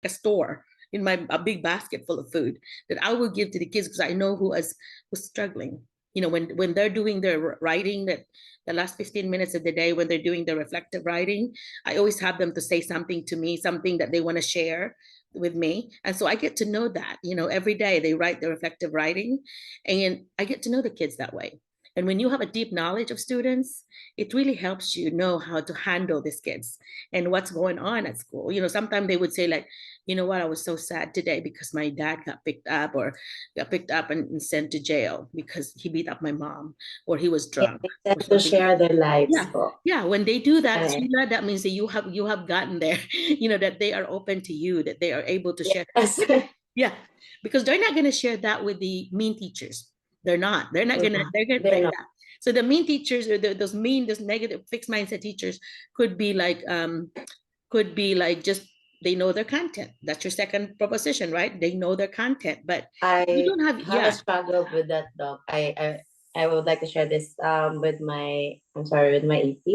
a store in a big basket full of food that I will give to the kids because I know who was struggling. You know, when they're doing their writing, that the last 15 minutes of the day when they're doing their reflective writing, I always have them to say something to me, something that they want to share with me. And so I get to know that, you know, every day they write the reflective writing, and I get to know the kids that way. And when you have a deep knowledge of students, it really helps you know how to handle these kids and what's going on at school. You know, sometimes they would say like, you know what, I was so sad today because my dad got picked up and sent to jail because he beat up my mom or he was Yeah, drunk they or tend to something. share their lives Yeah. po. Yeah. When they do that, Right. Sheila, that means that you have gotten there, you know, that they are open to you, that they are able to share. Yes. Yeah. Because they're not gonna share that with the mean teachers. They're not. They're gonna They're not. yeah. So the mean teachers or those negative fixed mindset teachers could be like just they know their content. That's your second proposition, right? They know their content, but you I don't have, have a yeah. struggle with that, dog. I would like to share this with my EP at the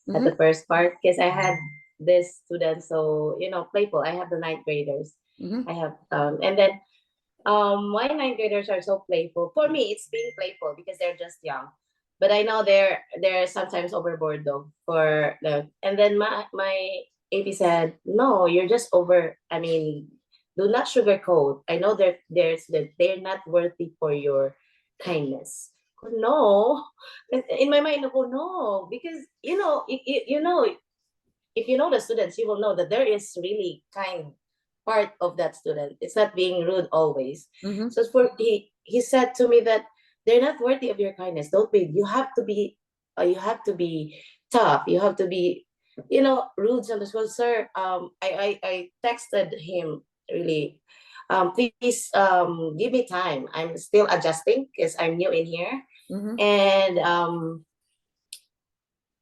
Mm-hmm, first part, because I had this student, so playful. I have the ninth graders. mm-hmm, I have and then my ninth graders are so playful. For me, it's being playful because they're just young. But I know they're sometimes overboard though for the and then my AP said, no, you're just over. I mean, do not sugarcoat. I know they're not worthy for your kindness. Oh, no. In my mind, oh no, because if you know the students, you will know that there is really kind part of that student. It's not being rude always. mm-hmm. So he said to me that they're not worthy of your kindness. Don't be. You have to be tough. You have to be, rude sometimes. Well, sir, I texted him really. Please give me time. I'm still adjusting because I'm new in here, Mm-hmm. and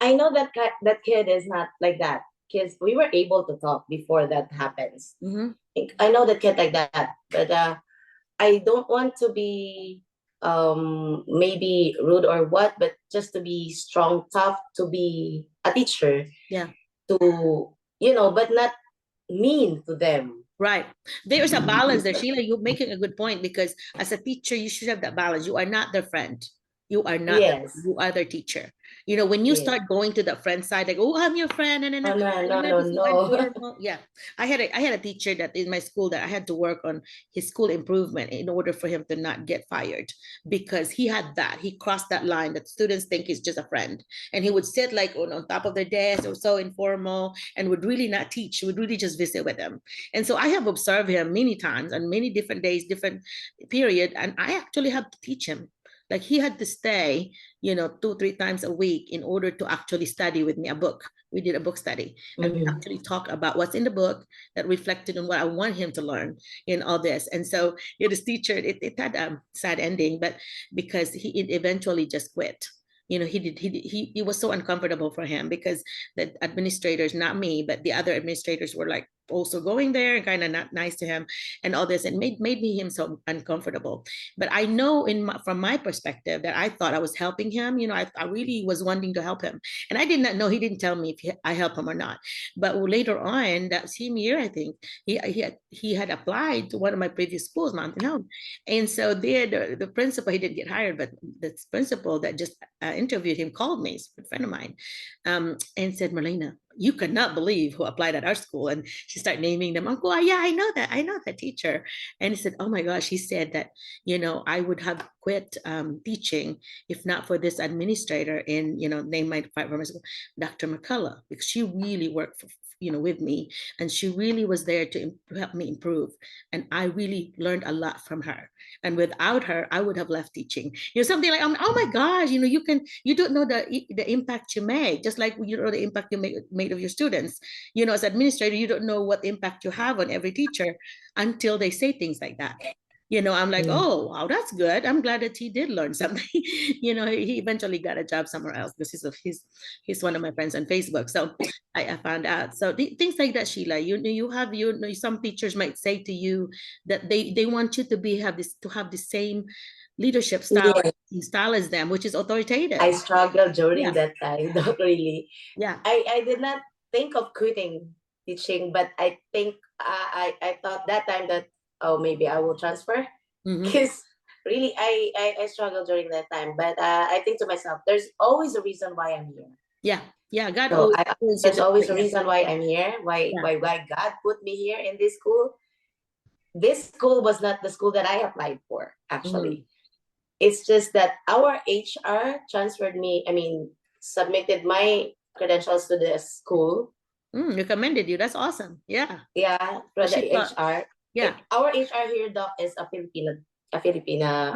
I know that kid is not like that because we were able to talk before that happens. Mm-hmm. I know that kid like that, but I don't want to be maybe rude or what, but just to be strong, tough, to be a teacher, Yeah. to but not mean to them. Right. There's a balance there. Sheila, you're making a good point because as a teacher, you should have that balance. You are not their friend. You are not their, Yes, you are their teacher. You know, when you yes. start going to the friend side, like, oh, I'm your friend, and Oh no, you no, have no, to be so no. informal. Yeah. I had a teacher that in my school that I had to work on his school improvement in order for him to not get fired because he had that. He crossed that line that students think he's just a friend. And he would sit like on top of their desk or so informal and would really not teach, would really just visit with them. And so I have observed him many times on many different days, different period, and I actually have to teach him. Like he had to stay, 2, 3 times a week in order to actually study with me a book. We did a book study and we Mhm. actually talk about what's in the book that reflected on what I want him to learn in all this. And so this teacher, it had a sad ending, but because he eventually just quit. He was so uncomfortable for him because the administrators, not me, but the other administrators were like also going there and kind of not nice to him and all this, and made me him so uncomfortable. But I know from my perspective that I thought I was helping him. I really was wanting to help him, and I did not know, he didn't tell me if I help him or not. But later on that same year, I think he had applied to one of my previous schools, Mountain Home. And so there, the principal, he didn't get hired, but the principal that just interviewed him called me, a friend of mine, and said, Merlina, you could not believe who applied at our school. And she started naming them. Uncle, oh, yeah, I know that. I know that teacher. And he said, oh my gosh, he said that, I would have quit teaching if not for this administrator in, name my primary school, Dr. McCullough, because she really worked with me, and she really was there to help me improve. And I really learned a lot from her. And without her, I would have left teaching. Something like, oh my gosh, you don't know the impact you make, just like you know the impact you made of your students. As administrator, you don't know what impact you have on every teacher until they say things like that. I'm like, Mm. oh, wow, that's good. I'm glad that he did learn something. He eventually got a job somewhere else because he's one of my friends on Facebook. So I found out. So things like that, Sheila. Some teachers might say to you that they want you to have the same leadership Yeah, style as them, which is I authoritative. struggled during Yeah, that time. Not really. yeah. I did not think of quitting teaching, but I think I thought that time that, oh, maybe I will transfer, Mm-hmm. because really I struggled during that time. But I think to myself, there's always a reason why I'm here. Yeah. Yeah. God So always points you there's to the always right. a Yeah. reason why I'm here. Why Yeah. why God put me here in this school. This school was not the school that I applied for, Mm. actually. It's just that our HR transferred me, I mean, submitted my credentials to the school. Recommended you. That's awesome. Yeah. Yeah, So for the she thought, HR. yeah. Our HR here, doc, is a Filipina.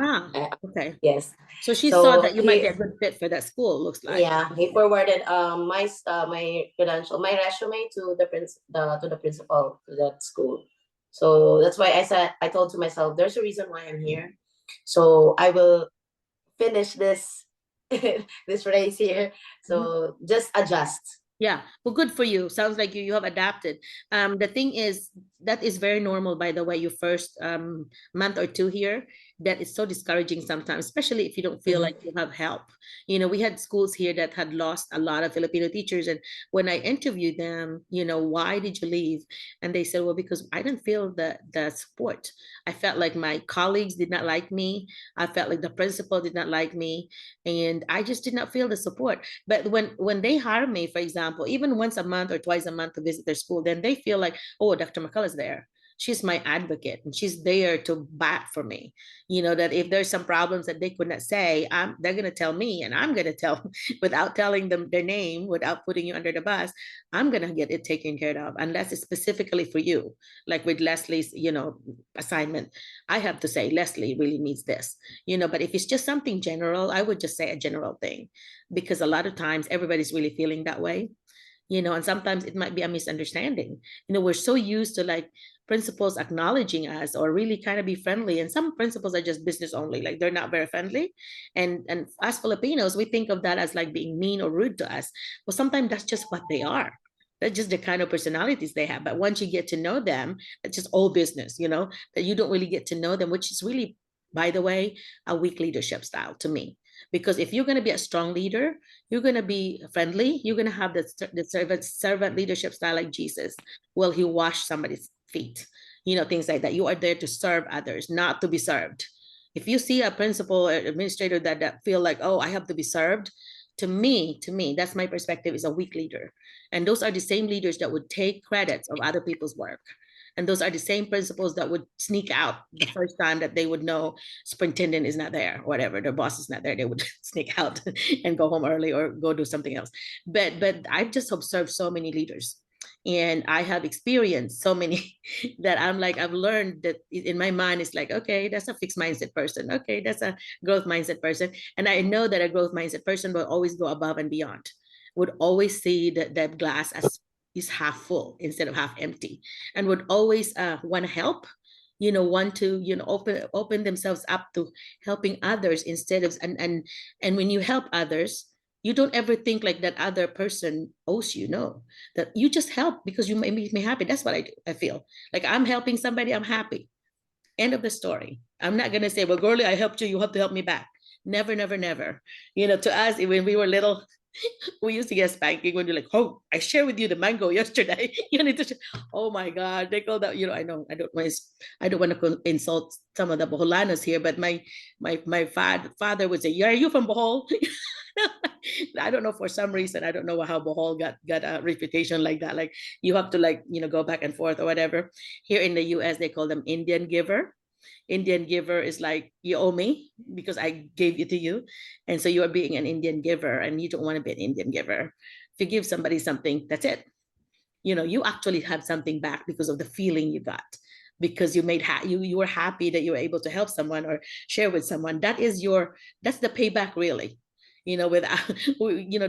Ah, okay. Yes. So she saw So that you might be a good fit for that school, looks like. yeah, he forwarded my credential, my resume to the principal to that school. So that's why I told to myself, there's a reason why I'm here. So I will finish this this race here. Mhm. So just adjust. Yeah, well, good for you. Sounds like you have adapted. The thing is, that is very normal, by the way, your first month or two here, that is so discouraging sometimes, especially if you don't feel like Mhm. you have help. We had schools here that had lost a lot of Filipino teachers. And when I interviewed them, why did you leave? And they said, well, because I didn't feel the support. I felt like my colleagues did not like me. I felt like the principal did not like me. And I just did not feel the support. But when they hire me, for example, even once a month or twice a month to visit their school, then they feel like, oh, Dr. McCullough's there. She's my advocate and she's there to bat for me. That if there's some problems that they could not say, they're going to tell me and I'm going to tell without telling them their name, without putting you under the bus. I'm going to get it taken care of, unless it's specifically for you. Like with Leslie's, assignment, I have to say, Leslie really needs this, but if it's just something general, I would just say a general thing, because a lot of times everybody's really feeling that way, and sometimes it might be a misunderstanding. We're so used to like principals acknowledging us or really kind of be friendly, and some principals are just business only, like they're not very friendly. And as Filipinos, we think of that as like being mean or rude to us. Well, sometimes that's just what they are. That's just the kind of personalities they have. But once you get to know them, it's just all business, that you don't really get to know them, which is really, by the way, a weak leadership style to me. Because if you're going to be a strong leader, you're going to be friendly. You're going to have the servant leadership style like Jesus. Well, he washed somebody's feet, things like that. You are there to serve others, not to be served. If you see a principal or administrator that feel like, oh, I have to be served, to me, that's my perspective, is a weak leader. And those are the same leaders that would take credits of other people's work. And those are the same principals that would sneak out the first time that they would know superintendent is not there, or whatever, their boss is not there. They would sneak out and go home early or go do something else. But I've just observed so many leaders, and I have experienced so many that I'm like, I've learned that in my mind, it's like, okay, that's a fixed mindset person. Okay, that's a growth mindset person. And I know that a growth mindset person will always go above and beyond, would always see that glass as is half full instead of half empty, and would always want to help, want to open themselves up to helping others, instead of and when you help others, you don't ever think like that other person owes you. No, that you just help because you make me happy. That's what I do. I feel like I'm helping somebody, I'm happy. End of the story. I'm not gonna say, well, girlie, I helped you, you have to help me back. Never, never, never. To us, when we were little, we used to get spanking when you're like, oh, I shared with you the mango yesterday. You need to share. Oh my God, they call that, I know, I don't want to insult some of the Boholanos here, but my father would say, are you from Bohol? I don't know, for some reason, I don't know how Bohol got a reputation like that. Like you have to like, go back and forth or whatever. Here in the US, they call them Indian giver. Indian giver is like, you owe me because I gave it to you. And so you are being an Indian giver, and you don't want to be an Indian giver. If you give somebody something, that's it. You actually have something back because of the feeling you got, because you were happy that you were able to help someone or share with someone. That's the payback, really. With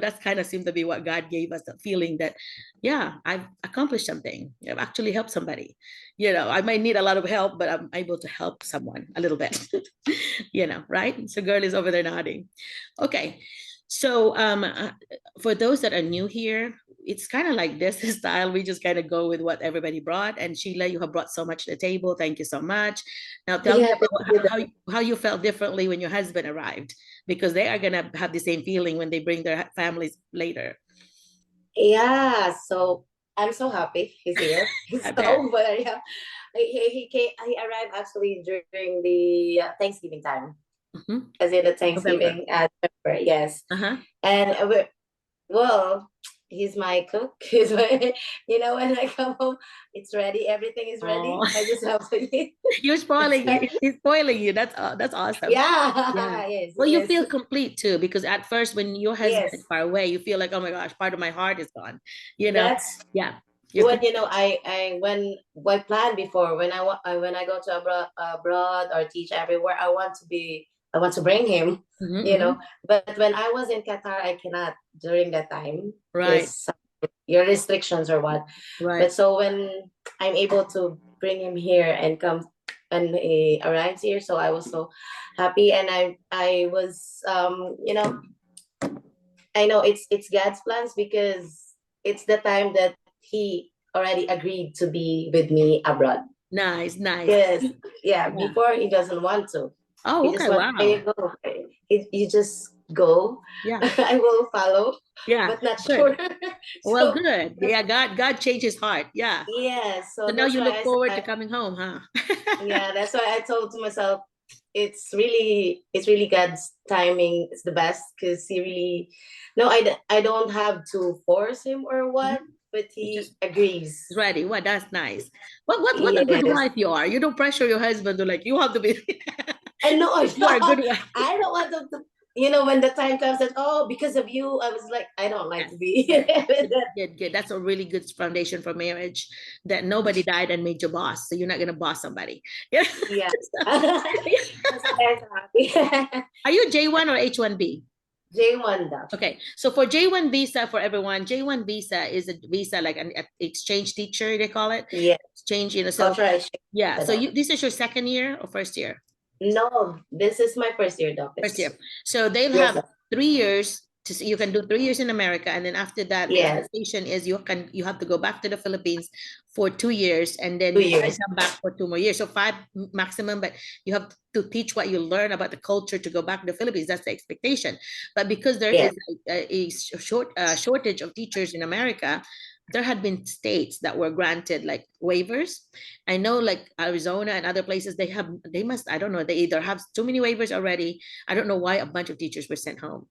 that's kind of seemed to be what God gave us, the feeling that, yeah, I've accomplished something. I've actually helped somebody. I might need a lot of help, but I'm able to help someone a little bit. Right? So girl is over there nodding. Okay. So for those that are new here, it's kind of like this style. We just kind of go with what everybody brought. And Sheila, you have brought so much to the table. Thank you so much. Now tell me Yeah, thank about you. how you felt differently when your husband arrived, because they are gonna have the same feeling when they bring their families later. Yeah, so I'm so happy he's here. He's I bet. so very happy. He arrived actually during the Thanksgiving time. Mhm. As in the November. Thanksgiving November, yes. Uh-huh. And well, he's my cook. He's my, when I come home, it's ready. Everything is ready. Oh, I just have to eat. you're That's spoiling. He's spoiling you. That's awesome. Yeah. yeah, yes, Well, you yes, feel complete too, because at first when your husband is yes. far away, you feel like, oh my gosh, part of my heart is gone. You know. That's Yeah. You're what I when I planned before when I go to abroad or teach everywhere. I want to bring him. Mhm, You mhm. know, but when I was in Qatar, I cannot during that time Right. because your restrictions or what. But Right. so when I'm able to bring him here and come and he arrives here, so I was so happy, and I was I know it's God's plans because it's the time that he already agreed to be with me abroad. Nice, nice. Yes, yeah. Yeah. Before he doesn't want to. Oh, He just okay. want, there Wow. you go. You just go. Yeah. I will follow, Yeah. but not Good. sure. Well, So good. Yeah, God changed his heart. Yeah. yeah, So so now that's you why look forward to I coming home, huh? yeah, that's why I told to myself it's really God's timing. It's the best because he really no, I don't have to force him or Mhm. what, but You he just agrees. ready. Well, that's nice. What a good Yes. wife you are. You don't pressure your husband to like you have to be. And no, You are a good wife. I don't want them to, when the time comes that, oh, because of you, I was like, I don't like Yes, to be yes. with Good, that. good, good. That's a really good foundation for marriage. That nobody died and made you boss, so you're not gonna boss somebody. Yeah. Yeah. So, That's why I'm happy. are you J1 or H1B? J1 daw. Okay, so for J1 visa for everyone, J1 visa is a visa like an exchange teacher, they call it. Yeah. Exchange, so Cultural exchange yeah. ka So daw. this is your second year or first year? No, this is my first year daw. First year. So they'll Yes. have 3 years to you can do 3 years in America, and then after that, the Yes. expectation is you have to go back to the Philippines for 2 years, and then 2 years. come back for 2 more years. So 5 maximum, but you have to teach what you learn about the culture to go back to the Philippines. That's the expectation. But because there Yes. is a shortage of teachers in America, there had been states that were granted like waivers. I know like Arizona and other places they must, I don't know, they either have too many waivers already. I don't know why a bunch of teachers were sent home,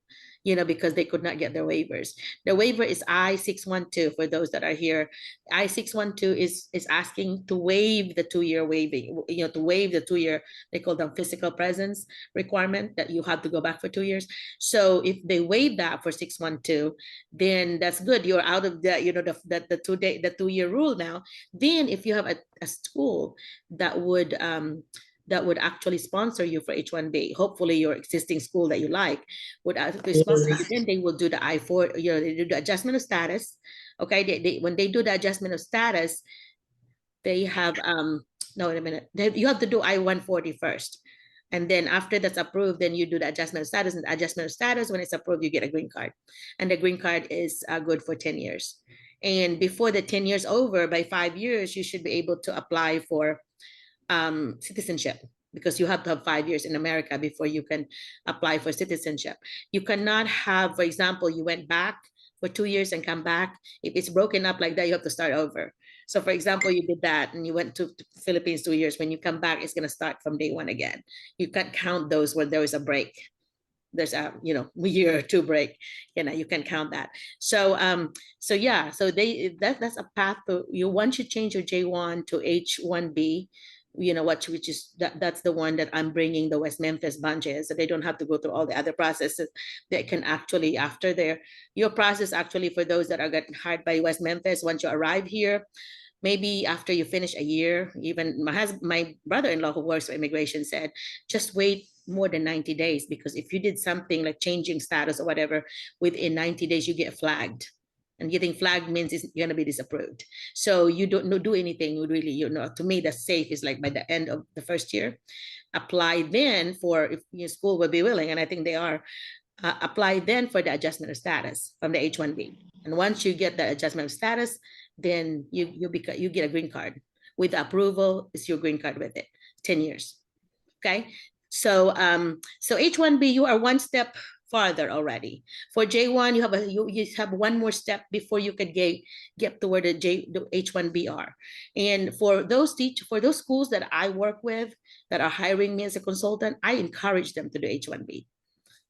because they could not get their waivers. The waiver is I-612 for those that are here. I-612 is asking to waive the 2 year waiving, to waive the 2 year, they call them physical presence requirement that you have to go back for 2 years. So if they waive that for 612, then that's good. You're out of the 2 year rule now. Then if you have a school that would actually sponsor you for H1B, hopefully your existing school that you like would actually sponsor you, Yes. then they will do the I-4, they do the adjustment of status. Okay, when they do the adjustment of status, they have no, wait a minute, you have to do I-140 first. And then after that's approved, then you do the adjustment of status, and the adjustment of status, when it's approved, you get a green card. And the green card is good for 10 years. And before the 10 years over, by 5 years, you should be able to apply for citizenship, because you have to have 5 years in America before you can apply for citizenship. You cannot have, for example, you went back for 2 years and come back. If it's broken up like that, you have to start over. So for example, you did that and you went to Philippines 2 years. When you come back, it's going to start from day one again. You can't count those when there is a break. There's a year or two break. You can count that. So yeah, so that's a path to you. Once you change your J1 to H1B, which is that's the one that I'm bringing the West Memphis bunches, so they don't have to go through all the other processes. They can actually, after your process, actually, for those that are getting hired by West Memphis, once you arrive here, maybe after you finish a year, even my brother-in-law who works for immigration said, just wait more than 90 days, because if you did something like changing status or whatever, within 90 days, you get flagged. And getting flagged means it's going to be disapproved. So you don't do anything really, to me, the safe is like by the end of the first year, apply then for, if your school will be willing, and I think they are, apply then for the adjustment of status from the H1B. And once you get the adjustment of status, then you get a green card. With approval, is your green card with it, 10 years. Okay. So H1B, you are one step farther already. For J1, you have one more step before you can get toward the H1BR. And for those schools that I work with that are hiring me as a consultant, I encourage them to do H1B.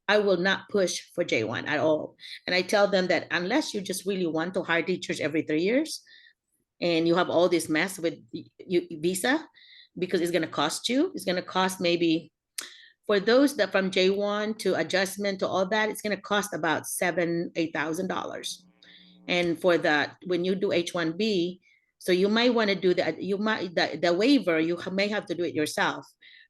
I will not push for J1 at all. And I tell them that unless you just really want to hire teachers every 3 years and you have all this mess with visa, because it's going to cost you, it's going to cost maybe, for those that from J1 to adjustment to all that, it's going to cost about $7,000-8,000. And for that, when you do H1B, so you might want to do the waiver, you may have to do it yourself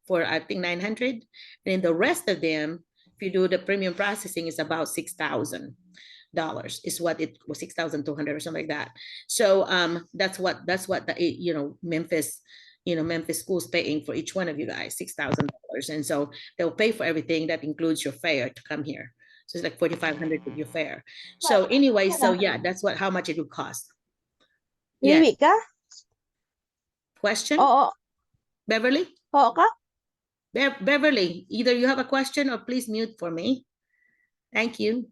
for I think 900. And then the rest of them, if you do the premium processing, is about $6,000 is what it was, 6,200 or something like that. So that's what the Memphis schools paying for each one of you guys, $6,000. And so they'll pay for everything that includes your fare to come here. So it's like 4,500 with your fare. So anyway, so yeah, that's how much it would cost. Yeah. Question? Oo. Beverly? Oo ka? Beverly, either you have a question or please mute for me. Thank you.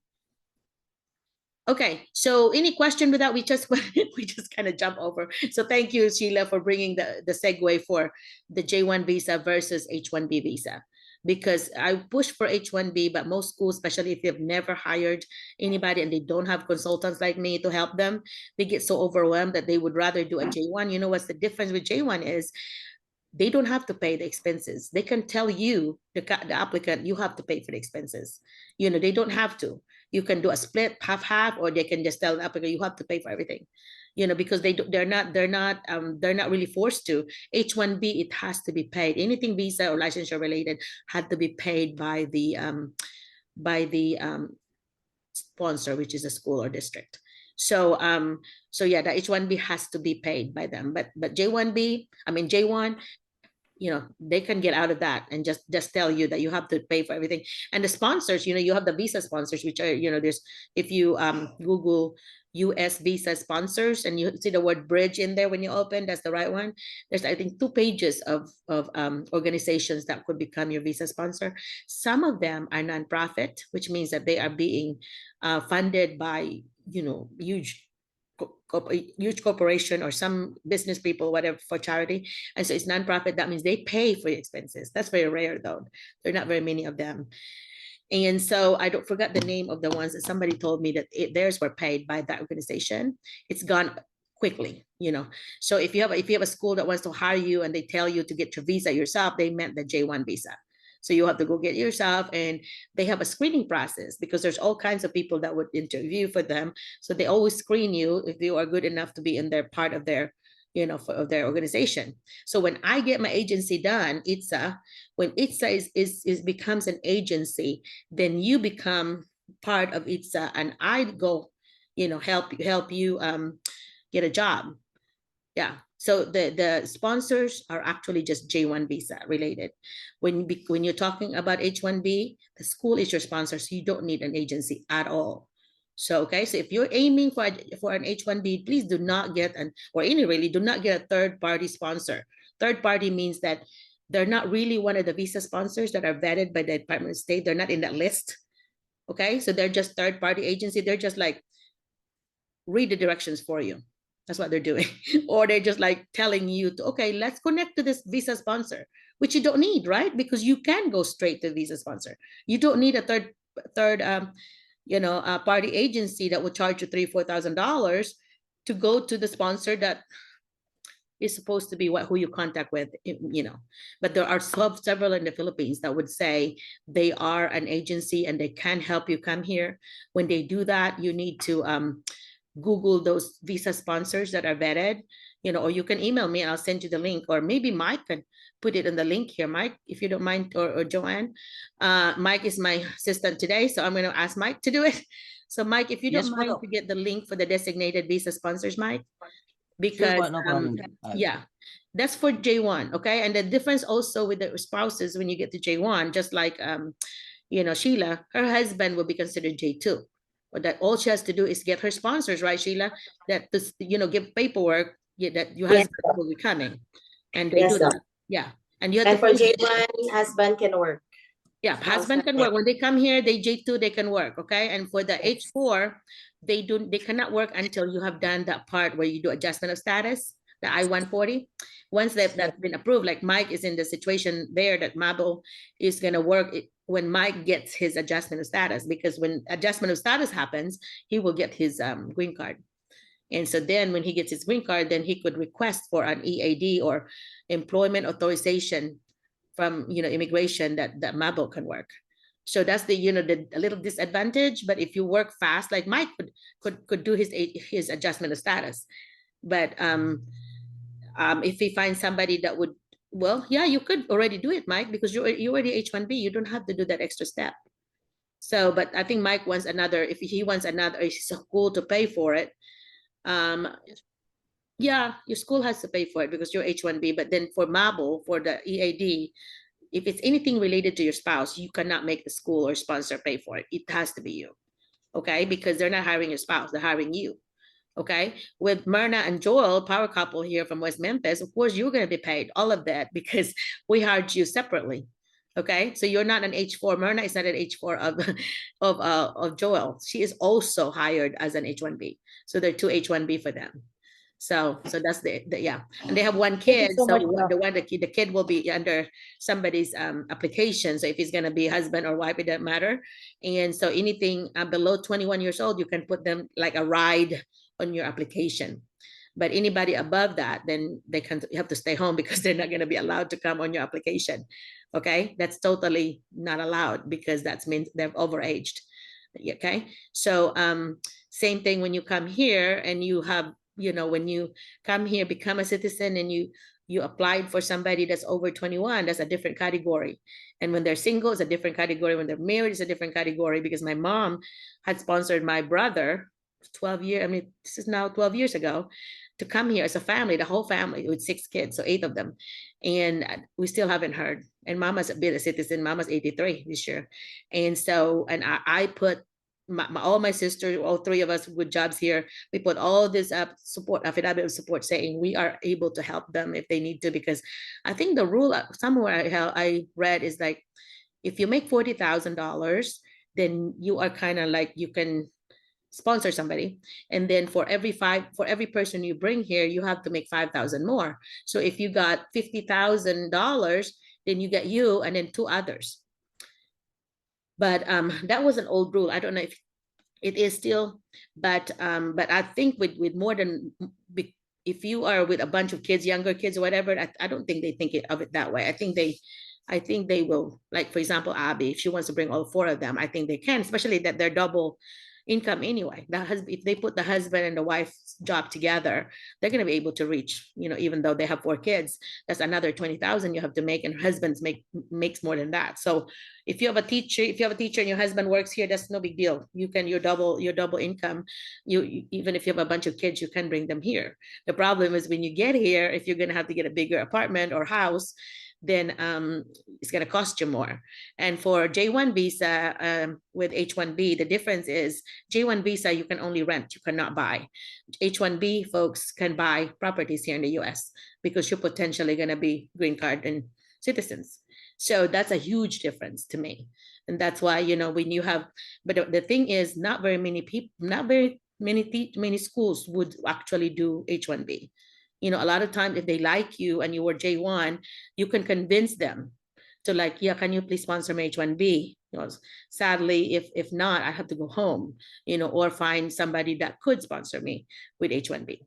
Okay, so any question with that? We just kind of jump over. So thank you, Sheila, for bringing the segue for the J1 visa versus H1B visa. Because I push for H1B, but most schools, especially if they've never hired anybody and they don't have consultants like me to help them, they get so overwhelmed that they would rather do a J1. You know what's the difference with J1 is they don't have to pay the expenses. They can tell you, the applicant, you have to pay for the expenses. They don't have to. You can do a split, half, or they can just tell the applicant you have to pay for everything. Because they're not really forced to. H1B, it has to be paid. Anything visa or licensure related had to be paid by the sponsor, which is a school or district. So yeah, the H1B has to be paid by them. But J1, they can get out of that and just tell you that you have to pay for everything. And the sponsors, you have the visa sponsors, which are, there's, if you Google US visa sponsors and you see the word bridge in there when you open, that's the right one. There's, I think, 2 pages of organizations that could become your visa sponsor. Some of them are nonprofit, which means that they are being funded by, huge corporation or some business people, whatever, for charity. And so it's nonprofit. That means they pay for your expenses. That's very rare, though. There are not very many of them. And so I don't forget the name of the ones that somebody told me that theirs were paid by that organization. It's gone quickly, So if you have a school that wants to hire you and they tell you to get your visa yourself, they meant the J1 visa. So you have to go get it yourself, and they have a screening process because there's all kinds of people that would interview for them. So they always screen you if you are good enough to be in their part of their, of their organization. So when I get my agency done, when ITSA becomes an agency, then you become part of ITSA, and I go, help you get a job. Yeah. So the sponsors are actually just J1 visa related. When you're talking about H1B, the school is your sponsor, so you don't need an agency at all. So, okay, so if you're aiming for an H1B, please do not get do not get a third-party sponsor. Third party means that they're not really one of the visa sponsors that are vetted by the Department of State. They're not in that list. Okay, so they're just third-party agency. They're just like, read the directions for you. That's what they're doing. Or they're just like telling you to, okay, let's connect to this visa sponsor, which you don't need, right? Because you can go straight to the visa sponsor. You don't need a third party agency that will charge you $3,000-4,000 to go to the sponsor that is supposed to be who you contact with, But there are several in the Philippines that would say they are an agency and they can help you come here. When they do that, you need to Google those visa sponsors that are vetted, or you can email me and I'll send you the link, or maybe Mike can put it in the link here, Mike, if you don't mind, or Joanne. Mike is my assistant today, so I'm going to ask Mike to do it. So Mike, if you don't mind to get the link for the designated visa sponsors, Mike, because sure, no problem. Yeah, that's for J1, okay? And the difference also with the spouses when you get to J1, just like Sheila, her husband will be considered J2. But that all she has to do is get her sponsors, right, Sheila? That give paperwork that your husband will be coming, and they do that. Yeah, and you have And to for J1, husband can work. Yeah, spouse husband can can work. work. When they come here, they J2, they can work. Okay. And for the Yes. H4, they cannot work until you have done that part where you do adjustment of status, the I-140. Once that's been approved, like Mike is in the situation there that Mabel is gonna work when Mike gets his adjustment of status, because when adjustment of status happens, he will get his green card. And so then when he gets his green card, then he could request for an EAD or employment authorization from immigration that Mabel can work. So that's the the a little disadvantage. But if you work fast, like Mike could do his adjustment of status. But if he finds somebody that would, well, yeah, you could already do it, Mike, because you already H1B. You don't have to do that extra step. So, but I think Mike wants another. If he wants another school to pay for it, um, yeah, your school has to pay for it because you're H1B. But then for Mabel, for the EAD, if it's anything related to your spouse, you cannot make the school or sponsor pay for it. It has to be you. Okay. Because they're not hiring your spouse, they're hiring you. Okay. With Myrna and Joel, power couple here from West Memphis, of course, you're going to be paid all of that because we hired you separately. Okay. So you're not an H4. Myrna is not an H4 of Joel. She is also hired as an H1B. So they're two H1B for them. So that's the yeah, and they have one Thank you kid. so So much, Doc. the kid will be under somebody's application. So if he's gonna be husband or wife, it doesn't matter. And so anything below 21 years old, you can put them like a ride on your application. But anybody above that, then they can you have to stay home because they're not gonna be allowed to come on your application. Okay, that's totally not allowed because that means they're overaged. Okay, so same thing when you come here and you have when you come here, become a citizen, and you applied for somebody that's over 21, that's a different category. And when they're single, it's a different category. When they're married, it's a different category, because my mom had sponsored my brother 12 years, I mean, this is now 12 years ago, to come here as a family, the whole family with 6 kids, so 8 of them. And we still haven't heard. And Mama's been a citizen. Mama's 83 this year. And so, and I put all my sisters, all 3 of us with jobs here, we put all this up support, affidavit of support, saying we are able to help them if they need to. Because I think the rule somewhere I read is like, if you make $40,000, then you are kind of like, you can sponsor somebody, and then for every person you bring here, you have to make 5,000 more. So if you got $50,000, then you get you and then 2 others. But that was an old rule. I don't know if it is still, but I think with more than, if you are with a bunch of kids, younger kids or whatever, I don't think they think of it that way. I think they will, like, for example, Abby, if she wants to bring all 4 of them, I think they can, especially that they're double income anyway. If they put the husband and the wife's job together, they're going to be able to reach, even though they have 4 kids, that's another 20,000 you have to make, and husbands makes more than that. So if you have a teacher and your husband works here, that's no big deal. You can, your double income. Even if you have a bunch of kids, you can bring them here. The problem is when you get here, if you're going to have to get a bigger apartment or house, then it's going to cost you more. And for J1 visa with H1B, the difference is J1 visa, you can only rent, you cannot buy. H1B folks can buy properties here in the US because you're potentially going to be green card and citizens. So that's a huge difference to me. And that's why, when you have, but the thing is, not very many people, not very many schools would actually do H1B. A lot of times if they like you and you were J1, you can convince them to, like, yeah, can you please sponsor me H1B? Sadly, if not, I have to go home, or find somebody that could sponsor me with H1B.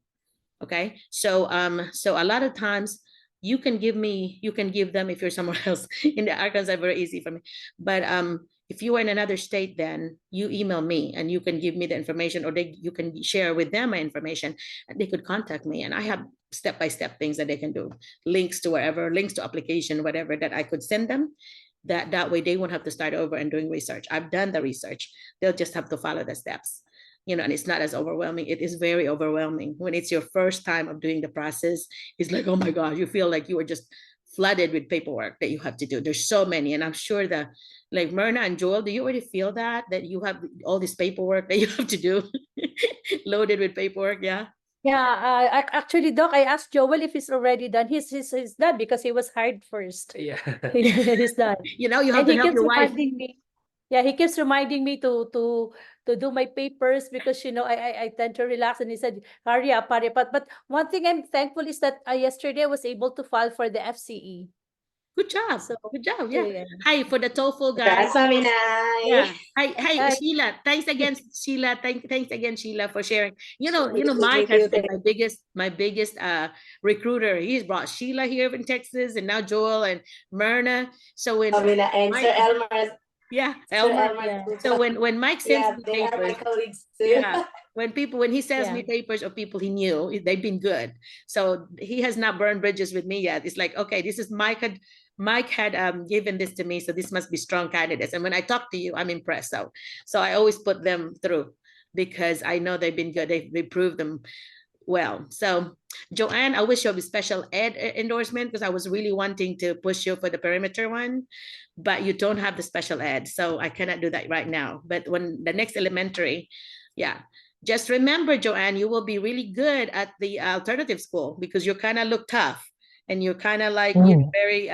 Okay. So a lot of times you can give them, if you're somewhere else in the Arkansas, very easy for me. But if you are in another state, then you email me and you can give me the information, or you can share with them my information, and they could contact me. And I have step-by-step things that they can do, links to wherever, links to application, whatever, that I could send them. That way they won't have to start over and doing research. I've done the research. They'll just have to follow the steps. And it's not as overwhelming. It is very overwhelming when it's your first time of doing the process. It's like, oh my God, you feel like you were just flooded with paperwork that you have to do. There's so many. And I'm sure that, like, Myrna and Joel, do you already feel that you have all this paperwork that you have to do loaded with paperwork? Yeah. Yeah, actually, Doc, I asked Joel if he's already done. He's done because he was hired first. Yeah. He's done. You know, you have And to he help keeps your wife. reminding me. Yeah, he keeps reminding me to do my papers because I tend to relax. And he said, hurry up, hurry up. But one thing I'm thankful is that yesterday I was able to file for the FCE. Good job. So Good job. Yeah. yeah. Hi for the TOEFL guys. Congrats, Mami Nay. Yeah. Hi, Hi. Sheila. Thanks again, Sheila. Thanks again, Sheila, for sharing. You know, Thank you, Mike thank has you, been thank my biggest recruiter. He's brought Sheila here in Texas, and now Joel and Myrna. So when Mami Na and Sir Mike, Elmer. yeah, Sir Elmer. Elmer Yeah. too. So when Mike sends Yeah, me they are my papers, colleagues too. yeah, when he sends Yeah. me papers of people he knew, they've been good. So he has not burned bridges with me yet. It's like, okay, this is Mike had given this to me, so this must be strong candidates. And when I talk to you, I'm impressed. So I always put them through because I know they've been good. They proved them well. So Joanne, I wish you a special ed endorsement because I was really wanting to push you for the perimeter one, but you don't have the special ed. So I cannot do that right now. But when the next elementary, yeah. Just remember, Joanne, you will be really good at the alternative school because you kind of look tough and you're kind of like you're very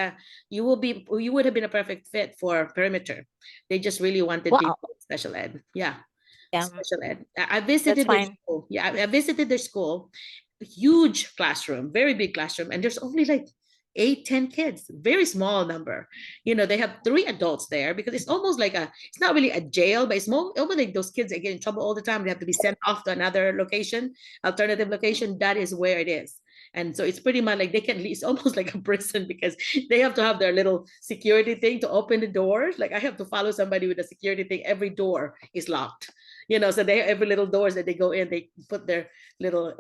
you would have been a perfect fit for perimeter. They just really wanted Wow. people with special ed. Yeah. Yeah, Special ed. I that's visited their fine. school. Yeah, I visited their school. Huge classroom, very big classroom, and there's only like 8, 10 kids, very small number. You know, they have 3 adults there because it's almost like it's not really a jail, but it's more almost like those kids that get in trouble all the time. They have to be sent off to another location, alternative location. That is where it is. And so it's pretty much like they can, it's almost like a prison because they have to have their little security thing to open the doors. Like I have to follow somebody with a security thing. Every door is locked, you know, so they every little doors that they go in, they put their little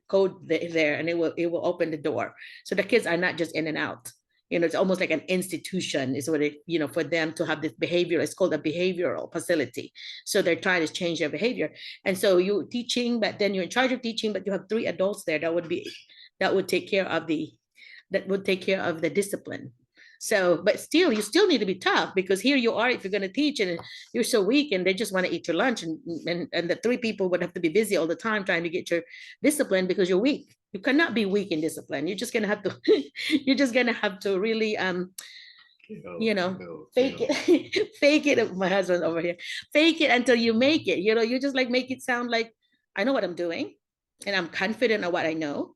code there and it will open the door. So the kids are not just in and out. You know, it's almost like an institution is what it, you know, for them to have this behavior. It's called a behavioral facility. So they're trying to change their behavior. And so you teaching, but then you're in charge of teaching, but you have 3 adults there that would take care of the discipline. So, but still, you still need to be tough because here you are, if you're going to teach and you're so weak and they just want to eat your lunch and the 3 people would have to be busy all the time trying to get your discipline because you're weak. You cannot be weak in discipline. You're just going to have to, you're just going to have to really, fake it, fake it. My husband over here, fake it until you make it. You know, you just like make it sound like I know what I'm doing and I'm confident of what I know.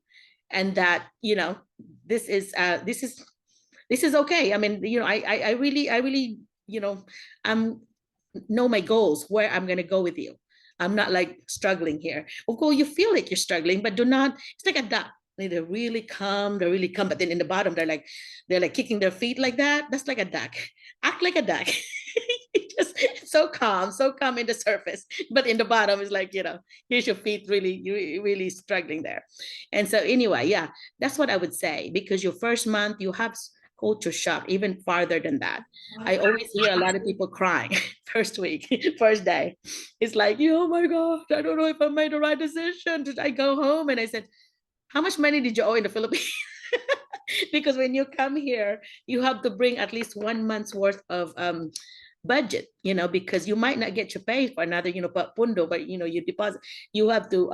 And that, you know, this is okay. I mean, you know, I really, you know, know my goals, where I'm going to go with you. I'm not like struggling here. Of course, you feel like you're struggling, but do not, it's like a duck. They're really calm, but then in the bottom, they're like kicking their feet like that. That's like a duck. Act like a duck. Just so calm in the surface, but in the bottom is like, you know, here's your feet really struggling there. And so anyway, yeah, that's what I would say, because your first month you have culture shock, even farther than that. I always hear a lot of people crying first week, first day. It's like, oh my God, I don't know if I made the right decision. Did I go home? And I said, how much money did you owe in the Philippines? Because when you come here, you have to bring at least 1 month's worth of budget, you know, because you might not get your pay for another, you know, pundo, but you know, you deposit, you have to,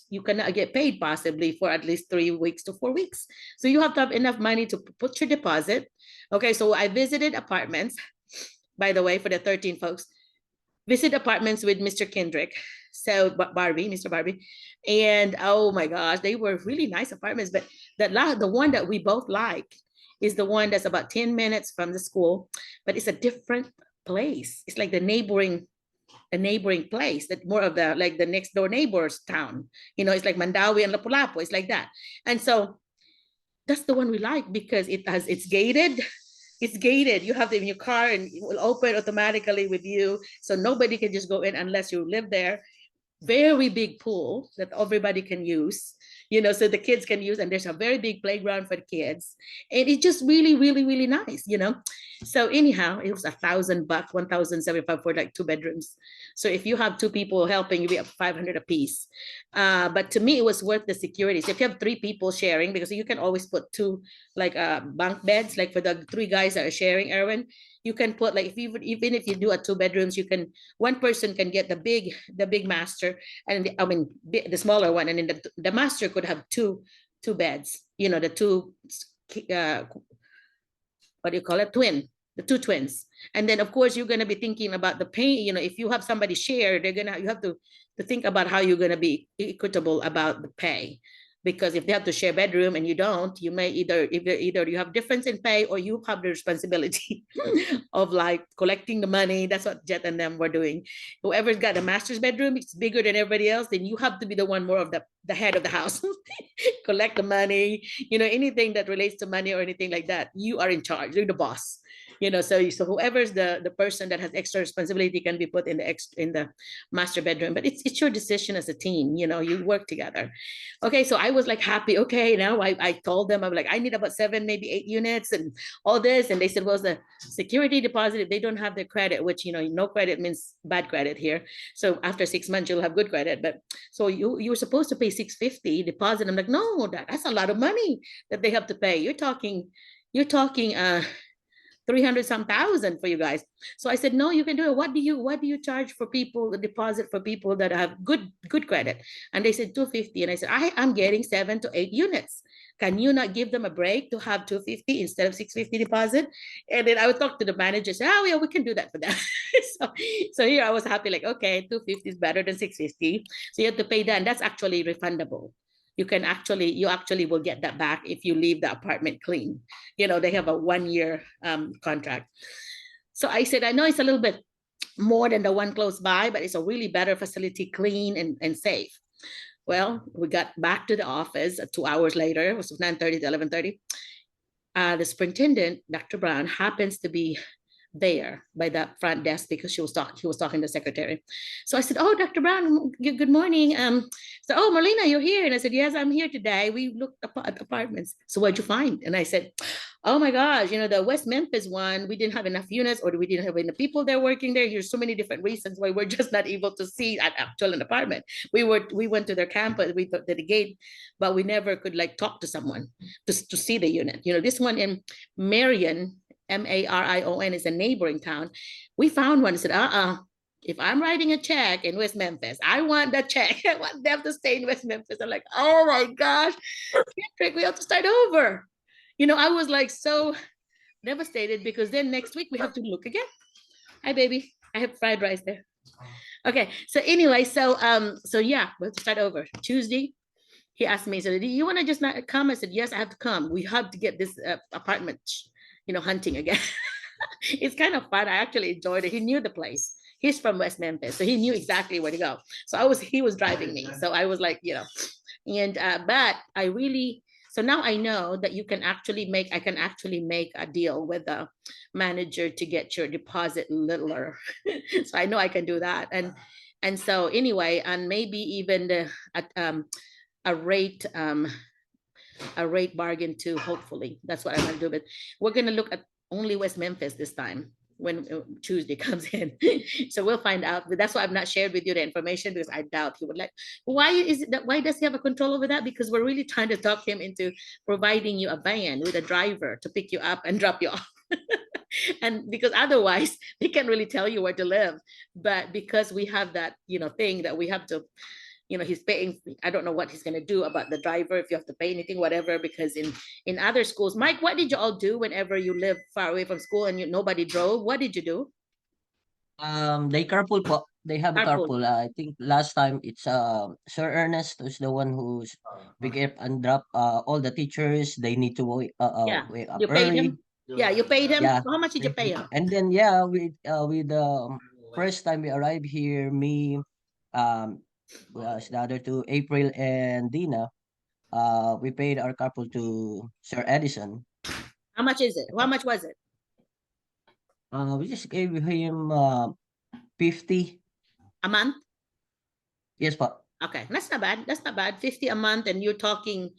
you cannot get paid possibly for at least 3 weeks to 4 weeks. So you have to have enough money to put your deposit. Okay, so I visited apartments, by the way, for the 13 folks, visit apartments with Mr. Kendrick. So Mr. Barbie. And oh my gosh, they were really nice apartments. But the one that we both like is the one that's about 10 minutes from the school, but it's a different place. It's like a neighboring place, that more of the like the next door neighbor's town. You know, it's like Mandawi and Lapu-Lapu. It's like that. And so that's the one we like because it's gated. It's gated. You have it in your car and it will open automatically with you. So nobody can just go in unless you live there. Very big pool that everybody can use. so the kids can use, and there's a very big playground for the kids. And it's just really, really, really nice. So anyhow, it was $1,000, 1,075 for like 2 bedrooms. So if you have 2 people helping, you'll be up 500 a piece. But to me, it was worth the security. So if you have 3 people sharing, because you can always put 2 like bunk beds, like for the 3 guys that are sharing, Erwin, you can put like, even if you do a 2 bedrooms, you can, one person can get the big master, and the smaller one, and then the master could have two beds, the 2 what do you call it, the 2 twins. And then of course you're going to be thinking about the pay. If you have somebody share, you have to think about how you're going to be equitable about the pay. Because if they have to share bedroom and you don't, you may either you have difference in pay, or you have the responsibility of like collecting the money. That's what Jet and them were doing. Whoever's got a master's bedroom, it's bigger than everybody else, then you have to be the one more of the head of the house. Collect the money, anything that relates to money or anything like that, you are in charge, you're the boss. So whoever's the person that has extra responsibility can be put in the master bedroom. But it's your decision as a team. You work together. Okay, so I was like happy. Okay, now I told them, I'm like, I need about 7, maybe 8 units and all this. And they said, well, the security deposit, if they don't have their credit, which no credit means bad credit here. So after 6 months you'll have good credit. But so you're supposed to pay $650 deposit. I'm like, no, that's a lot of money that they have to pay. You're talking 300 some thousand for you guys. So I said, no, you can do it. What do you charge for people, the deposit for people that have good credit? And they said $250. And I said, I'm getting 7 to 8 units. Can you not give them a break to have $250 instead of $650 deposit? And then I would talk to the manager, say, oh yeah, we can do that for them. so here I was happy, like, okay, $250 is better than $650. So you have to pay that, and that's actually refundable. You actually will get that back if you leave the apartment clean. They have a 1-year contract. So I said, I know it's a little bit more than the one close by, but it's a really better facility, clean and safe. Well, we got back to the office 2 hours later. It was 9:30 to 11:30. The superintendent, Dr. Brown, happens to be there by the front desk because he was talking to the secretary. So I said, oh, Dr. Brown, good morning. So, oh, Merlina, you're here. And I said, yes, I'm here today. We looked at apartments. So what'd you find? And I said, oh my gosh, the West Memphis one, we didn't have enough units, or we didn't have enough people there working there. Here's so many different reasons why we're just not able to see an actual apartment. We went to their campus, we thought to the gate, but we never could like talk to someone to see the unit. This one in Marion, Marion, is a neighboring town. We found one and said, if I'm writing a check in West Memphis, I want that check. I want them to stay in West Memphis. I'm like, oh my gosh, we have to start over. I was like so devastated, because then next week we have to look again. Hi, baby. I have fried rice there. Okay. So anyway, so yeah, we have to start over. Tuesday, he asked me, so do you want to just not come? I said, yes, I have to come. We have to get this apartment, hunting again. It's kind of fun. I actually enjoyed it. He knew the place. He's from West Memphis, so he knew exactly where to go. So he was driving me. So I was like, and but I really, so now I know that I can actually make a deal with the manager to get your deposit littler. So I know I can do that. And so anyway, and maybe even a rate bargain too, hopefully. That's what I'm gonna do. But we're gonna look at only West Memphis this time when Tuesday comes in. So we'll find out. But that's why I've not shared with you the information, because I doubt he would like. Why does he have a control over that? Because we're really trying to talk him into providing you a van with a driver to pick you up and drop you off. And because otherwise they can't really tell you where to live. But because we have that, thing that we have to, he's paying. I don't know what he's going to do about the driver, if you have to pay anything, whatever, because in other schools. Mike, what did you all do whenever you live far away from school and nobody drove? What did you do? They carpool po. They have a Carpool. carpool. I think last time it's Sir Ernest who's the one who's pick up and drop all the teachers. They need to Yeah. wake up You paid early. him? Yeah, you paid him. Yeah. How much did you pay him? And then yeah, with the first time we arrived here, me was the other two, April and Dina. We paid our carpool to Sir Edison. How much is it? How much was it? We just gave him 50. A month? Yes, po. Okay, that's not bad. That's not bad. 50 a month, and you're talking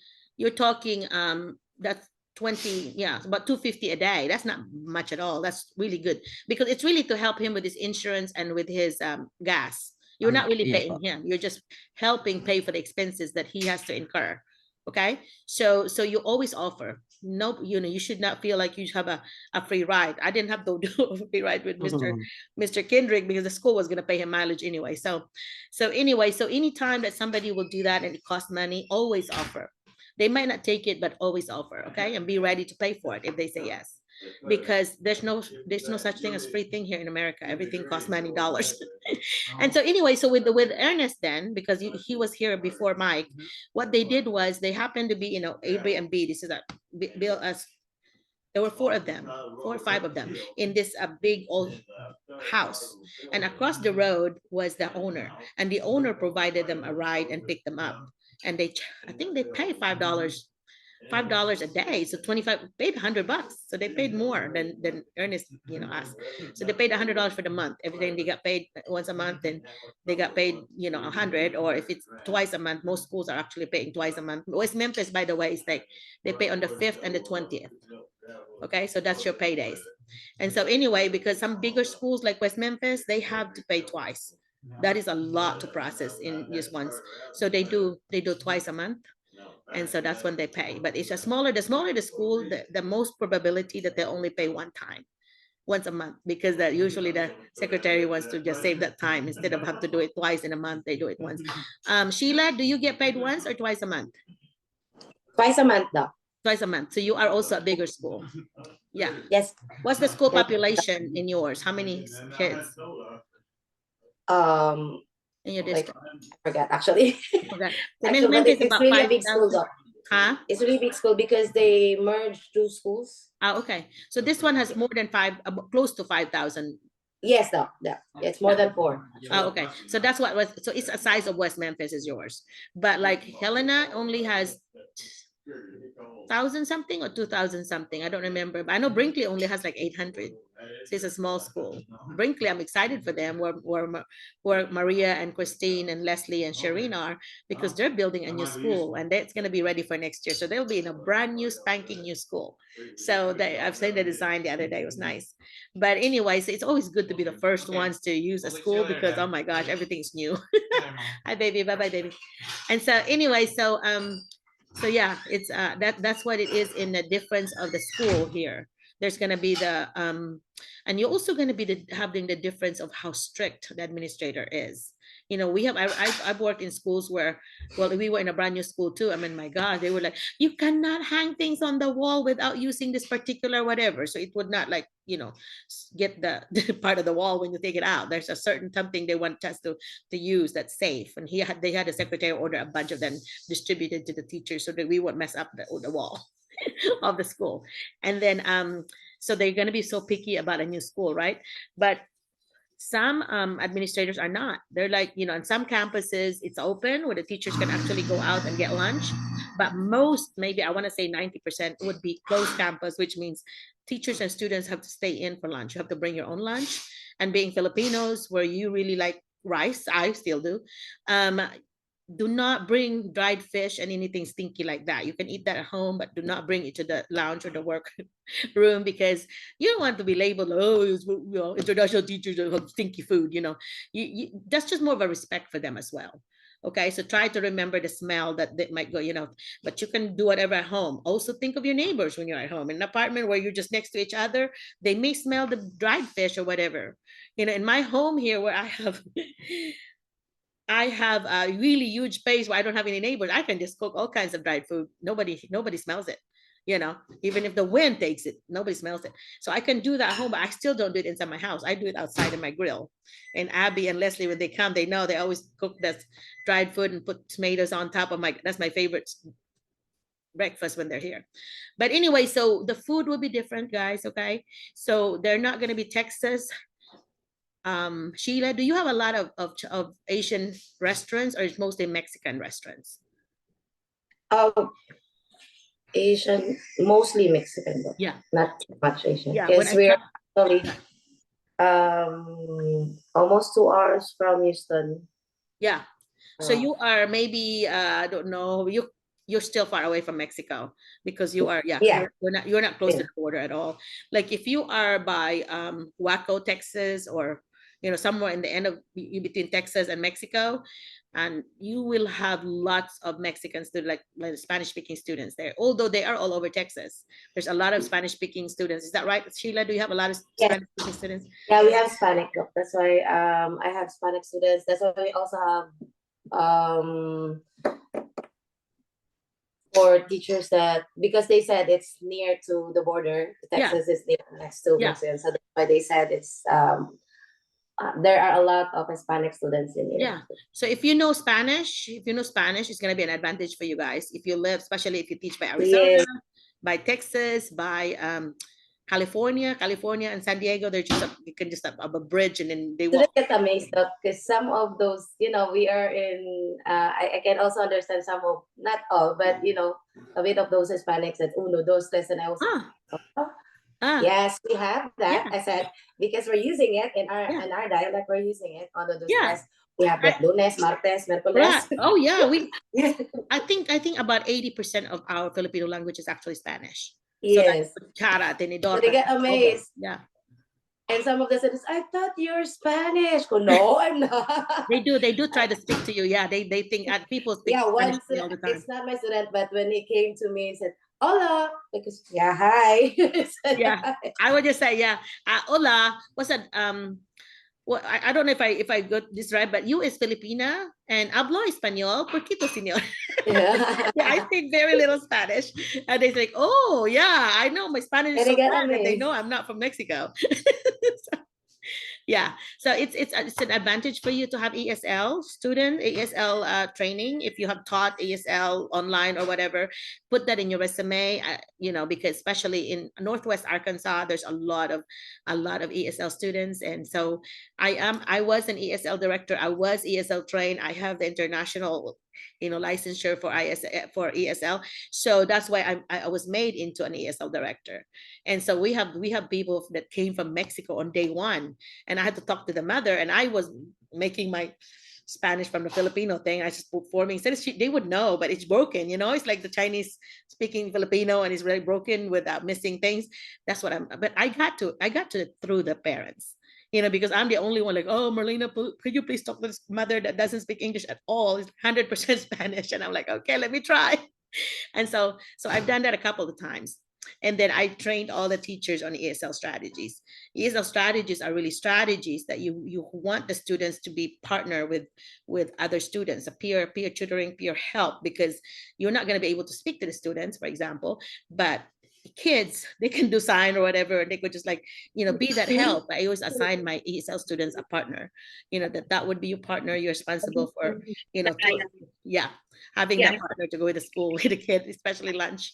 that's 20, yeah, it's about 250 a day. That's not much at all. That's really good because it's really to help him with his insurance and with his gas. You're not really Yes paying po. him. You're just helping pay for the expenses that he has to incur. Okay. So you always offer. Nope, you should not feel like you have a free ride. I didn't have to do a free ride with Mr. Kendrick because the school was gonna pay him mileage anyway. So anyway, so anytime that somebody will do that and it costs money, always offer. They might not take it, but always offer, okay? And be ready to pay for it if they say yes. Because there's no such thing as free thing here in America. Everything costs money, dollars. And so anyway, so with Ernest then, because he was here before Mike, what they did was they happened to be, Airbnb. This is a bill as there were four of them, 4 or 5 of them in this big old house. And across the road was the owner, and the owner provided them a ride and picked them up. And I think they paid $5 a day. So 25 paid $100. So they paid more than Ernest, asked. So they paid $100 for the month. Everything they got paid once a month, and they got paid, 100. Or if it's twice a month, most schools are actually paying twice a month. West Memphis, by the way, is like they pay on the 5th and the 20th. Okay, so that's your paydays. And so anyway, because some bigger schools like West Memphis, they have to pay twice. That is a lot to process in just once. So they do twice a month. And so that's when they pay. But it's the smaller the school, the most probability that they only pay one time, once a month, because that usually the secretary wants to just save that time instead of have to do it twice in a month. They do it once. Sheila, do you get paid once or twice a month? Twice a month though. Twice a month. So you are also a bigger school. Yeah. Yes. What's the school population in yours? How many kids in your Like, district? I forgot actually. Okay. Actually, but it's really a big school 5,000. though. Huh? It's really big school because they merged 2 schools. Okay. So this one has more than close to 5,000. Yes, though. Yeah. It's more than 4. Oh, okay. So that's so it's a size of West Memphis is yours. But like Helena only has 1,000 something or 2,000 something. I don't remember. But I know Brinkley only has like 800. So it's a small school. Brinkley, I'm excited for them where Maria and Christine and Leslie and Shireen are, because they're building a new school and that's going to be ready for next year. So they'll be in a brand new spanking new school. So I've seen the design the other day. It was nice. But anyway, so it's always good to be the first ones to use a school because, oh my gosh, everything's new. Hi, baby. Bye-bye, baby. And so anyway, so yeah, it's that's what it is in the difference of the school here. There's going to be and you're also going to be having the difference of how strict the administrator is. I've worked in schools where, well, we were in a brand new school too. I mean, my God, they were like, you cannot hang things on the wall without using this particular whatever. So it would not get the part of the wall when you take it out. There's a certain something they want us to use that's safe. And they had a secretary order a bunch of them distributed to the teachers so that we won't mess up the wall of the school. And then so they're going to be so picky about a new school, right? But some administrators are not. They're like, in some campuses it's open where the teachers can actually go out and get lunch, but most, maybe I want to say 90% would be closed campus, which means teachers and students have to stay in for lunch. You have to bring your own lunch. And being Filipinos, where you really like rice, I still do not bring dried fish and anything stinky like that. You can eat that at home, but do not bring it to the lounge or the work room, because you don't want to be labeled, international teachers have stinky food. That's just more of a respect for them as well. Okay, so try to remember the smell that might go, but you can do whatever at home. Also think of your neighbors when you're at home. In an apartment where you're just next to each other, they may smell the dried fish or whatever. In my home here where I have a really huge space where I don't have any neighbors, I can just cook all kinds of dried food. Nobody smells it. Even if the wind takes it, nobody smells it. So I can do that at home, but I still don't do it inside my house. I do it outside in my grill. And Abby and Leslie, when they come, they know they always cook that dried food and put tomatoes on top of that's my favorite breakfast when they're here. But anyway, so the food will be different, guys. Okay. So they're not going to be Texas. Sheila, do you have a lot of Asian restaurants, or it's mostly Mexican restaurants? Asian, mostly Mexican though. Yeah. Not too much Asian. Yeah, Because we're actually almost 2 hours from Houston. Yeah. So you are maybe I don't know, you're still far away from Mexico because you are, yeah, Yeah. you're not close to Yeah. the border at all. Like if you are by Waco, Texas, or somewhere in the end of between Texas and Mexico, and you will have lots of Mexican students, like Spanish speaking students there, although they are all over Texas. There's a lot of Spanish speaking students. Is that right, Sheila? Do you have a lot of Yes. Spanish speaking students? Yeah, we have Hispanic. That's why I have Hispanic students. That's why we also have for teachers that, because they said it's near to the border. Yeah. Texas is near next to Yeah. Mexico, so that's why they said it's there are a lot of Hispanic students in here. Yeah. So if you know Spanish, it's going to be an advantage for you guys. If you live, especially if you teach by Arizona, Yes. by Texas, by California and San Diego, they're just you can just have a bridge and then they walk. Students get amazed though, because some of those, we are in. I can also understand some of, not all, but a bit of those Hispanics that uno, dos, tres, and I was. Yes, we have that. Yeah. I said because we're using it in our Yeah. in our dialect. We're using it on the dos. Yeah. We have like lunes, martes, miércoles. Right. Oh yeah, I think about 80% of our Filipino language is actually Spanish. Yes. So like, So they get amazed. Yeah. And some of the students, I thought you're Spanish. Go, no, I'm not. They do try to speak to you. Yeah, they think people speak Spanish to me all the time. It's not my student, but when he came to me and said, hola, because yeah, hi. Yeah, hi. I would just say, yeah, hola. What's that? Well, I don't know if I got this right, but you is Filipina and hablo español, poquito, señor. Yeah. Yeah, I speak very little Spanish, and they like, oh yeah, I know my Spanish is And so they get bad, and they amazed. know I'm not from Mexico. Yeah, so it's an advantage for you to have ESL training. If you have taught ESL online or whatever, put that in your resume. Because especially in Northwest Arkansas, there's a lot of ESL students, and so I was an ESL director. I was ESL trained. I have the international licensure for ESL. So that's why I was made into an ESL director. And so we have people that came from Mexico on day one, and I had to talk to the mother, and I was making my Spanish from the Filipino thing. I just performing. So they would know, but it's broken. It's like the Chinese speaking Filipino, and it's really broken without missing things. That's what But I got to it through the parents. Because I'm the only one like, oh, Merlina, could you please talk to this mother that doesn't speak English at all? It's 100% Spanish. And I'm like, okay, let me try. And so I've done that a couple of times. And then I trained all the teachers on ESL strategies. ESL strategies are really strategies that you want the students to be partner with other students, a peer tutoring, peer help, because you're not going to be able to speak to the students, for example, but kids, they can do sign or whatever, and they could just be that help. I always assign my ESL students a partner, that would be your partner. You're responsible for, having that partner to go to school with the kid, especially lunch.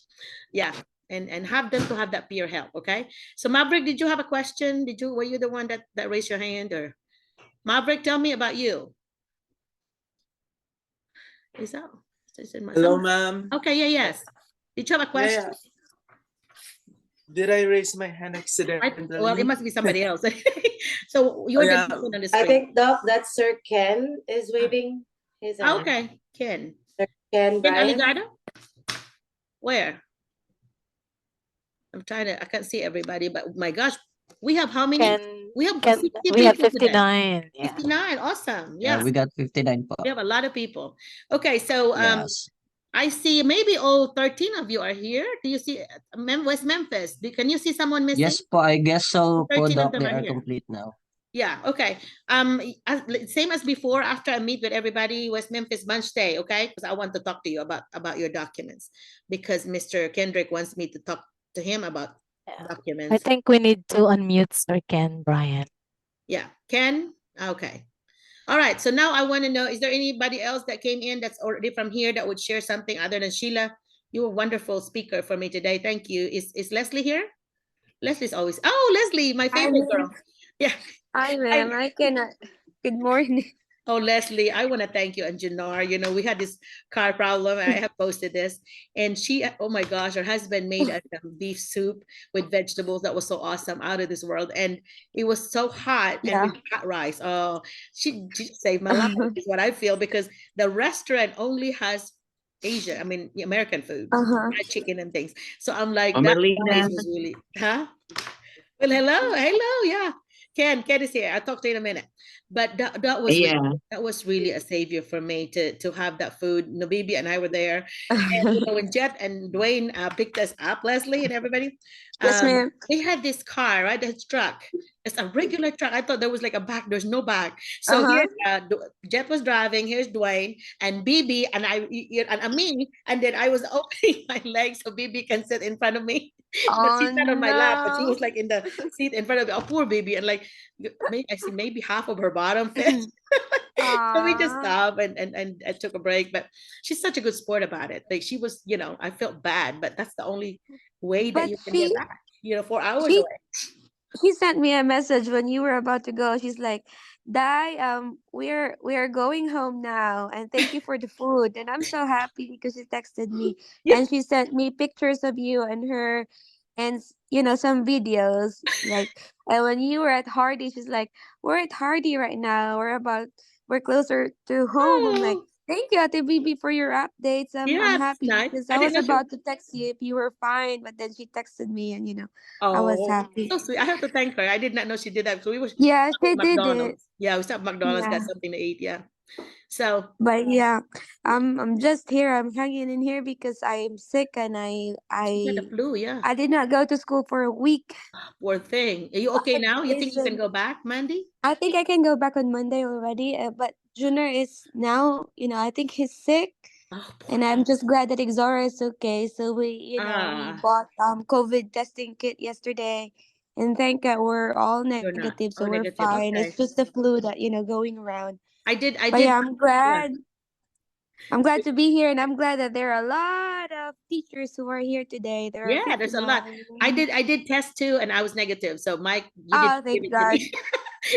Yeah. And have them to have that peer help. Okay. So Maverick, did you have a question? Were you the one that raised your hand, or Maverick, tell me about you. Is that hello, ma'am? Okay. Yes. Did you have a question? Yeah. Did I raise my hand accidentally? Well, it must be somebody else. So you're the one on the screen. I think, Doc, that Sir Ken is waving his hand. Okay, Ken. Sir Ken Brian. Aligardo? Where? I can't see everybody, but my gosh, we have how many? We have 59. Yeah. 59, awesome. Yeah, we got 59 po. We have a lot of people. Okay, so Yes. I see maybe all 13 of you are here. Do you see West Memphis? Can you see someone missing? Yes po, I guess so po, 13 of Doc. them They are are here. complete now. Yeah, okay. Same as before, after I meet with everybody, West Memphis Bunch Day, okay? Because I want to talk to you about your documents, because Mr. Kendrick wants me to talk to him about documents. I think we need to unmute Sir Ken Brian. Yeah, Ken? Okay. All right, so now I want to know, is there anybody else that came in that's already from here that would share something other than Sheila? You were a wonderful speaker for me today. Thank you. Is Leslie here? Leslie's always, oh, Leslie, my favorite girl. Yeah. Hi, ma'am. I cannot. Good morning. Oh, Leslie, I want to thank you and Janar. You know, we had this car problem. I have posted this, and she, oh my gosh, her husband made a beef soup with vegetables that was so awesome, out of this world, and it was so hot and Yeah. with hot rice. Oh, she saved my life, is what I feel, because the restaurant only has Asian, I mean American food, Uh-huh. fried chicken and things. So I'm like, that place Merlina. was really, huh? Well, hello, yeah. Ken is here. I'll talk to you in a minute. But Yeah. that was really a savior for me to have that food. Nabibi and I were there, and you know, when Jet and Dwayne picked us up, Leslie and everybody, Yes, ma'am. they had this car, right? This truck. It's a regular truck. I thought there was like a back. There's no back. So Uh-huh. here, Jet was driving. Here's Dwayne and BB and and me, and then I was opening my legs so BB can sit in front of me. But she Oh sat on my lap, but she no. was like in the seat in front of me. Oh, poor baby. And like, I see maybe half of her bottom fit. So we just Aw. stopped and I took a break. But she's such a good sport about it. Like she was, you know, I felt bad, but that's the only way that But you can get back. You know, 4 hours she away. she sent me a message when you were about to go. She's like, "Dai, we're going home now, and thank you for the food." And I'm so happy because she texted me Yeah. and she sent me pictures of you and her, and you know, some videos. Like, and when you were at Hardy, she's like, "We're at Hardy right now. We're closer to home." I'm like, Oh, "Thank you, Ate Bibi, for your updates. I'm yeah, that's happy nice. because I I didn't was know she. about to text you if you were fine, but then she texted me, and I was Oh, happy." so sweet. I have to thank her. I did not know she did that. So we were Yeah, at she did it. McDonald's. Yeah, we stopped at McDonald's, got Yeah. something to eat. Yeah. So But yeah, I'm just here. I'm hanging in here because I'm sick and she had the flu. Yeah. I did not go to school for a week. Poor thing. Are you okay now? You think you can Vacation. go back, Mandy? I think I can go back on Monday already. But Junior is now, I think he's sick, Oh, poor and I'm thing. just glad that Exora is okay. So we Ah, bought COVID testing kit yesterday, and thank God we're all you're not. negative, Oh, so we're negative. fine. It's Okay. just the flu that going around. I But did. yeah, I'm Yeah. glad. I'm glad to be here, and I'm glad that there are a lot of teachers who are here today. There are Yeah, there's a lot. 59. I did test too, and I was negative. So Mike, you didn't Oh, give thank it to God. me.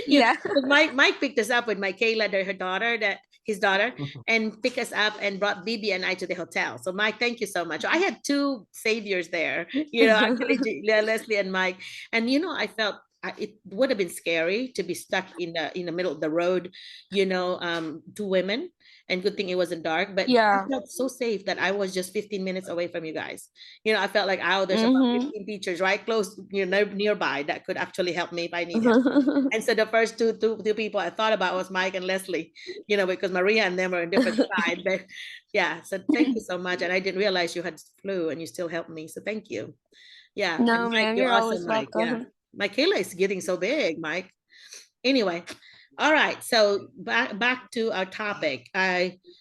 You know, Yeah. 'cause Mike picked us up with Michaela, her daughter, his daughter, and picked us up and brought Bibi and I to the hotel. So Mike, thank you so much. I had two saviors there. You know, actually Leslie and Mike, and I felt. It would have been scary to be stuck in the middle of the road, two women, and good thing it wasn't dark. But I Yeah. felt so safe that I was just 15 minutes away from you guys. I felt like, oh, there's about Mm-hmm. 15 teachers right close, nearby that could actually help me if I need help. And so the first two people I thought about was Mike and Leslie, because Maria and them are on different side. But yeah, so thank you so much. And I didn't realize you had flu and you still helped me. So thank you. Yeah. And No, Mike, ma'am, you're you're awesome, always Mike. Yeah. welcome. Michaela is getting so big, Mike. Anyway, all right. So back to our topic.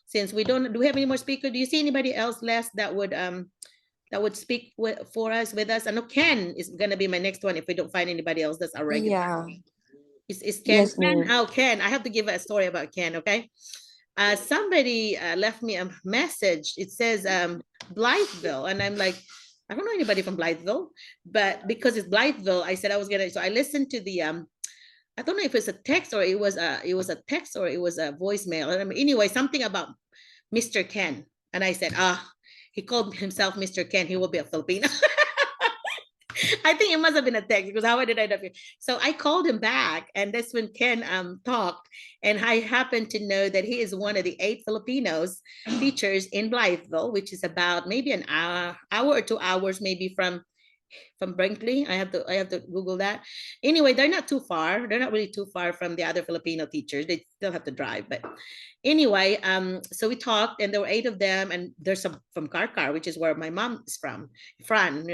Since we don't, do we have any more speakers? Do you see anybody else, Les, that would speak for us with us? I know Ken is gonna be my next one if we don't find anybody else that's a regular. Yeah. Is Ken? Yes, ma'am. Oh, Ken. I have to give a story about Ken. Okay. Somebody left me a message. It says Blytheville, and I'm like, I don't know anybody from Blytheville, but because it's Blytheville, I said I was gonna. So I listened to the I don't know if it's a text or it was a text or it was a voicemail. I mean, anyway, something about Mr. Ken, and I said, he called himself Mr. Ken. He will be a Filipino. I think it must have been a text because how did I know? So I called him back, and that's when Ken talked, and I happened to know that he is one of the 8 Filipinos teachers in Blytheville, which is about maybe an hour or 2 hours, maybe from Brinkley. I have to Google that. Anyway, they're not too far. They're not really too far from the other Filipino teachers. They still have to drive, but anyway, so we talked, and there were 8 of them, and there's some from Karkar, which is where my mom is from. Fran,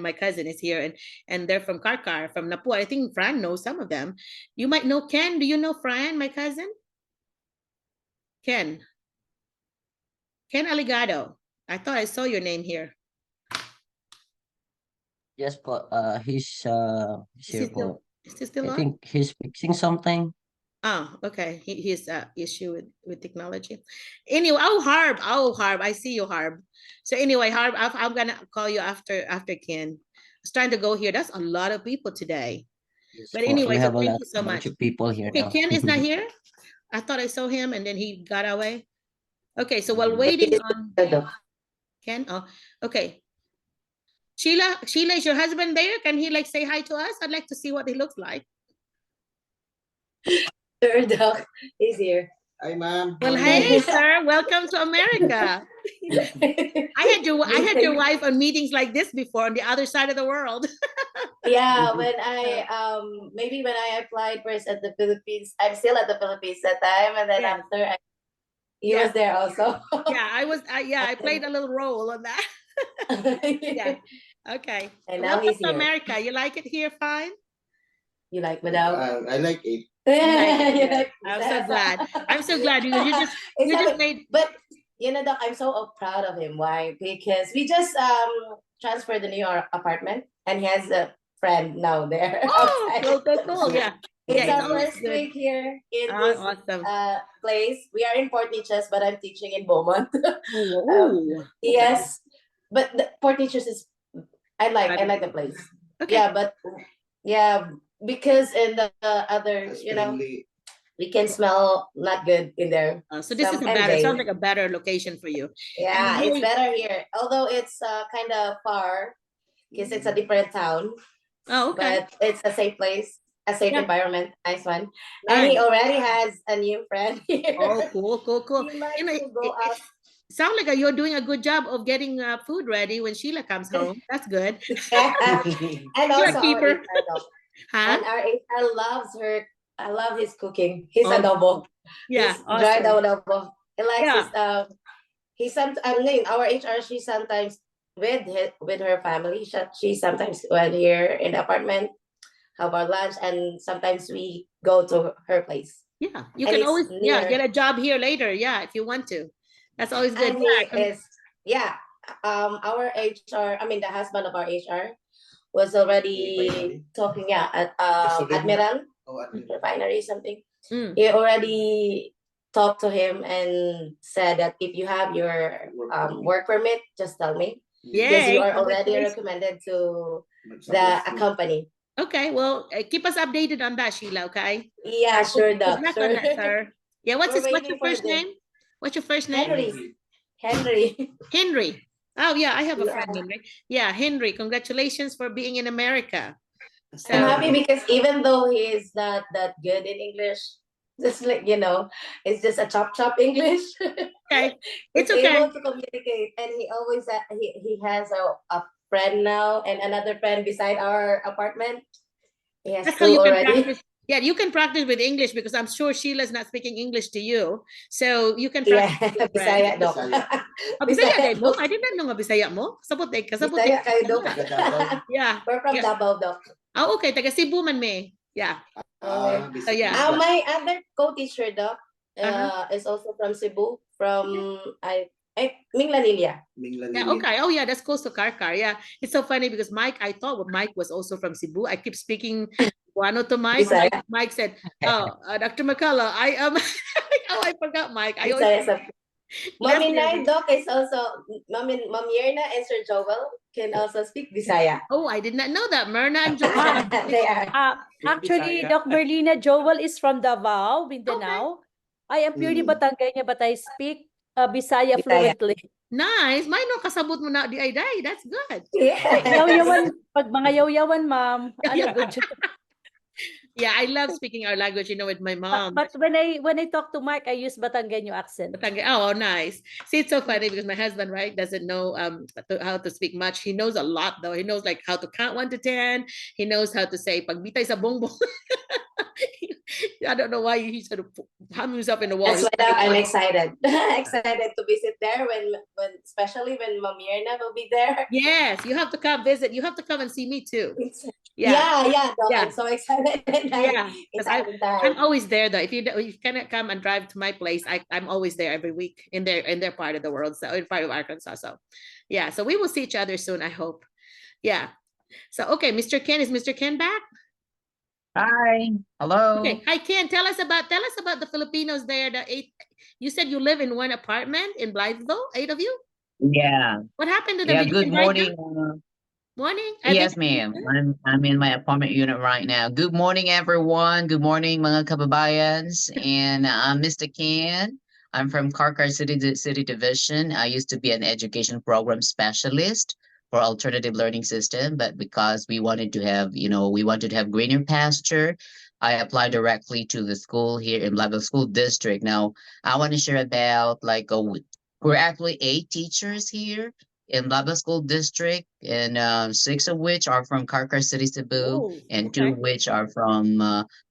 my cousin, is here, and they're from Karkar, from Napu. I think Fran knows some of them. You might know Ken. Do you know Fran, my cousin? Ken Aligado. I thought I saw your name here. Yes po, he's Is he here still, po. is he still I on? think he's fixing something. Oh, okay. He's issue with technology. Anyway, Harb. I see you, Harb. So anyway, Harb, I'm gonna call you after Ken. I was trying to go here. That's a lot of people today. Yes But po, we anyway, so have a thank lot you so bunch much. of people here Okay, now. Ken is not here. I thought I saw him and then he got away. Okay, so while waiting on Doc. Ken, oh, okay. Sheila, is your husband there? Can he like say hi to us? I'd like to see what he looks like. Sure, Doc. He's here. Hi, ma'am. Well, hey, sir, welcome to America. I had your wife on meetings like this before on the other side of the world. Yeah, when I maybe when I applied first at the Philippines, I'm still at the Philippines that time, and then Yes. after he Yeah. was there also. Yeah, I played a little role on that. Yeah. Okay. And now Welcome he's to here. America. You like it here fine? You like Madam? I like it. You like I'm so glad. I'm so glad because you just made. But you know, Doc, I'm so proud of him. Why? Because we just transferred the new apartment, and he has a friend now there. Oh, outside. cool. Yeah. It's Yeah, our always first good. week here in Ah, this awesome. place. We are in Port Neches, but I'm teaching in Beaumont. Ooh. Yes, but the Port Neches is I like the place. Okay. Yeah, but yeah, because in the other, It's you know, friendly. we can smell not good in there. So this is a better. Sounds like a better location for you. Yeah, And it's hey- better here. Although it's kind of far, because it's a different town, Oh, okay. but it's a safe place, a safe Yeah. environment, nice one. And he Nice. already has a new friend here. Oh, cool. He likes You know, to go out. sound like you're doing a good job of getting food ready when Sheila comes home. That's good. And You're a also our keeper. HR dog. Huh? And our HR loves her. I love his cooking. His Oh, adobo. Yeah. His dried Awesome. adobo. He likes Yeah. his he some I mean our HR, she sometimes with her family. She sometimes went here in the apartment, have our lunch, and sometimes we go to her place. Yeah. You And can it's always near. get a job here later. Yeah, if you want to. That's always good. And Yeah. he is our HR, I mean the husband of our HR was already talking at Admiral Oh, Refinery something. Mm. He already talked to him and said that if you have your work permit, just tell me. Because you Yay. are already Congratulations. recommended to the company. Okay, well, keep us updated on that, Sheila, okay? Yeah, sure, Good Doc. luck Sure. on that, sir. Yeah, what's We're your waiting for first the- name? What's your first name? Henry. Henry. Oh, yeah, I have a Yeah. friend, Henry. Yeah, Henry, congratulations for being in America. So, I'm happy because even though he is not that good in English, just like it's just a chop English. okay, He's it's okay. able to communicate, and he always he has a friend now and another friend beside our apartment. He has That's how two you can already. practice. Yeah, you can practice with English because I'm sure Sheila's not speaking English to you. So you can Yeah, practice with your friend. Bisaya, Doc. Bisaya din mo? I did not know nga Bisaya mo. Sabot eh, kasabot Bisaya eh. kayo, Doc. Yeah. We're from Yeah. Davao, Doc. Oh, okay. Taga Cebu man me. Yeah. So, yeah. My other co-teacher, Doc, is also from Cebu, from Minglanilla. Yeah, okay. Oh, yeah, that's close to Karkar. Yeah. It's so funny because I thought Mike was also from Cebu. I keep speaking Guano to Mike. Bisaya. Mike said, Dr. McCullough, I am, oh, I forgot Mike. I always, Mommy Nai, Doc is also, Mom Yerna and Sir Joel can also speak Bisaya. oh, I did not know that. Merna and Joel. They are. Actually, Doc Merlina, Joel is from Davao, Mindanao. I am purely Batangueña, but I speak Bisaya fluently. Nice. May no kasabot mo na di ay day. That's good. Yaw-yawan, pag mga yaw-yawan, ma'am, ano, good job. Yeah, I love speaking our language, with my mom. But when I talk to Mike, I use Batangueño accent. Oh, nice. See, it's so funny because my husband, right, doesn't know how to speak much. He knows a lot though. He knows like how to count 1 to 10. He knows how to say pagbitay sa bongbong. I don't know why he sort of hum himself in the wall. That's why I'm excited. Excited to visit there when especially when Mom Yerna will be there. Yes, you have to come visit. You have to come and see me too. Yeah. Doc, Yeah. I'm so excited. Yeah, It's I'm time. always there though. If you cannot come and drive to my place, I'm always there every week in their part of the world, so in part of Arkansas. So yeah, so we will see each other soon, I hope. Yeah. So okay, Mr. Ken, is Mr. Ken back? Hi. Hello. Okay. Hi Ken, tell us about the Filipinos there. You said you live in one apartment in Blytheville, 8 of you? Yeah. What happened to them? Yeah. Did you Good invite them? morning. Morning. Yes, ma'am. I'm in my apartment unit right now. Good morning, everyone. Good morning, mga kababayans. And I'm Mr. Ken. I'm from Karkar City Division. I used to be an education program specialist for alternative learning system, but because we wanted to have, we wanted to have greener pasture, I applied directly to the school here in Blackville School District. Now, I want to share about we're actually 8 teachers here in Laba School District, and 6 of which are from Karkar City, Cebu, Oh, and okay.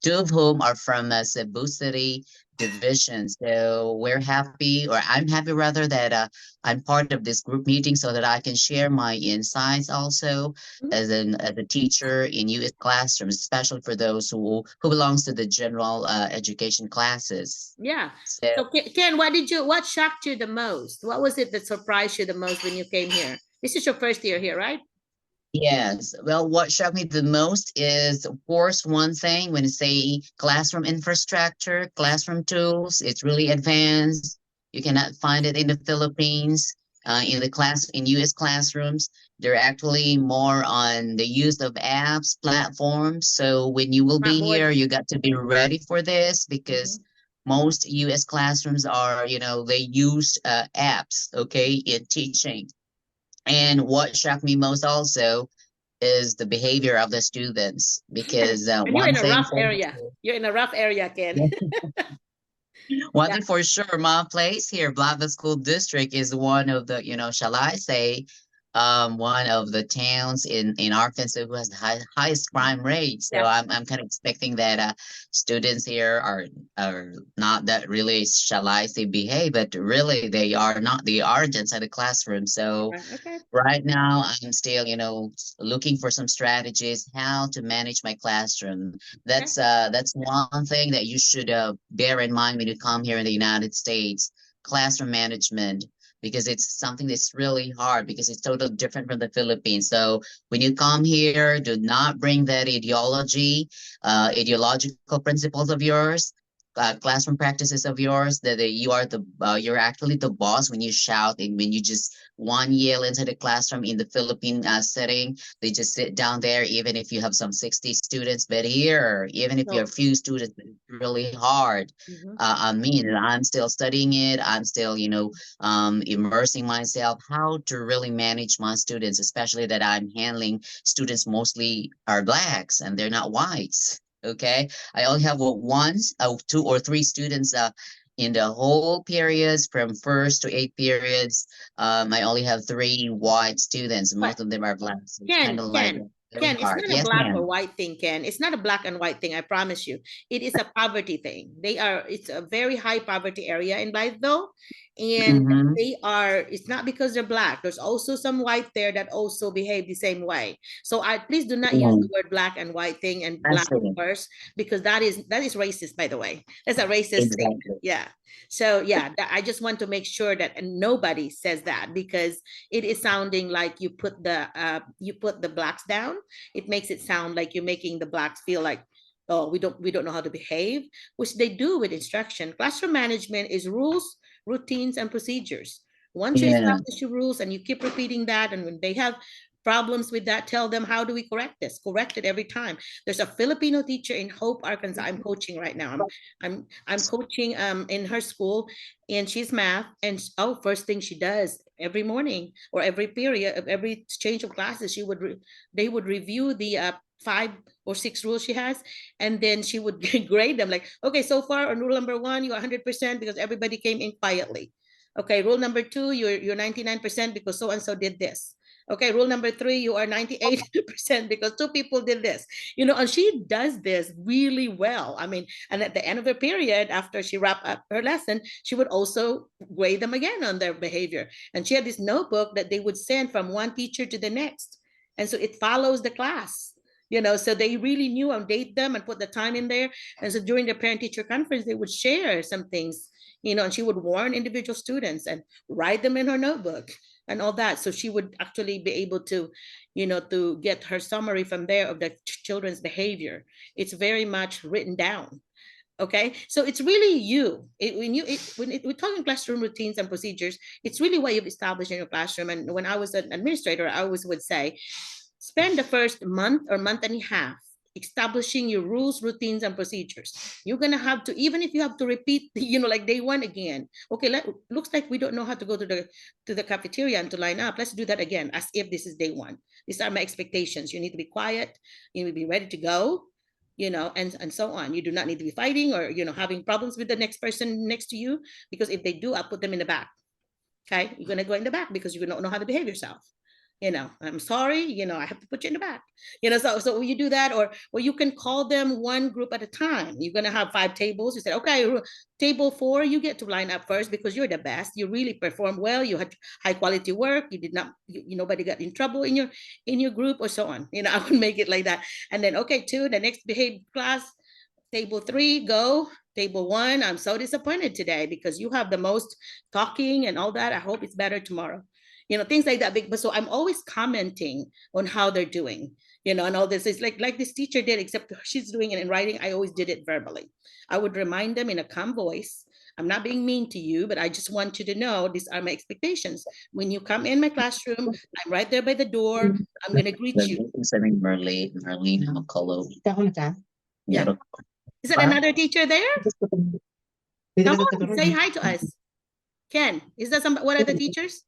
two of whom are from Cebu City Division. So we're happy, or I'm happy rather, that I'm part of this group meeting so that I can share my insights also as a teacher in U.S. classrooms, especially for those who belongs to the general education classes. Yeah. So So Ken, what shocked you the most? What was it that surprised you the most when you came here? This is your first year here, right? yes. Well, what shocked me the most is, of course, one thing when you say classroom infrastructure, classroom tools, it's really advanced. You cannot find it in the Philippines. In U.S. classrooms, they're actually more on the use of apps, platforms. So when you will be Smartboard. here, you got to be ready for this because most U.S. classrooms are, they use apps, okay, in teaching. And what shocked me most also is the behavior of the students, because And you're one in a thing rough for area. You're in a rough area, Ken. one Yeah. thing for sure, my place here, Blackville School District, is one of the, shall I say, one of the towns in Arkansas who has the highest crime rate. So Yeah. I'm kind of expecting that students here are not that really, shall I say, behave, but really they are not. They are inside the classroom. So Okay. right now, I'm still, looking for some strategies how to manage my classroom. That's one thing that you should bear in mind when you come here in the United States, classroom management, because it's something that's really hard because it's totally different from the Philippines. So when you come here, do not bring that ideological principles of yours. Classroom practices of yours that you're actually the boss when you shout and when you just one yell into the classroom in the Philippine setting. They just sit down there, even if you have some 60 students. But here, even if you have few students, it's really hard. I mean, I'm still studying it. I'm still, immersing myself how to really manage my students, especially that I'm handling students mostly are blacks and they're not whites. Okay, I only have two or three students in the whole periods from first to eighth periods. I only have 3 white students. Most of them are black. So it's kind of like Ken, it's hard. not a Yes, black or ma'am. white thing, Ken. It's not a black and white thing, I promise you. It is a poverty thing. It's a very high poverty area in Blytheville. And Mhm. it's not because they're black. There's also some white there that also behave the same way. So please do not use the word black and white thing and I black see. first, because that is racist, by the way. That's a racist statement. Exactly. Yeah. So yeah, I just want to make sure that nobody says that, because it is sounding like you put the blacks down. It makes it sound like you're making the blacks feel like, oh, we don't know how to behave, which they do with instruction. Classroom management is rules, routines, and procedures. Once you Yeah. establish your rules and you keep repeating that, and when they have problems with that, tell them, how do we correct this? Correct it every time. There's a Filipino teacher in Hope, Arkansas. I'm coaching right now. I'm coaching in her school, and she's math. And first thing she does every morning or every period of every change of classes, they would review the 5 or 6 rules she has, and then she would grade them like, okay, so far on rule number 1, you're 100% because everybody came in quietly. Okay, rule number 2, you're 99% because so and so did this. Okay, rule number 3, you are 98% because 2 people did this. And she does this really well. I mean, and at the end of her period, after she wrapped up her lesson, she would also grade them again on their behavior. And she had this notebook that they would send from one teacher to the next. And so it follows the class. So they really knew and date them and put the time in there. And so during the parent-teacher conference, they would share some things, and she would warn individual students and write them in her notebook and all that. So she would actually be able to, to get her summary from there of the children's behavior. It's very much written down. Okay, so it's really when we're talking classroom routines and procedures, it's really what you've established in your classroom. And when I was an administrator, I always would say, Spend the first month or month and a half establishing your rules, routines, and procedures. You're gonna have to, even if you have to repeat, like day one again. Okay, looks like we don't know how to go to the cafeteria and to line up. Let's do that again, as if this is day one. These are my expectations. You need to be quiet. You need to be ready to go. And so on. You do not need to be fighting or having problems with the next person next to you, because if they do, I'll put them in the back. Okay, you're gonna go in the back because you don't know how to behave yourself. I'm sorry, I have to put you in the back. So you do that, or you can call them one group at a time. You're gonna have 5 tables. You say, okay, table 4, you get to line up first because you're the best. You really performed well. You had high quality work. You did not, nobody got in trouble in your group, or so on. I would make it like that. And then, okay, 2, the next behave class, table 3, go. Table 1, I'm so disappointed today because you have the most talking and all that. I hope it's better tomorrow. Things like that. But so I'm always commenting on how they're doing, and all this is like this teacher did, except she's doing it in writing. I always did it verbally. I would remind them in a calm voice. I'm not being mean to you, but I just want you to know these are my expectations. When you come in my classroom, I'm right there by the door. I'm going to greet you. Merlina McCullough. Yeah. Is that another teacher there? Come on, say hi to us. Ken, is that what are the teachers?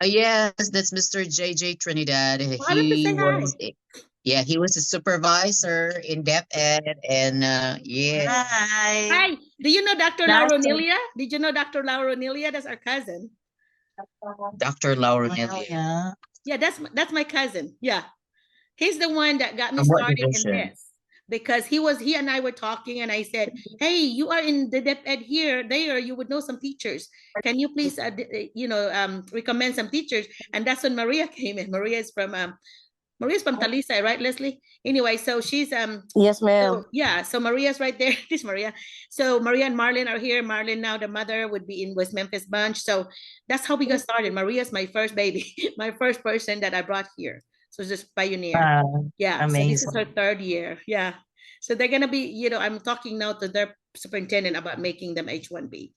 Yes, that's Mr. JJ Trinidad. Why don't you say hi? He was a supervisor in Dep Ed, and yeah. Hi. Do you know Dr. Laura Nelia? Did you know Dr. Laura Nelia? That's our cousin. Dr. Laura Nelia. Yeah, that's my cousin. Yeah. He's the one that got me started in this. Because he and I were talking, and I said, hey, you are in the Dep Ed there, you would know some teachers. Can you please, recommend some teachers? And that's when Maria came in. Maria's from Talisay, right, Leslie? Anyway, so she's yes, ma'am. So Maria's right there. This Maria. So Maria and Marlon are here. Marlon now, the mother, would be in West Memphis Bunch. So that's how we got started. Maria's my first baby, my first person that I brought here. So just pioneer. Yeah. Amazing. So this is her 3rd year. Yeah. So they're gonna be, I'm talking now to their superintendent about making them H1B.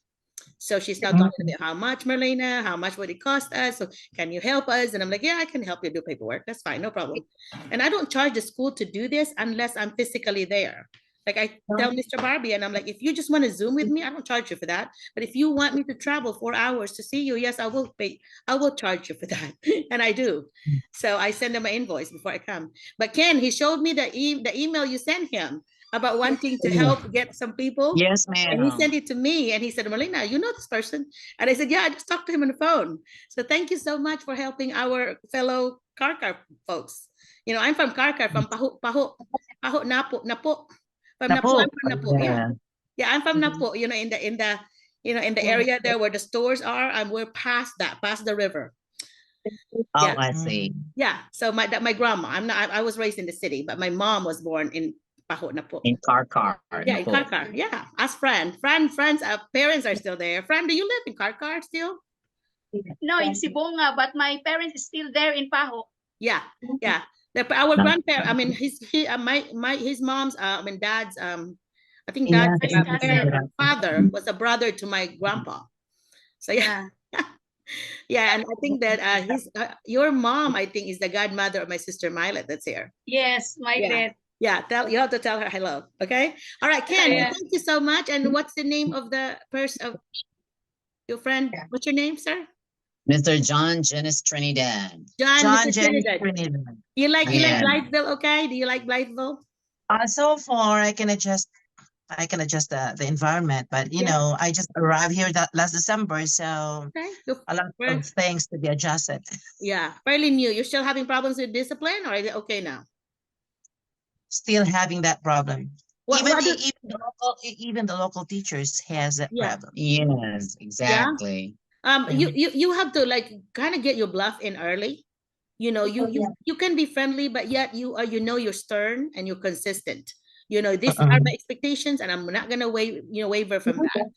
So she's now talking about how much, Merlina, how much would it cost us? So can you help us? And I'm like, yeah, I can help you do paperwork. That's fine, no problem. And I don't charge the school to do this unless I'm physically there. Like I tell Mr. Barbie, and I'm like, if you just want to Zoom with me, I don't charge you for that. But if you want me to travel 4 hours to see you, yes, I will pay. I will charge you for that. And I do. So I send him an invoice before I come. But Ken, he showed me the email you sent him about wanting to help get some people. Yes, ma'am. And he sent it to me, and he said, Merlina, you know this person? And I said, yeah, I just talked to him on the phone. So thank you so much for helping our fellow Karkar folks. I'm from Karkar, from Paho, Napo. From Napo, I'm from Napo. Yeah, I'm from Napo. In the area there where the stores are, and we're past the river. Oh, yeah. I see. Yeah. So my grandma. I was raised in the city, but my mom was born in Paho, Napo. In Karkar. Yeah, in Karkar. Yeah. As friends, parents are still there. Fran, do you live in Karkar still? No, in Sibonga, but my parents is still there in Paho. Yeah, yeah. Our grandparents. I mean, his mom's. Dad's. I think dad's father was a brother to my grandpa. So yeah. Yeah, and I think that your mom, I think, is the godmother of my sister Milet that's here. Yes, Milet. Yeah, you have to tell her hello. Okay. All right, Ken. Thank you so much. And what's the name of the person of your friend? What's your name, sir? Mr. John Janice Trinidad. John Trinidad. You like Blytheville? Okay. Do you like Blytheville? So far, I can adjust the environment, but you know, I just arrived here last December, so a lot of things to be adjusted. Yeah, fairly new. You're still having problems with discipline, or is it okay now? Still having that problem. Even the local teachers has that problem. Yes, exactly. You have to kind of get your bluff in early. You can be friendly, but yet you're stern and you're consistent. These are my expectations, and I'm not gonna waver from that.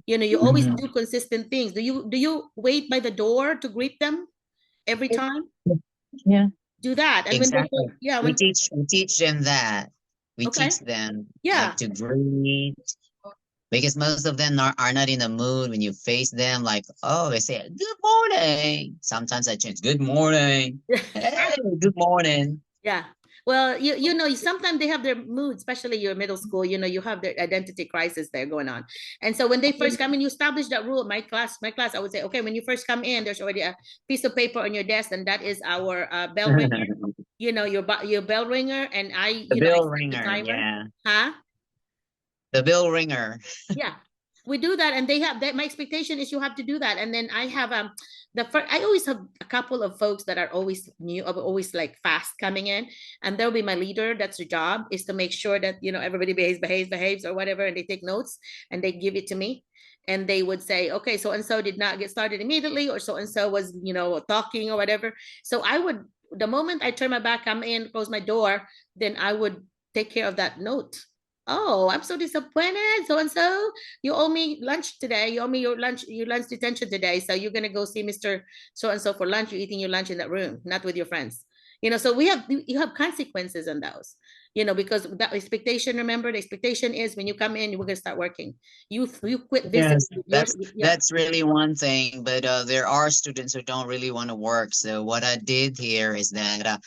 You always do consistent things. Do you wait by the door to greet them every time? Yeah. Do that. And exactly. We teach them that. We teach them to greet. Because most of them are not in the mood when you face them. Like, oh, they say good morning. Sometimes I change good morning. Hey, good morning. Yeah. Well, you know, sometimes they have their mood, especially your middle school, you know, you have their identity crisis there going on. And so when they first come in, you establish that rule. My class, I would say, okay, when you first come in, there's already a piece of paper on your desk, and that is our bell ringer. You know, your bell ringer, and The you know, I bell set the ringer, timer. yeah. Huh? The bell ringer. Yeah, we do that, and they have that. My expectation is you have to do that, and then I have I always have a couple of folks that are always new, always like fast coming in, and they'll be my leader. That's their job, is to make sure that, you know, everybody behaves or whatever, and they take notes and they give it to me. And they would say, okay, so and so did not get started immediately, or so and so was, you know, talking or whatever. So I would, the moment I turn my back, come in, close my door, then I would take care of that note. Oh, I'm so disappointed. So and so, you owe me lunch today. You owe me your lunch detention today. So you're gonna go see Mr. So and so for lunch. You're eating your lunch in that room, not with your friends. You know, so you have consequences on those. You know, because that expectation. Remember, the expectation is when you come in, we're gonna start working. You quit visiting. Yes, that's really one thing. But there are students who don't really want to work. So what I did here is that.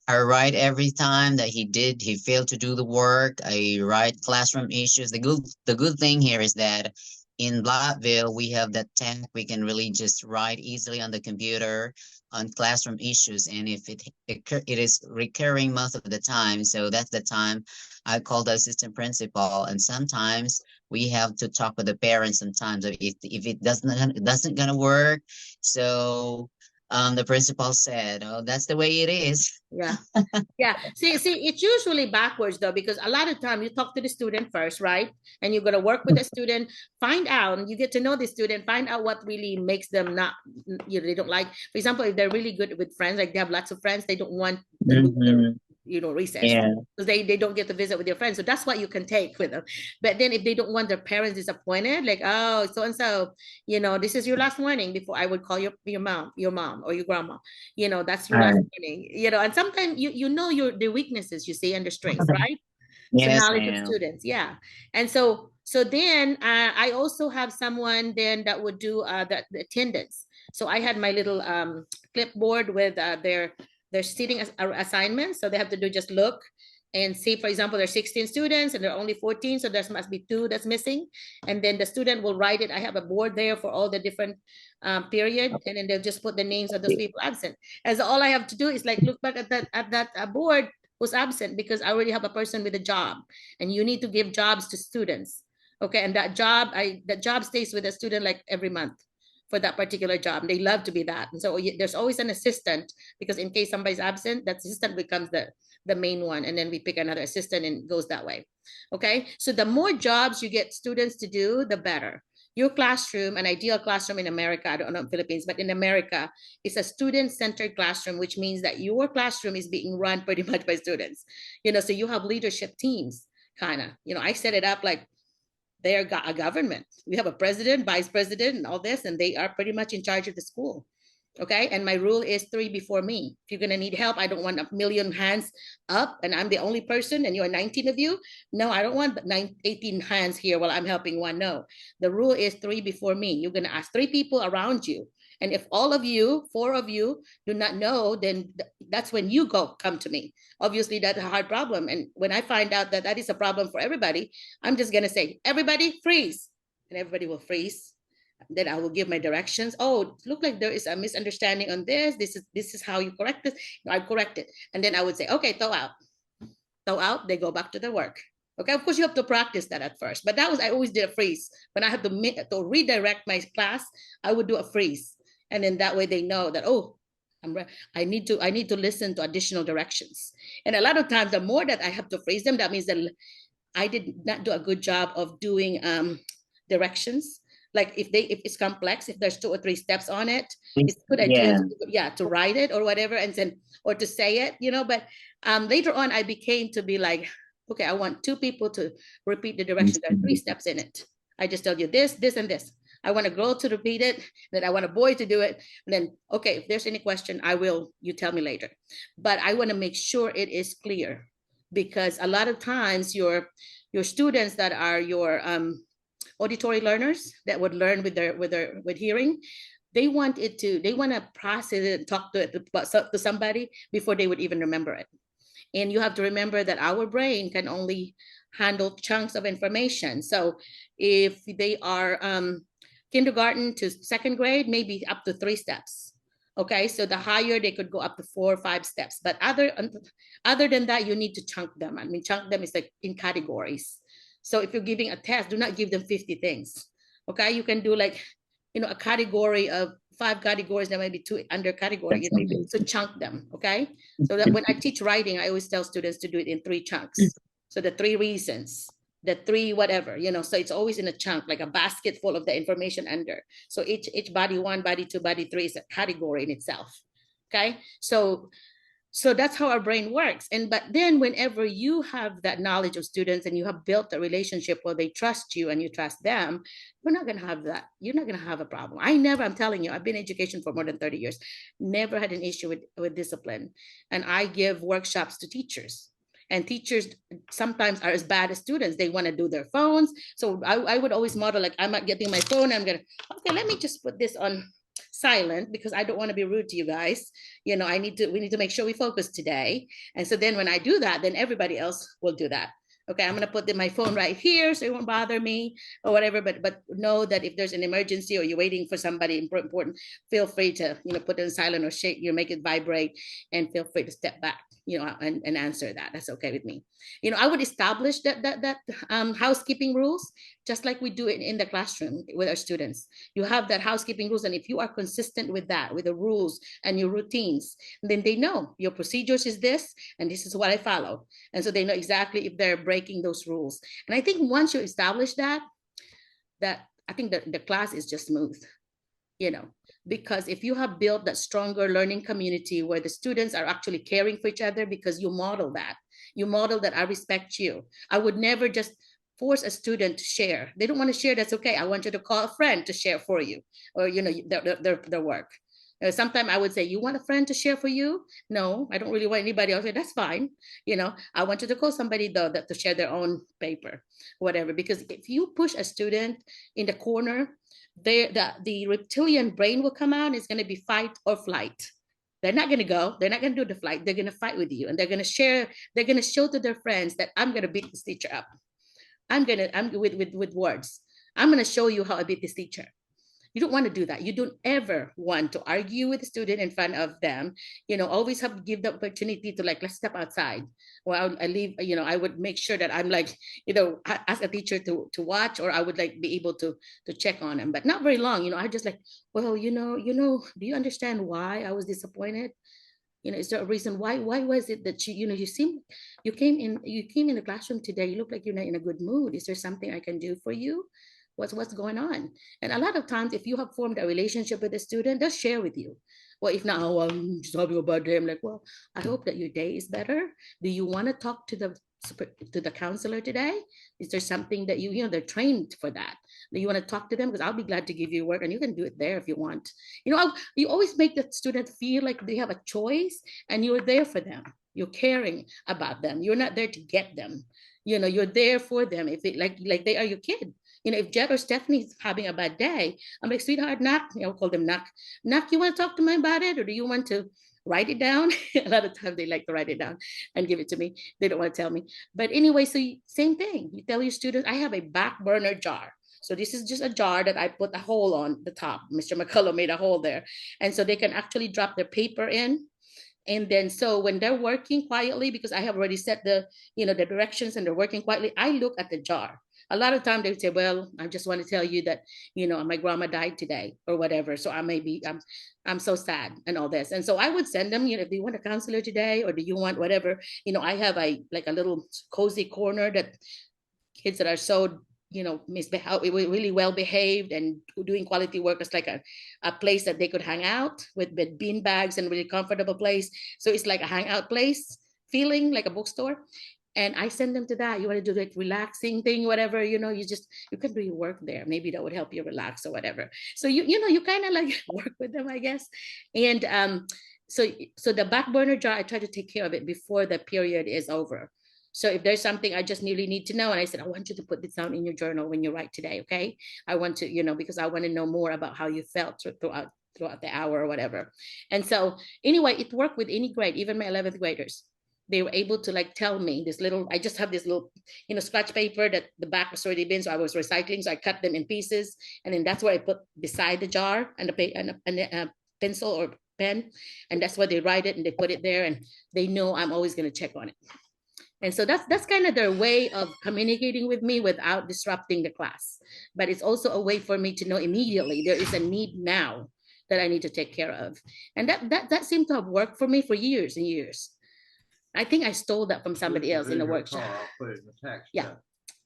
I write every time that he failed to do the work. I write classroom issues. The good thing here is that in Blackville, we have that tech. We can really just write easily on the computer on classroom issues. And if it is recurring most of the time, so that's the time I call the assistant principal. And sometimes we have to talk with the parents sometimes if it doesn't gonna work. So the principal said, oh, that's the way it is. Yeah. Yeah. See, it's usually backwards though, because a lot of time you talk to the student first, right? And you're going to work with the student, find out, and you get to know the student, find out what really makes them not, you know, they don't like, for example, if they're really good with friends, like they have lots of friends, they don't want the you know, recess, because they don't get to visit with your friends. So that's what you can take with them. But then if they don't want their parents disappointed, like, oh, so and so, you know, this is your last warning before I would call your mom or your grandma, you know, that's your last warning, you know. And sometimes you know the weaknesses, you see, and the strengths, right? Yes, so knowledge of students, yeah. And so then I also have someone then that would do the attendance. So I had my little clipboard with their seating assignments. So they have to do just look and see, for example, there's 16 students and there are only 14. So there must be 2 that's missing. And then the student will write it. I have a board there for all the different period. And then they'll just put the names of those people absent. And so all I have to do is like look back at that board who's absent, because I already have a person with a job, and you need to give jobs to students. Okay. And that job stays with a student like every month for that particular job. They love to be that. And so there's always an assistant, because in case somebody's absent, that assistant becomes the main one. And then we pick another assistant and it goes that way. Okay. So the more jobs you get students to do, the better. Your classroom, an ideal classroom in America, I don't know in Philippines, but in America, is a student-centered classroom, which means that your classroom is being run pretty much by students. You know, so you have leadership teams, kind of. You know, I set it up like they're a government. We have a president, vice president, and all this, and they are pretty much in charge of the school. Okay. And my rule is 3 before me. If you're going to need help, I don't want a million hands up and I'm the only person and you're 19 of you. No, I don't want 18 hands here while I'm helping one. No, the rule is 3 before me. You're going to ask 3 people around you. And if all of you, 4 of you do not know, then that's when you come to me. Obviously, that's a hard problem. And when I find out that that is a problem for everybody, I'm just going to say, everybody freeze. And everybody will freeze. Then I will give my directions. Oh, look like there is a misunderstanding on this. This is how you correct this. I correct it. And then I would say, okay, throw out. Throw out, they go back to their work. Okay, of course you have to practice that at first. But I always did a freeze. When I had to redirect my class, I would do a freeze. And then that way they know that, oh, I need to listen to additional directions. And a lot of times, the more that I have to freeze them, that means that I did not do a good job of doing directions. Like if it's complex, if there's 2 or 3 steps on it, it's a good idea to write it or whatever, and then or to say it, you know. But later on, I became to be like, okay, I want 2 people to repeat the directions. There are 3 steps in it. I just tell you this, this, and this. I want a girl to repeat it, then I want a boy to do it. And then, okay, if there's any question, you tell me later. But I want to make sure it is clear, because a lot of times your students that are your auditory learners that would learn with hearing, they want to process it and talk to somebody before they would even remember it. And you have to remember that our brain can only handle chunks of information. So if they are kindergarten to second grade, maybe up to 3 steps. Okay, so the higher they could go up to 4 or 5 steps. But other than that, you need to chunk them. I mean, chunk them is like in categories. So if you're giving a test, do not give them 50 things. Okay, you can do like, a category of 5 categories, there might be 2 under category, so chunk them. Okay, so that when I teach writing, I always tell students to do it in 3 chunks. So the 3 reasons, the 3 whatever, so it's always in a chunk, like a basket full of the information under. So each body 1, body 2, body 3 is a category in itself. Okay, so that's how our brain works. But then whenever you have that knowledge of students and you have built a relationship where they trust you and you trust them, you're not going to have that. You're not going to have a problem. I'm telling you, I've been in education for more than 30 years, never had an issue with discipline. And I give workshops to teachers. And teachers sometimes are as bad as students. They want to do their phones. So I would always model, like, I'm not getting my phone. I'm going to, okay, let me just put this on silent because I don't want to be rude to you guys. We need to make sure we focus today. And so then when I do that, then everybody else will do that. Okay, I'm going to put my phone right here so it won't bother me or whatever. But know that if there's an emergency or you're waiting for somebody important, feel free to, put it in silent or shake, make it vibrate, and feel free to step back, and answer that. That's okay with me. I would establish that housekeeping rules, just like we do it in the classroom with our students. You have that housekeeping rules. And if you are consistent with that, with the rules and your routines, then they know your procedures is this, and this is what I follow. And so they know exactly if they're breaking those rules. And I think once you establish that I think that the class is just smooth, because if you have built that stronger learning community where the students are actually caring for each other, because you model that I respect you. I would never just force a student to share. They don't want to share, that's okay. I want you to call a friend to share for you, or their work. Sometimes I would say, you want a friend to share for you? No, I don't really want anybody else. That's fine. I want you to call somebody though to share their own paper, whatever. Because if you push a student in the corner, the reptilian brain will come out. It's going to be fight or flight. They're not going to go. They're not going to do the flight. They're going to fight with you, and they're going to share. They're going to show to their friends that I'm going to beat this teacher up. I'm with words. I'm going to show you how I beat this teacher. You don't want to do that. You don't ever want to argue with the student in front of them. Always have to give the opportunity to, like, let's step outside. Well, I leave, I would make sure that I'm like, ask a teacher to watch, or I would like be able to check on them, but not very long. I just like, well, do you understand why I was disappointed? Is there a reason why was it that you came in the classroom today, you look like you're not in a good mood. Is there something I can do for you? What's going on? And a lot of times, if you have formed a relationship with a student, they'll share with you. Well, if not, I'm just having a bad day. I'm like, well, I hope that your day is better. Do you want to talk to the counselor today? Is there something that they're trained for that? Do you want to talk to them? Because I'll be glad to give you work, and you can do it there if you want. You always make the student feel like they have a choice, and you're there for them. You're caring about them. You're not there to get them. You're there for them. If it like they are your kid. If Jet or Stephanie's having a bad day, I'm like, sweetheart, Knock, I'll call them Knock. Knock, you want to talk to me about it? Or do you want to write it down? A lot of times they like to write it down and give it to me. They don't want to tell me. But anyway, so same thing. You tell your students, I have a back burner jar. So this is just a jar that I put a hole on the top. Mr. McCullough made a hole there. And so they can actually drop their paper in. And then, so when they're working quietly, because I have already set the directions and they're working quietly, I look at the jar. A lot of time they would say, well, I just want to tell you that, my grandma died today or whatever. So I'm so sad and all this. And so I would send them, if you want a counselor today, or do you want whatever, I have a little cozy corner that kids that are so, really well behaved and doing quality work. It's like a place that they could hang out with bean bags and really comfortable place. So it's like a hangout place, feeling like a bookstore. And I send them to that. You want to do like relaxing thing, whatever, you can do your work there. Maybe that would help you relax or whatever. So you kind of like work with them, I guess. And so the back burner jar, I try to take care of it before the period is over. So if there's something I just really need to know, and I said, I want you to put this down in your journal when you write today, okay? I want to, you know, because I want to know more about how you felt throughout the hour or whatever. And so anyway, it worked with any grade, even my 11th graders. They were able to like tell me this little, I just have this little, you know, scratch paper that the back was already been, so I was recycling, so I cut them in pieces, and then that's what I put beside the jar and a pencil or pen, and that's where they write it and they put it there, and they know I'm always going to check on it. And so that's kind of their way of communicating with me without disrupting the class. But it's also a way for me to know immediately there is a need now that I need to take care of. And that seemed to have worked for me for years and years. I think I stole that from somebody else in the workshop. Yeah.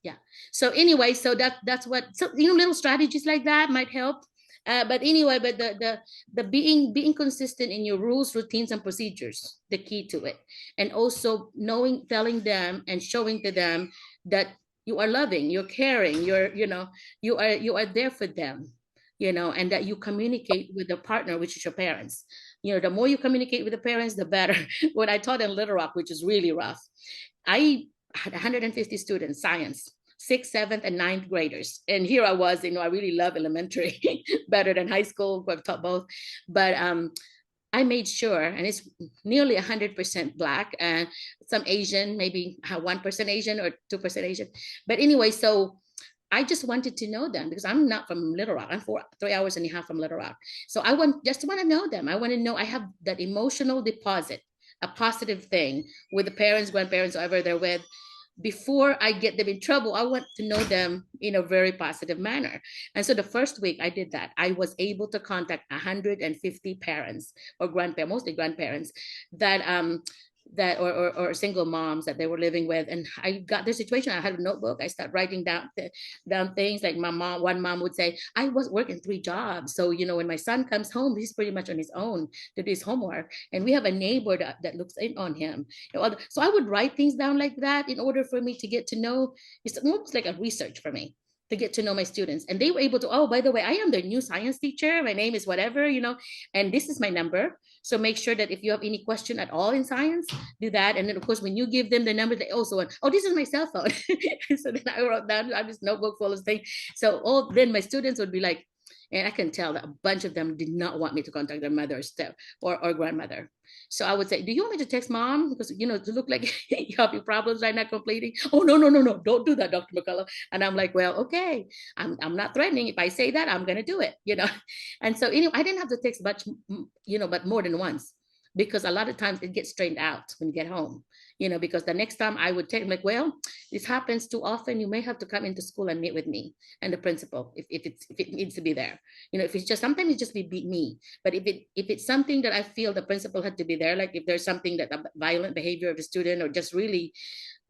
Yeah. So anyway, so that's what, so, you know, little strategies like that might help. But anyway, but the being consistent in your rules, routines, and procedures, the key to it. And also telling them and showing to them that you are loving, you're caring, you are there for them, you know, and that you communicate with the partner, which is your parents. You know, the more you communicate with the parents, the better. When I taught in Little Rock, which is really rough, I had 150 students, science, 6th, 7th, and 9th graders. And here I was, you know, I really love elementary better than high school. I've taught both. But I made sure, and it's nearly 100% Black and some Asian, maybe 1% Asian or 2% Asian. But anyway, so I just wanted to know them because I'm not from Little Rock. I'm 3 hours and a half from Little Rock. So I just want to know them. I want to know I have that emotional deposit, a positive thing with the parents, grandparents, whoever they're with. Before I get them in trouble, I want to know them in a very positive manner. And so the first week I did that. I was able to contact 150 parents or grandparents, mostly grandparents, that or single moms that they were living with. And I got the situation. I had a notebook. I started writing down things like one mom would say, I was working 3 jobs. So, you know, when my son comes home, he's pretty much on his own to do his homework. And we have a neighbor that looks in on him. So I would write things down like that in order for me to get to know. It's almost like a research for me to get to know my students. And they were able to, oh, by the way, I am their new science teacher. My name is whatever, you know, and this is my number. So make sure that if you have any question at all in science, do that. And then of course, when you give them the number, they also want, oh, this is my cell phone. So then I wrote down, I have this notebook full of things. So then my students would be like, and I can tell that a bunch of them did not want me to contact their mother or grandmother. So I would say, do you want me to text mom? Because, you know, to look like you have your problems right now completing. Oh, no, don't do that, Dr. McCullough. And I'm like, well, okay, I'm not threatening. If I say that, I'm going to do it, you know? And so anyway, I didn't have to text much, you know, but more than once, because a lot of times it gets strained out when you get home, you know, because the next time I would take, like, well, this happens too often. You may have to come into school and meet with me and the principal if it needs to be there. You know, if it's just, sometimes it just be me. But if it's something that I feel the principal had to be there, like if there's something that a violent behavior of a student or just really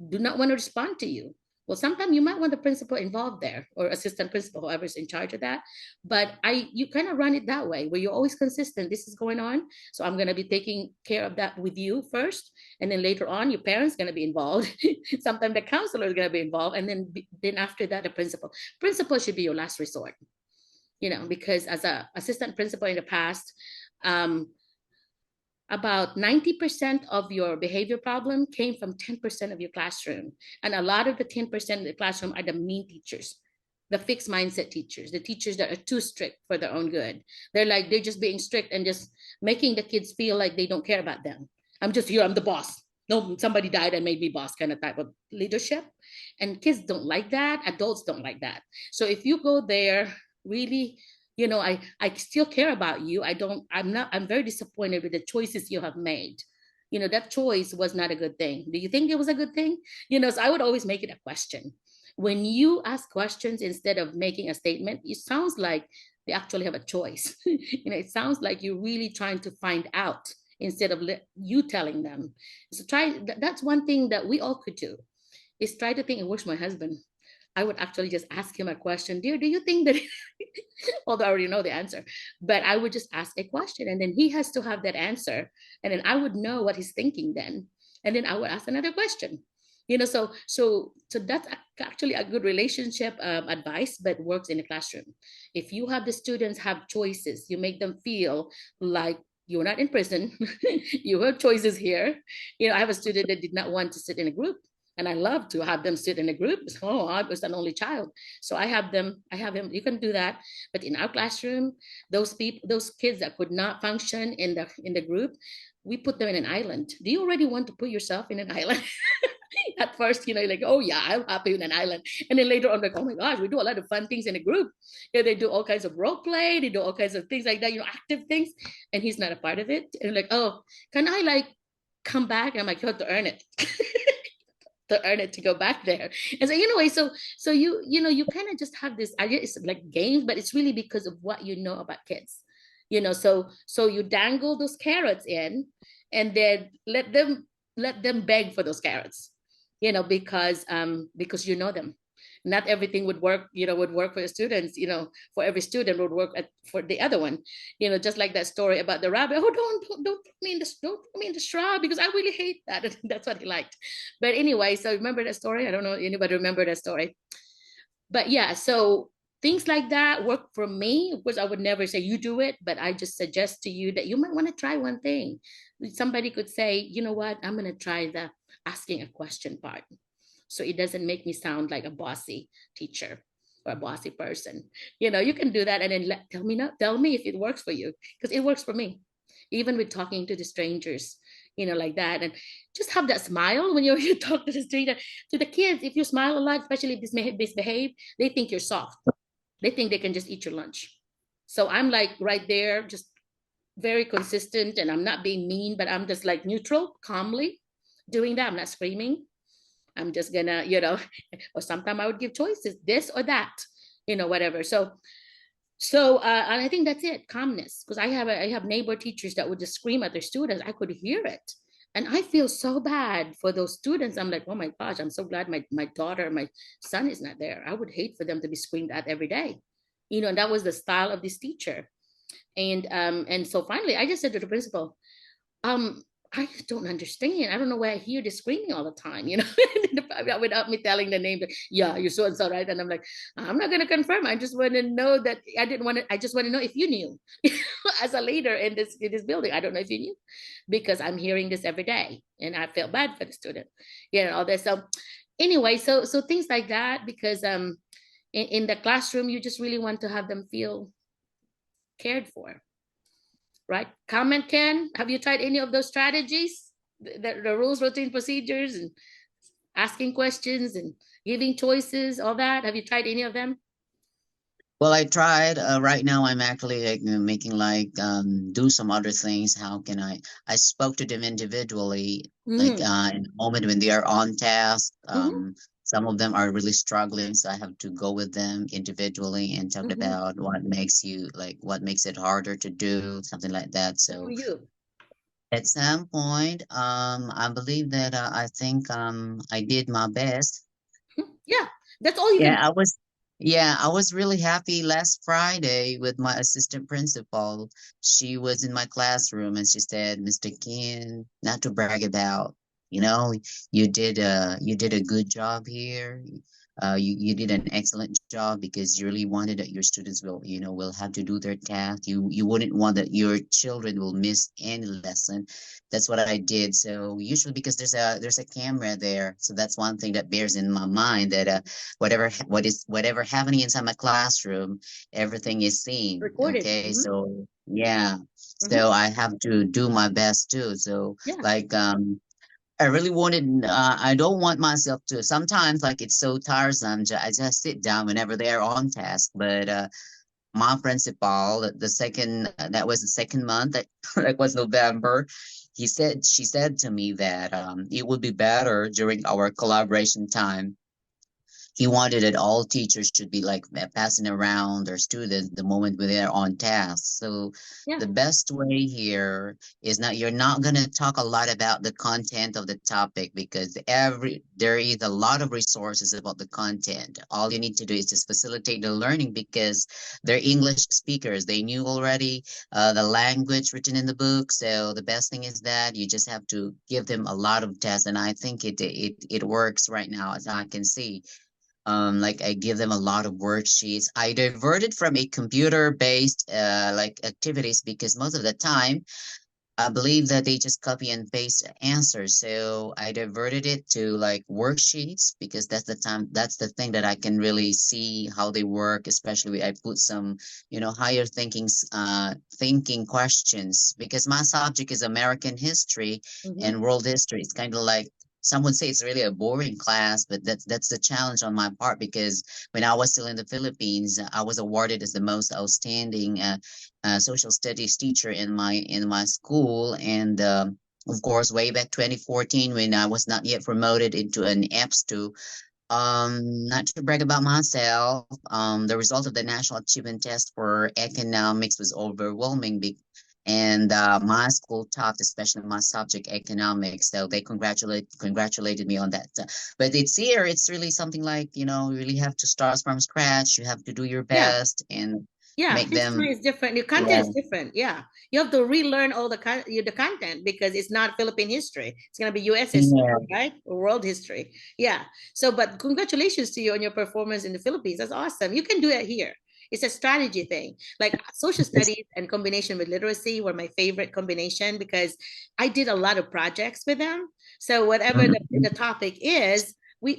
do not want to respond to you, well, sometimes you might want the principal involved there or assistant principal, whoever's in charge of that. But you kind of run it that way where you're always consistent. This is going on. So I'm going to be taking care of that with you first. And then later on, your parents going to be involved. Sometimes the counselor is going to be involved. And then after that, the principal should be your last resort, you know, because as an assistant principal in the past, about 90% of your behavior problem came from 10% of your classroom. And a lot of the 10% of the classroom are the mean teachers, the fixed mindset teachers, the teachers that are too strict for their own good. They're just being strict and just making the kids feel like they don't care about them. I'm just here, I'm the boss. No, somebody died and made me boss kind of type of leadership. And kids don't like that. Adults don't like that. So if you go there, really, you know, I still care about you. I'm very disappointed with the choices you have made. You know, that choice was not a good thing. Do you think it was a good thing? You know, so I would always make it a question. When you ask questions instead of making a statement, it sounds like they actually have a choice. You know, it sounds like you're really trying to find out instead of you telling them. So that's one thing that we all could do, is try to think, and where's my husband? I would actually just ask him a question. Dear, do you think that, although I already know the answer, but I would just ask a question and then he has to have that answer. And then I would know what he's thinking then. And then I would ask another question. You know, so that's actually a good relationship advice, but works in the classroom. If you have the students have choices, you make them feel like you're not in prison, you have choices here. You know, I have a student that did not want to sit in a group. And I love to have them sit in a group. Oh, I was an only child. So I have him, you can do that. But in our classroom, those kids that could not function in the group, we put them in an island. Do you already want to put yourself in an island? At first, like, oh yeah, I'm happy in an island. And then later on, like, oh my gosh, we do a lot of fun things in a group. They do all kinds of role play, they do all kinds of things like that, active things. And he's not a part of it. And like, oh, can I like come back? And I'm like, you have to earn it. To earn it to go back there. And so anyway, so you kind of just have this idea. It's like games, but it's really because of what you know about kids. So you dangle those carrots in, and then let them beg for those carrots, because you know them. Not everything would work for the students, for every student would work for the other one, just like that story about the rabbit. Oh, don't put me in the straw, because I really hate that. And that's what he liked. But anyway, so remember that story? I don't know anybody remember that story. But yeah, so things like that work for me. Of course, I would never say you do it, but I just suggest to you that you might want to try one thing. Somebody could say, you know what, I'm going to try the asking a question part, so it doesn't make me sound like a bossy teacher or a bossy person. You can do that, and then tell me if it works for you, because it works for me, even with talking to the strangers, like that. And just have that smile when you talk to the stranger. To the kids, if you smile a lot, especially if they misbehave, they think you're soft. They think they can just eat your lunch. So I'm like right there, just very consistent, and I'm not being mean, but I'm just like neutral, calmly doing that. I'm not screaming. I'm just gonna, or sometimes I would give choices, this or that, whatever. So and I think that's it, calmness. Because I have neighbor teachers that would just scream at their students. I could hear it. And I feel so bad for those students. I'm like, oh my gosh, I'm so glad my daughter, my son is not there. I would hate for them to be screamed at every day. And that was the style of this teacher. And so finally I just said to the principal, I don't understand. I don't know why I hear this screaming all the time, without me telling the name. Yeah, you're so and so, right? And I'm like, I'm not going to confirm. I just want to know that I just want to know if you knew as a leader in this building. I don't know if you knew, because I'm hearing this every day, and I felt bad for the student, all this. So anyway, so things like that, because in the classroom, you just really want to have them feel cared for. Right? Comment, Ken. Have you tried any of those strategies? The rules, routine, procedures, and asking questions and giving choices, all that. Have you tried any of them? Well, I tried. Right now, I'm actually making do some other things. How can I spoke to them individually, in a moment when they are on task. Some of them are really struggling, so I have to go with them individually and talk about what makes it harder to do, something like that. So at some point, I believe that I think I did my best. Yeah, that's all you can do. I was really happy last Friday with my assistant principal. She was in my classroom and she said, Mr. Ken, not to brag about, you did a good job here. You did an excellent job, because you really wanted that your students will have to do their task. You wouldn't want that your children will miss any lesson. That's what I did. So usually, because there's a camera there, so that's one thing that bears in my mind, that whatever happening inside my classroom, everything is seen. Recorded. Okay, so yeah, so I have to do my best too. So I really wanted, I don't want myself to, sometimes it's so tiresome, I just sit down whenever they're on task. But my principal, that was the second month, that was November, she said to me that it would be better during our collaboration time. He wanted that all teachers should be passing around their students the moment when they're on task. So the best way here is you're not going to talk a lot about the content of the topic, because there is a lot of resources about the content. All you need to do is just facilitate the learning, because they're English speakers. They knew already the language written in the book. So the best thing is that you just have to give them a lot of tests. And I think it works right now, as I can see. I give them a lot of worksheets. I diverted from a computer-based activities, because most of the time I believe that they just copy and paste answers. So I diverted it to like worksheets because that's the thing that I can really see how they work, especially I put some, higher thinking questions because my subject is American history and world history. It's kind of like some would say it's really a boring class, but that's the challenge on my part because when I was still in the Philippines, I was awarded as the most outstanding social studies teacher in my school, and of course, way back 2014 when I was not yet promoted into an EPS2. Not to brag about myself, the result of the National Achievement Test for Economics was overwhelming. And my school taught, especially my subject economics, so they congratulated me on that. But it's here, it's really something like you really have to start from scratch. You have to do your best and make them. History is different. Your content is different. Yeah, you have to relearn all the content because it's not Philippine history. It's gonna be U.S. history, right? Or world history. Yeah. So, but congratulations to you on your performance in the Philippines. That's awesome. You can do it here. It's a strategy thing. Like social studies and combination with literacy were my favorite combination because I did a lot of projects with them. So whatever the topic is,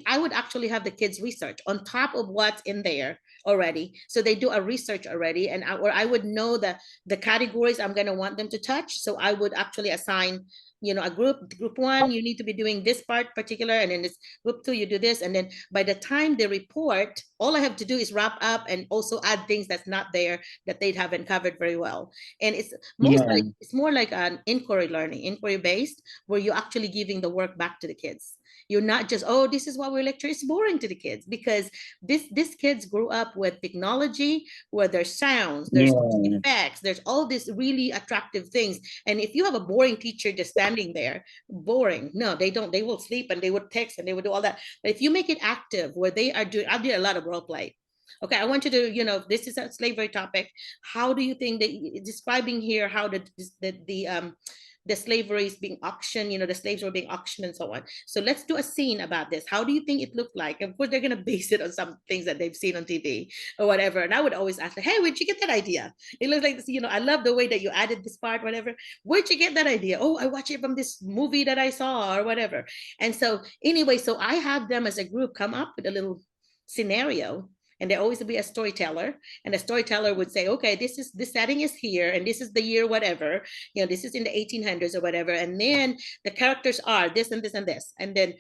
I would actually have the kids research on top of what's in there already. So they do a research already, and or I would know the categories I'm going to want them to touch. So I would actually assign a group one, you need to be doing this part particular, and then this group two, you do this, and then by the time they report, all I have to do is wrap up and also add things that's not there that they haven't covered very well. And it's it's more like an inquiry based, where you're actually giving the work back to the kids. You're not just, oh, this is what we lecture. It's boring to the kids because these kids grew up with technology where there's sounds, there's effects, there's all these really attractive things. And if you have a boring teacher just standing there, boring. No, they don't. They will sleep and they would text and they would do all that. But if you make it active where they are doing, I did a lot of role play. Okay, I want you to, this is a slavery topic. How do you think that describing here how the slavery is being auctioned, the slaves were being auctioned and so on. So let's do a scene about this. How do you think it looked like? Of course, they're going to base it on some things that they've seen on TV or whatever. And I would always ask, hey, where'd you get that idea? It looks like this, I love the way that you added this part, whatever. Where'd you get that idea? Oh, I watched it from this movie that I saw or whatever. And so anyway, so I have them as a group come up with a little scenario, and there always be a storyteller, and the storyteller would say, okay, this setting is here, and this is the year whatever, this is in the 1800s or whatever, and then the characters are this and this and this, and then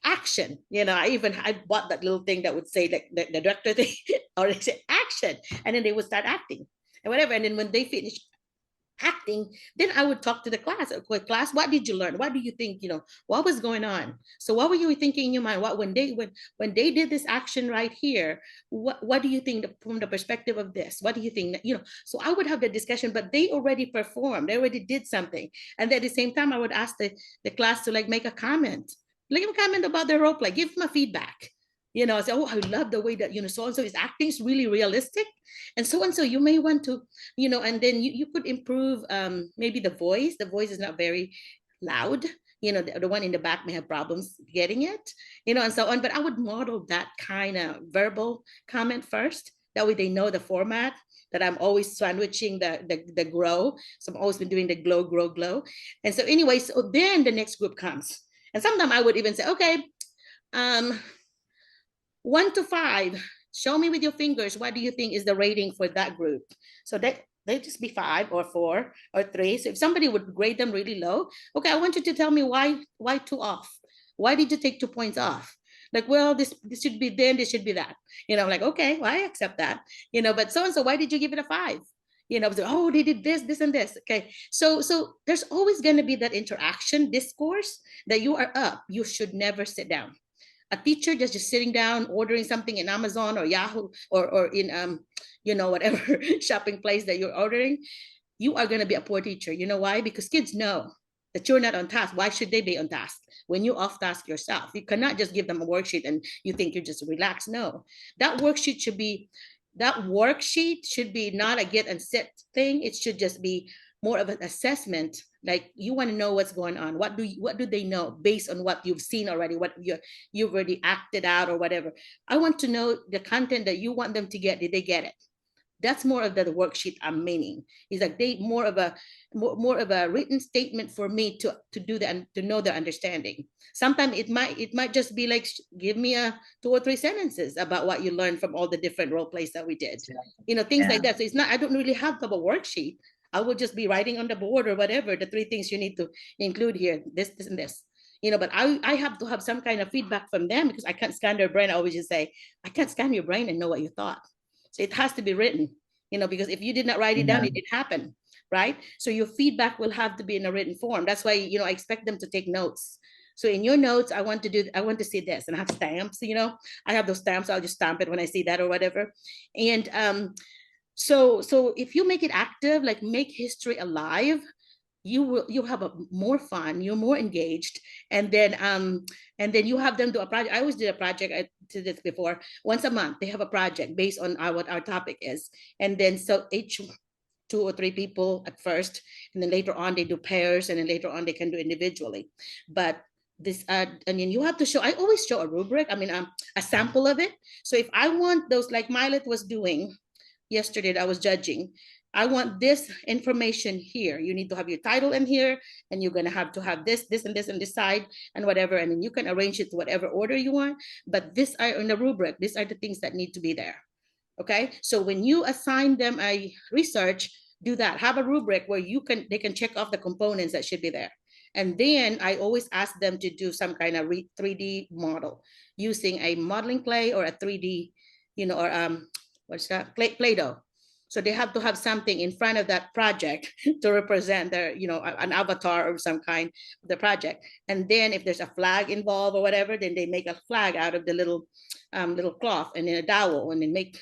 action. I bought that little thing that would say like the director thing, or they say action, and then they would start acting and whatever, and then when they finish acting, then I would talk to the class. Okay, class, what did you learn? What do you think? What was going on? So what were you thinking in your mind? What when they did this action right here? What do you think from the perspective of this? What do you think? So I would have the discussion, but they already performed. They already did something, and at the same time, I would ask the class to like make a comment, about their role play, give them a feedback. I say, oh, I love the way that, so and so is acting is really realistic. And so you may want to, and then you could improve maybe the voice. The voice is not very loud. The one in the back may have problems getting it, and so on. But I would model that kind of verbal comment first. That way they know the format, that I'm always sandwiching the grow. So I'm always been doing the glow, grow, glow. And so anyway, so then the next group comes. And sometimes I would even say, okay, 1 to 5, show me with your fingers, what do you think is the rating for that group? So that they just be 5 or 4 or 3. So if somebody would grade them really low, okay, I want you to tell me why 2 off. Why did you take 2 points off? Like, well, this should be then, this should be that. I'm like, okay, well, I accept that. But so-and-so, why did you give it a 5? So, oh, they did this and this. Okay. So there's always going to be that interaction discourse that you are up. You should never sit down. A teacher just sitting down ordering something in Amazon or Yahoo or in whatever shopping place that you're ordering, you are going to be a poor teacher. You know why? Because kids know that you're not on task. Why should they be on task when you off task yourself? You cannot just give them a worksheet and you think you're just relaxed. No, that worksheet should be not a get and sit thing. It should just be more of an assessment. Like, you want to know what's going on. What do they know based on what you've seen already, what you've already acted out or whatever. I want to know the content that you want them to get. Did they get it? That's more of the worksheet I'm meaning. Is like they more of a written statement for me to do that and to know their understanding. Sometimes it might just be like, give me a 2 or 3 sentences about what you learned from all the different role plays that we did. Things like that. So it's not, I don't really have a worksheet. I will just be writing on the board or whatever, the 3 things you need to include here, this, and this. But I have to have some kind of feedback from them because I can't scan their brain. I always just say, I can't scan your brain and know what you thought. So it has to be written, because if you did not write it down, it didn't happen, right? So your feedback will have to be in a written form. That's why, I expect them to take notes. So in your notes, I want to see this, and I have stamps, I have those stamps. I'll just stamp it when I see that or whatever. And so if you make it active, like make history alive, you'll have more fun, you're more engaged, and then you have them do a project. I always did a project. I did this before. Once a month, they have a project based on what our topic is, and then so each 2 or 3 people at first, and then later on they do pairs, and then later on they can do individually. But this, you have to show. I always show a rubric. A sample of it. So if I want those, like Milet was doing yesterday, that I was judging, I want this information here. You need to have your title in here, and you're gonna have to have this, and this, and this side, and whatever. And then you can arrange it to whatever order you want. But these are in the rubric. These are the things that need to be there. Okay. So when you assign them a research, do that. Have a rubric where they can check off the components that should be there. And then I always ask them to do some kind of 3D model using a modeling clay or a 3D, or what's that? Play-Doh. So they have to have something in front of that project to represent their, an avatar of some kind of the project. And then if there's a flag involved or whatever, then they make a flag out of the little cloth, and then a dowel, and then make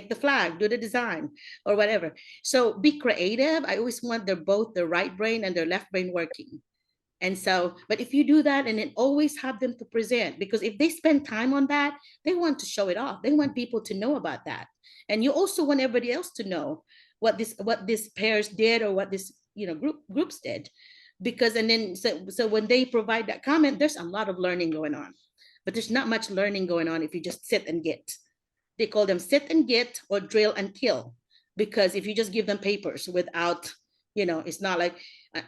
the flag, do the design or whatever. So be creative. I always want both the right brain and their left brain working. And so, but if you do that, and then always have them to present, because if they spend time on that, they want to show it off. They want people to know about that. And you also want everybody else to know what this pairs did, or what this, groups did. Because, and then, so when they provide that comment, there's a lot of learning going on, but there's not much learning going on if you just sit and get. They call them sit and get, or drill and kill. Because if you just give them papers without, it's not like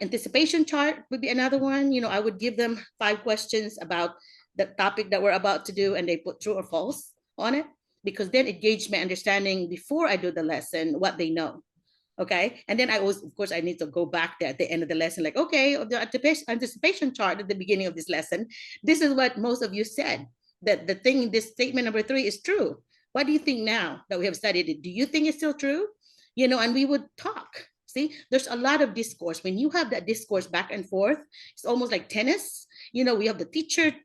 anticipation chart would be another one. I would give them 5 questions about the topic that we're about to do, and they put true or false on it, because then it gauged my understanding before I do the lesson, what they know. Okay. And then I always, of course, I need to go back there at the end of the lesson, like, okay, the anticipation chart at the beginning of this lesson, this is what most of you said, that this statement number 3 is true. What do you think now that we have studied it? Do you think it's still true? And we would talk. See, there's a lot of discourse. When you have that discourse back and forth, it's almost like tennis. We have the teacher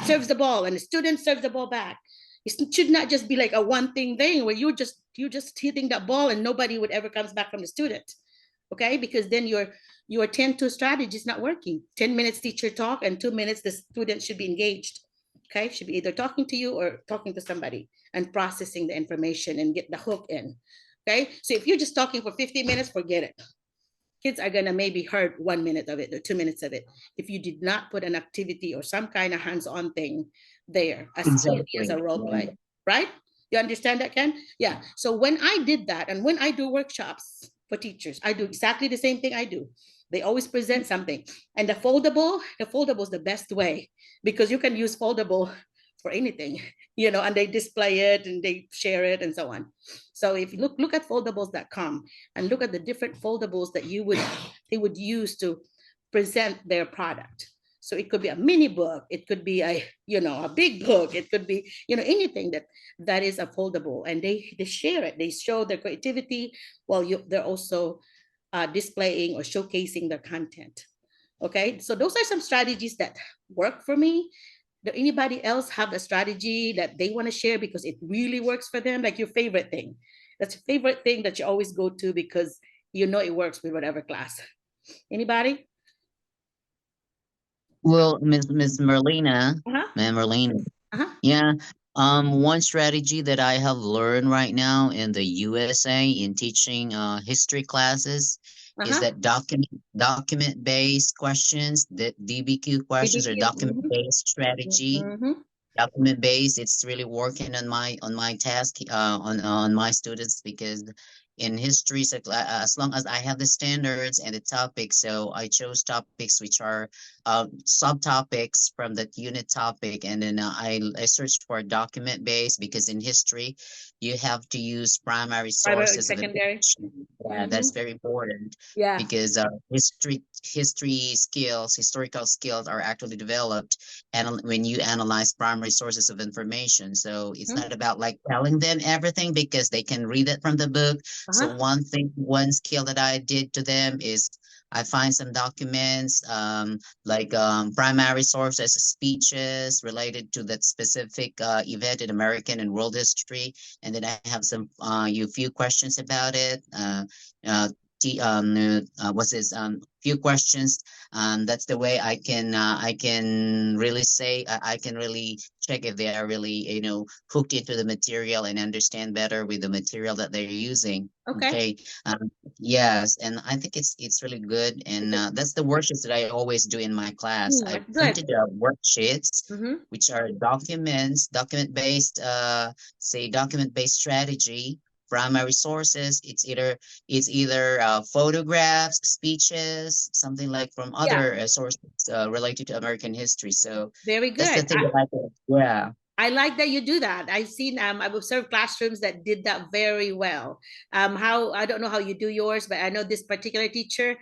serves the ball and the student serves the ball back. It should not just be like a one thing where you're just hitting that ball and nobody would ever comes back from the student. Okay, because then your 10-2 strategy is not working. 10 minutes teacher talk, and 2 minutes the student should be engaged. Okay, should be either talking to you or talking to somebody and processing the information and get the hook in. Okay, so if you're just talking for 50 minutes, forget it. Kids are gonna maybe heard 1 minute of it or 2 minutes of it if you did not put an activity or some kind of hands-on thing there as a role play, right? You understand that, Ken? Yeah. So when I did that, and when I do workshops for teachers, I do exactly the same thing I do. They always present something, and the foldable is the best way, because you can use foldable for anything, and they display it and they share it and so on. So if you look at foldables.com and look at the different foldables that they would use to present their product. So it could be a mini book, it could be a big book, it could be anything that is a foldable, and they share it. They show their creativity while they're also displaying or showcasing their content. Okay, so those are some strategies that work for me. Does anybody else have a strategy that they want to share because it really works for them? Like your favorite thing. That's your favorite thing that you always go to because it works with whatever class. Anybody? Well, Miss Merlina, Ma'am Merlina. Yeah. One strategy that I have learned right now in the USA in teaching history classes is that document based questions, that DBQ questions or document based strategy. document based. It's really working on my task on my students, because in history, so, as long as I have the standards and the topics, so I chose topics which are subtopics from that unit topic, and then I searched for document based, because in history you have to use primary Primary and sources of secondary. information. Yeah, that's Mhm. very important, Yeah. because historical skills are actually developed and when you analyze primary sources of information. So it's not about like telling them everything, because they can read it from the book. So one skill that I did to them is I find some documents, like primary sources, speeches related to that specific event in American and world history, and then I have some few questions about it. Uh, what's this? Few questions. That's the way I can really say I can really check if they are really hooked into the material and understand better with the material that they're using. Okay. Yes, and I think it's really good, and that's the worksheets that I always do in my class. I printed worksheets, which are document based, say document based strategy, primary sources. It's either photographs, speeches, something like from other sources related to American history. So very that's the good. thing that I think. Yeah. I like that you do that. I've observed classrooms that did that very well. How, I don't know how you do yours, but I know this particular teacher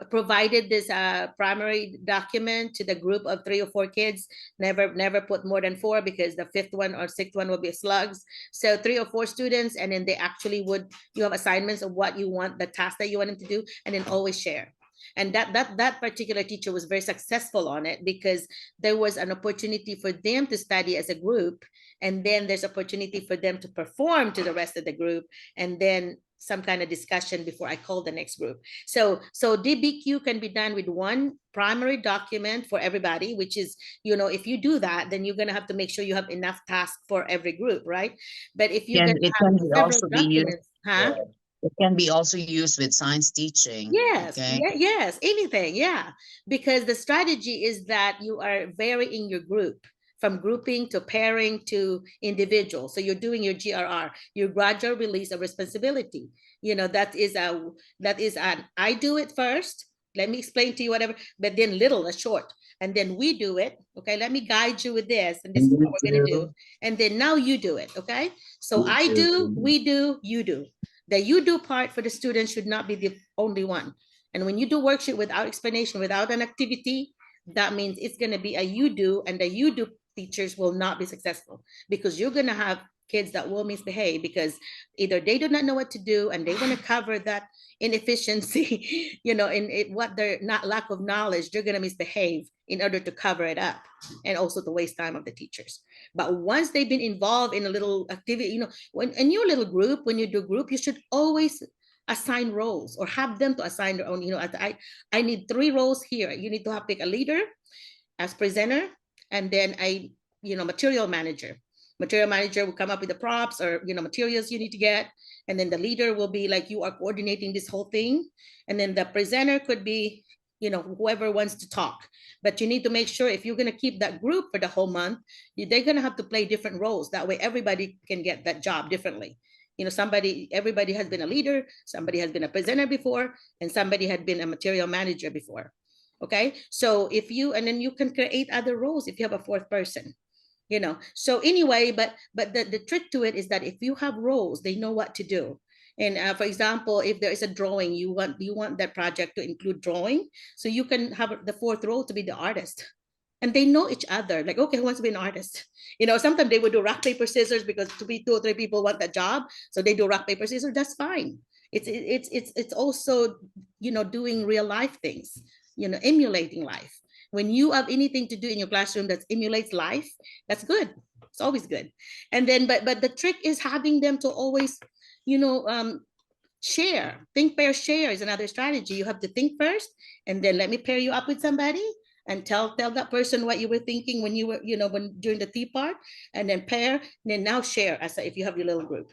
provided this primary document to the group of 3 or 4 kids. Never put more than 4, because the 5th one or 6th one will be slugs. So 3 or 4 students, and then they actually you have assignments of what you want, the task that you want them to do, and then always share. And that particular teacher was very successful on it, because there was an opportunity for them to study as a group, and then there's opportunity for them to perform to the rest of the group, and then some kind of discussion before I call the next group. So DBQ can be done with one primary document for everybody, which is, if you do that, then you're going to have to make sure you have enough tasks for every group, right? But if you It can several also be used. documents, huh? It can be also used with science teaching. Yes, Okay. yes, anything, yeah. Because the strategy is that you are varying your group, from grouping to pairing to individual. So you're doing your GRR, your gradual release of responsibility. That is an I do it first. Let me explain to you whatever, but then little, a short, and then we do it. Okay, let me guide you with this, and this is what we're gonna do. And then now you do it. Okay, so I do, we do, you do. The you do part for the students should not be the only one. And when you do worksheet without explanation, without an activity, that means it's going to be a you do, and the you do teachers will not be successful, because you're going to have kids that will misbehave, because either they do not know what to do and they want to cover that inefficiency, in what they're not, lack of knowledge, they're going to misbehave in order to cover it up, and also to waste time of the teachers. But once they've been involved in a little activity, when in your little group, when you do group, you should always assign roles, or have them to assign their own. I need 3 roles here. You need to have pick a leader as presenter, and then material manager. Material manager will come up with the props, or materials you need to get, and then the leader will be like, you are coordinating this whole thing, and then the presenter could be whoever wants to talk. But you need to make sure, if you're going to keep that group for the whole month, they're going to have to play different roles. That way everybody can get that job differently. Everybody has been a leader, somebody has been a presenter before, and somebody had been a material manager before. Okay, so and then you can create other roles if you have a 4th person. So anyway, but the trick to it is that if you have roles, they know what to do. And for example, if there is a drawing, you want that project to include drawing, so you can have the 4th role to be the artist, and they know each other. Like, okay, who wants to be an artist? Sometimes they would do rock paper scissors, because 2 or 3 people want that job, so they do rock paper scissors. That's fine. It's also doing real life things, emulating life. When you have anything to do in your classroom that emulates life, that's good. It's always good. And then, but the trick is having them to always, share. Think, pair, share is another strategy. You have to think first, and then let me pair you up with somebody, and tell that person what you were thinking when you were, when during the T part, and then pair, and then now share if you have your little group.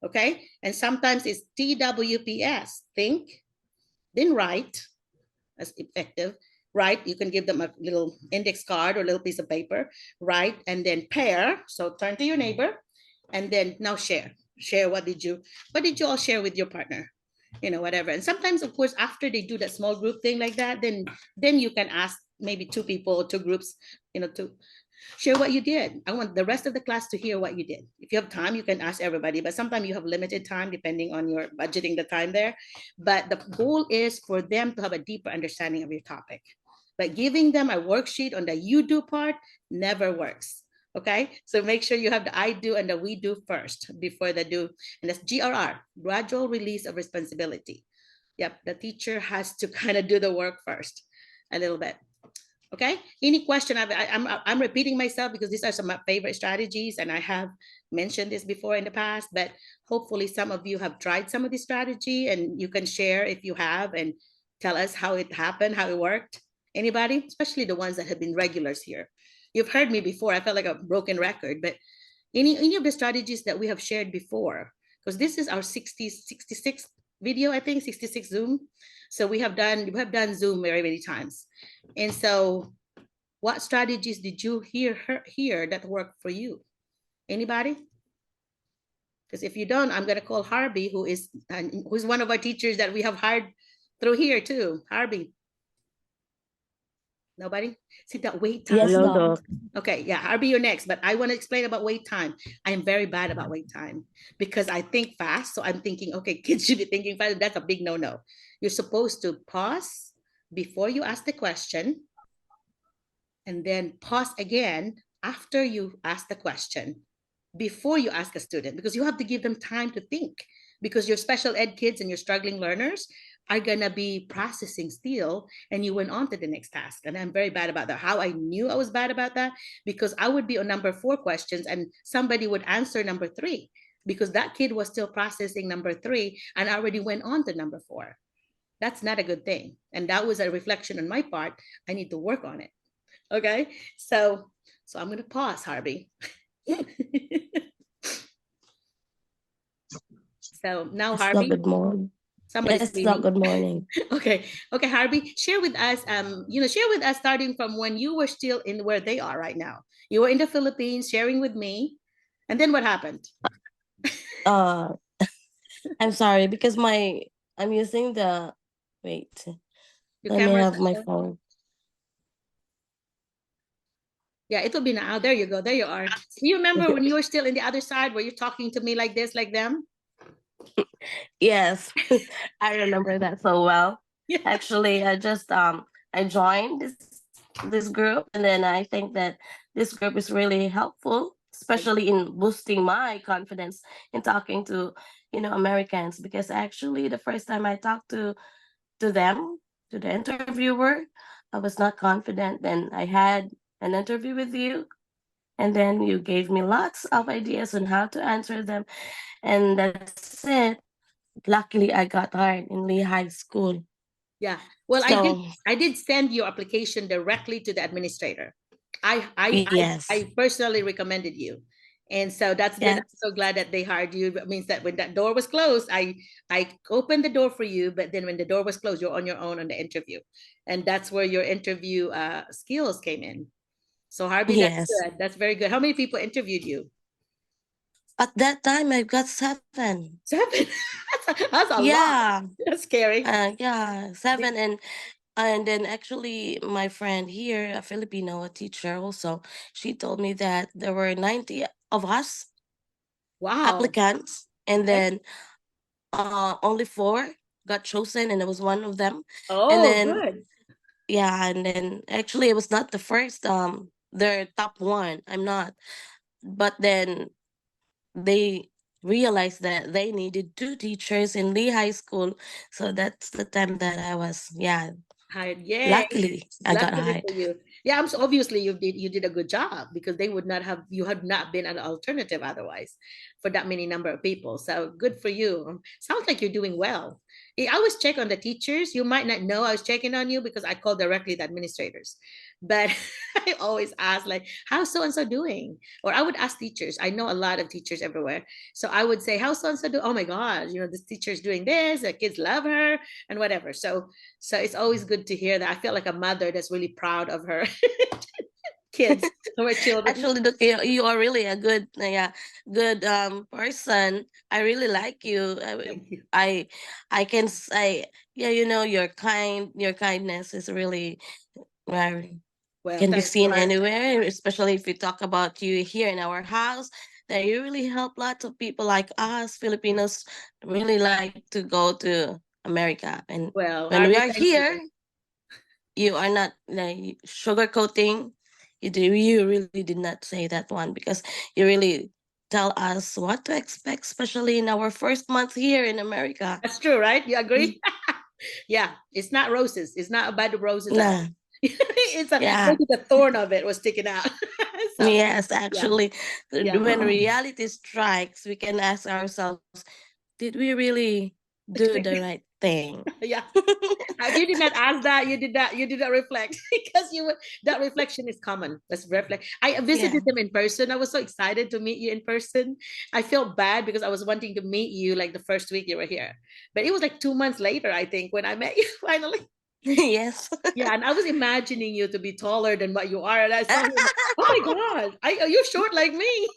Okay. And sometimes it's TWPS, think, then write, as effective, right? You can give them a little index card or a little piece of paper, right? And then pair. So turn to your neighbor and then now share. Share what did you all share with your partner? You know, whatever. And sometimes, of course, after they do that small group thing like that, then you can ask maybe two people, two groups, you know, to share what you did. I want the rest of the class to hear what you did. If you have time, you can ask everybody, but sometimes you have limited time depending on your budgeting the time there. But the goal is for them to have a deeper understanding of your topic. But giving them a worksheet on the you do part never works. Okay, so make sure you have the I do and the we do first before the do. And that's GRR, gradual release of responsibility. Yep, the teacher has to kind of do the work first a little bit. Okay, any question? I'm repeating myself because these are some of my favorite strategies and I have mentioned this before in the past, but hopefully some of you have tried some of this strategy and you can share if you have and tell us how it happened, how it worked. Anybody, especially the ones that have been regulars here. You've heard me before. I felt like a broken record, but any of the strategies that we have shared before, because this is our 66th video, I think, 66 Zoom. So we have done Zoom very many times. And so what strategies did you hear that worked for you? Anybody? Because if you don't, I'm going to call Harvey, who's one of our teachers that we have hired through here too. Harvey. Nobody? See that wait time? Yes, Doc. Okay, yeah, Harvey, you're next, but I want to explain about wait time. I am very bad about wait time because I think fast. So I'm thinking, okay, kids should be thinking fast. That's a big no-no. You're supposed to pause before you ask the question and then pause again after you ask the question before you ask a student, because you have to give them time to think, because your special ed kids and your struggling learners are gonna be processing still, and you went on to the next task. And I'm very bad about that. How I knew I was bad about that, because I would be on number 4 questions and somebody would answer number 3, because that kid was still processing number 3 and already went on to number 4. That's not a good thing. And that was a reflection on my part. I need to work on it. Okay, so I'm gonna pause, Harvey. So now, Harvey. Good morning. Somebody's Yes, good morning. Okay, Harvey, share with us, share with us starting from when you were still in where they are right now. You were in the Philippines sharing with me, and then what happened? I'm sorry because I'm using the wait. Let me have my phone. Yeah, it will be now. There you go. There you are. You remember when you were still in the other side where you're talking to me like this, like them? Yes, I remember that so well. Yeah. Actually, I just I joined this group, and then I think that this group is really helpful, especially in boosting my confidence in talking to Americans, because actually the first time I talked to them, to the interviewer, I was not confident. Then I had an interview with you, and then you gave me lots of ideas on how to answer them, and that's it. Luckily, I got hired in Lee High School. Yeah. Well, I did send your application directly to the administrator. I personally recommended you. And so that's good. I'm so glad that they hired you. It means that when that door was closed, I opened the door for you, but then when the door was closed, you're on your own on the interview. And that's where your interview skills came in. So Harvey, that's good. That's very good. How many people interviewed you? At that time, I've got 7. 7? That's a lot. That's scary. 7. And then actually my friend here, a Filipino, a teacher also, she told me that there were 90 of us applicants, and then only 4 got chosen, and I was one of them. Oh, and then, good. Yeah, and then actually it was not the first, their top 1. I'm not. But then they realized that they needed 2 teachers in Lee High School. So that's the time that I was, hired. Yeah. Luckily, I got hired. For you. Yeah, so obviously you did a good job, because they would not have, you had not been an alternative otherwise for that many number of people. So good for you. Sounds like you're doing well. I always check on the teachers. You might not know I was checking on you because I call directly the administrators. But I always ask, like, how's so-and-so doing? Or I would ask teachers. I know a lot of teachers everywhere. So I would say, how's so-and-so doing? Oh my God, this teacher's doing this. The kids love her and whatever. So it's always good to hear that. I feel like a mother that's really proud of her kids, of her children. Actually, look, you are really a good, good person. I really like you. I can say, yeah, your kindness is really Well, can be thanks. seen anywhere, especially if we talk about you here in our house. That you really help lots of people like us Filipinos really like to go to America, and Well, when we Harvey, are thank you. here, you are not like sugarcoating. You really did not say that one because you really tell us what to expect, especially in our first month here in America. That's true, right? You agree? Yeah, it's not roses. It's not about the roses at all. Nah. It's Yeah. maybe the thorn of it was sticking out. So, Yes, actually, Yeah. when reality strikes, we can ask ourselves, did we really do the right thing? Yeah. You did not ask that. You did not reflect because that reflection is common. That's reflect. I visited them in person. I was so excited to meet you in person. I felt bad because I was wanting to meet you like the first week you were here, but it was like 2 months later, I think, when I met you finally. Yes. Yeah, and I was imagining you to be taller than what you are, and I saw you. Oh my God, you're short like me.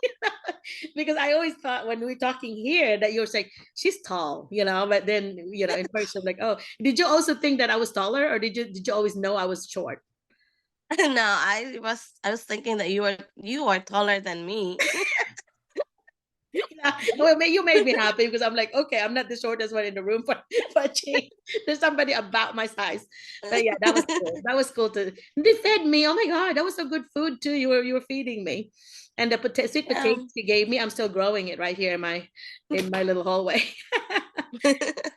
Because I always thought when we're talking here that you're saying she's tall, but then in person, like, oh, did you also think that I was taller, or did you always know I was short? No, I was thinking that you are taller than me. Yeah. Well, you made me happy because I'm like, okay, I'm not the shortest one in the room for a change. There's somebody about my size. But yeah, that was cool. That was cool to. They fed me. Oh my God, that was so good food too. You were feeding me, and the sweet potatoes you gave me, I'm still growing it right here in my little hallway.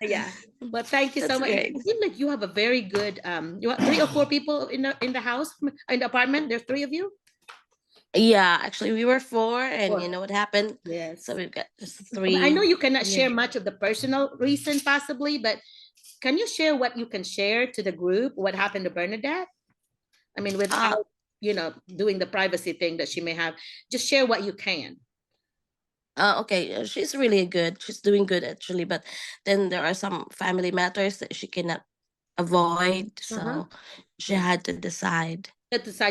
Yeah. Well, thank you so That's much. great. It seems like you have a very good. You have 3 or 4 people in the house, in the apartment. There's 3 of you. Yeah, actually, we were 4, and 4. you know what happened? Yes. So we've got just I know 3. you cannot Yeah. share much of the personal reason possibly, but can you share what you can share to the group? What happened to Bernadette? I mean, without doing the privacy thing that she may have, just share what you can. Okay, she's really good. She's doing good actually, but then there are some family matters that she cannot avoid, so she had to decide.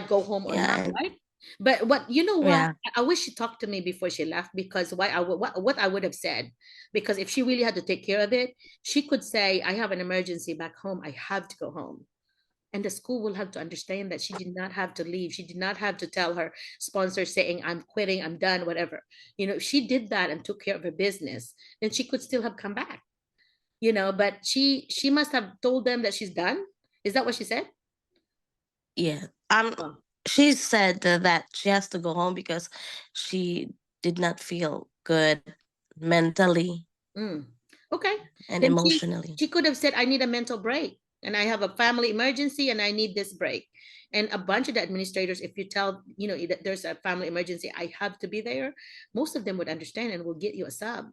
Go home or not, Yeah. right? But what Yeah. I wish she talked to me before she left, because what I would have said, because if she really had to take care of it, she could say, I have an emergency back home, I have to go home. And the school will have to understand that she did not have to leave. She did not have to tell her sponsor saying, I'm quitting, I'm done, whatever. If she did that and took care of her business, then she could still have come back. But she must have told them that she's done. Is that what she said? Yeah. She said that she has to go home because she did not feel good mentally. Okay. And Then emotionally. she could have said, I need a mental break, and I have a family emergency, and I need this break. And a bunch of the administrators, if you tell, that there's a family emergency, I have to be there, most of them would understand and will get you a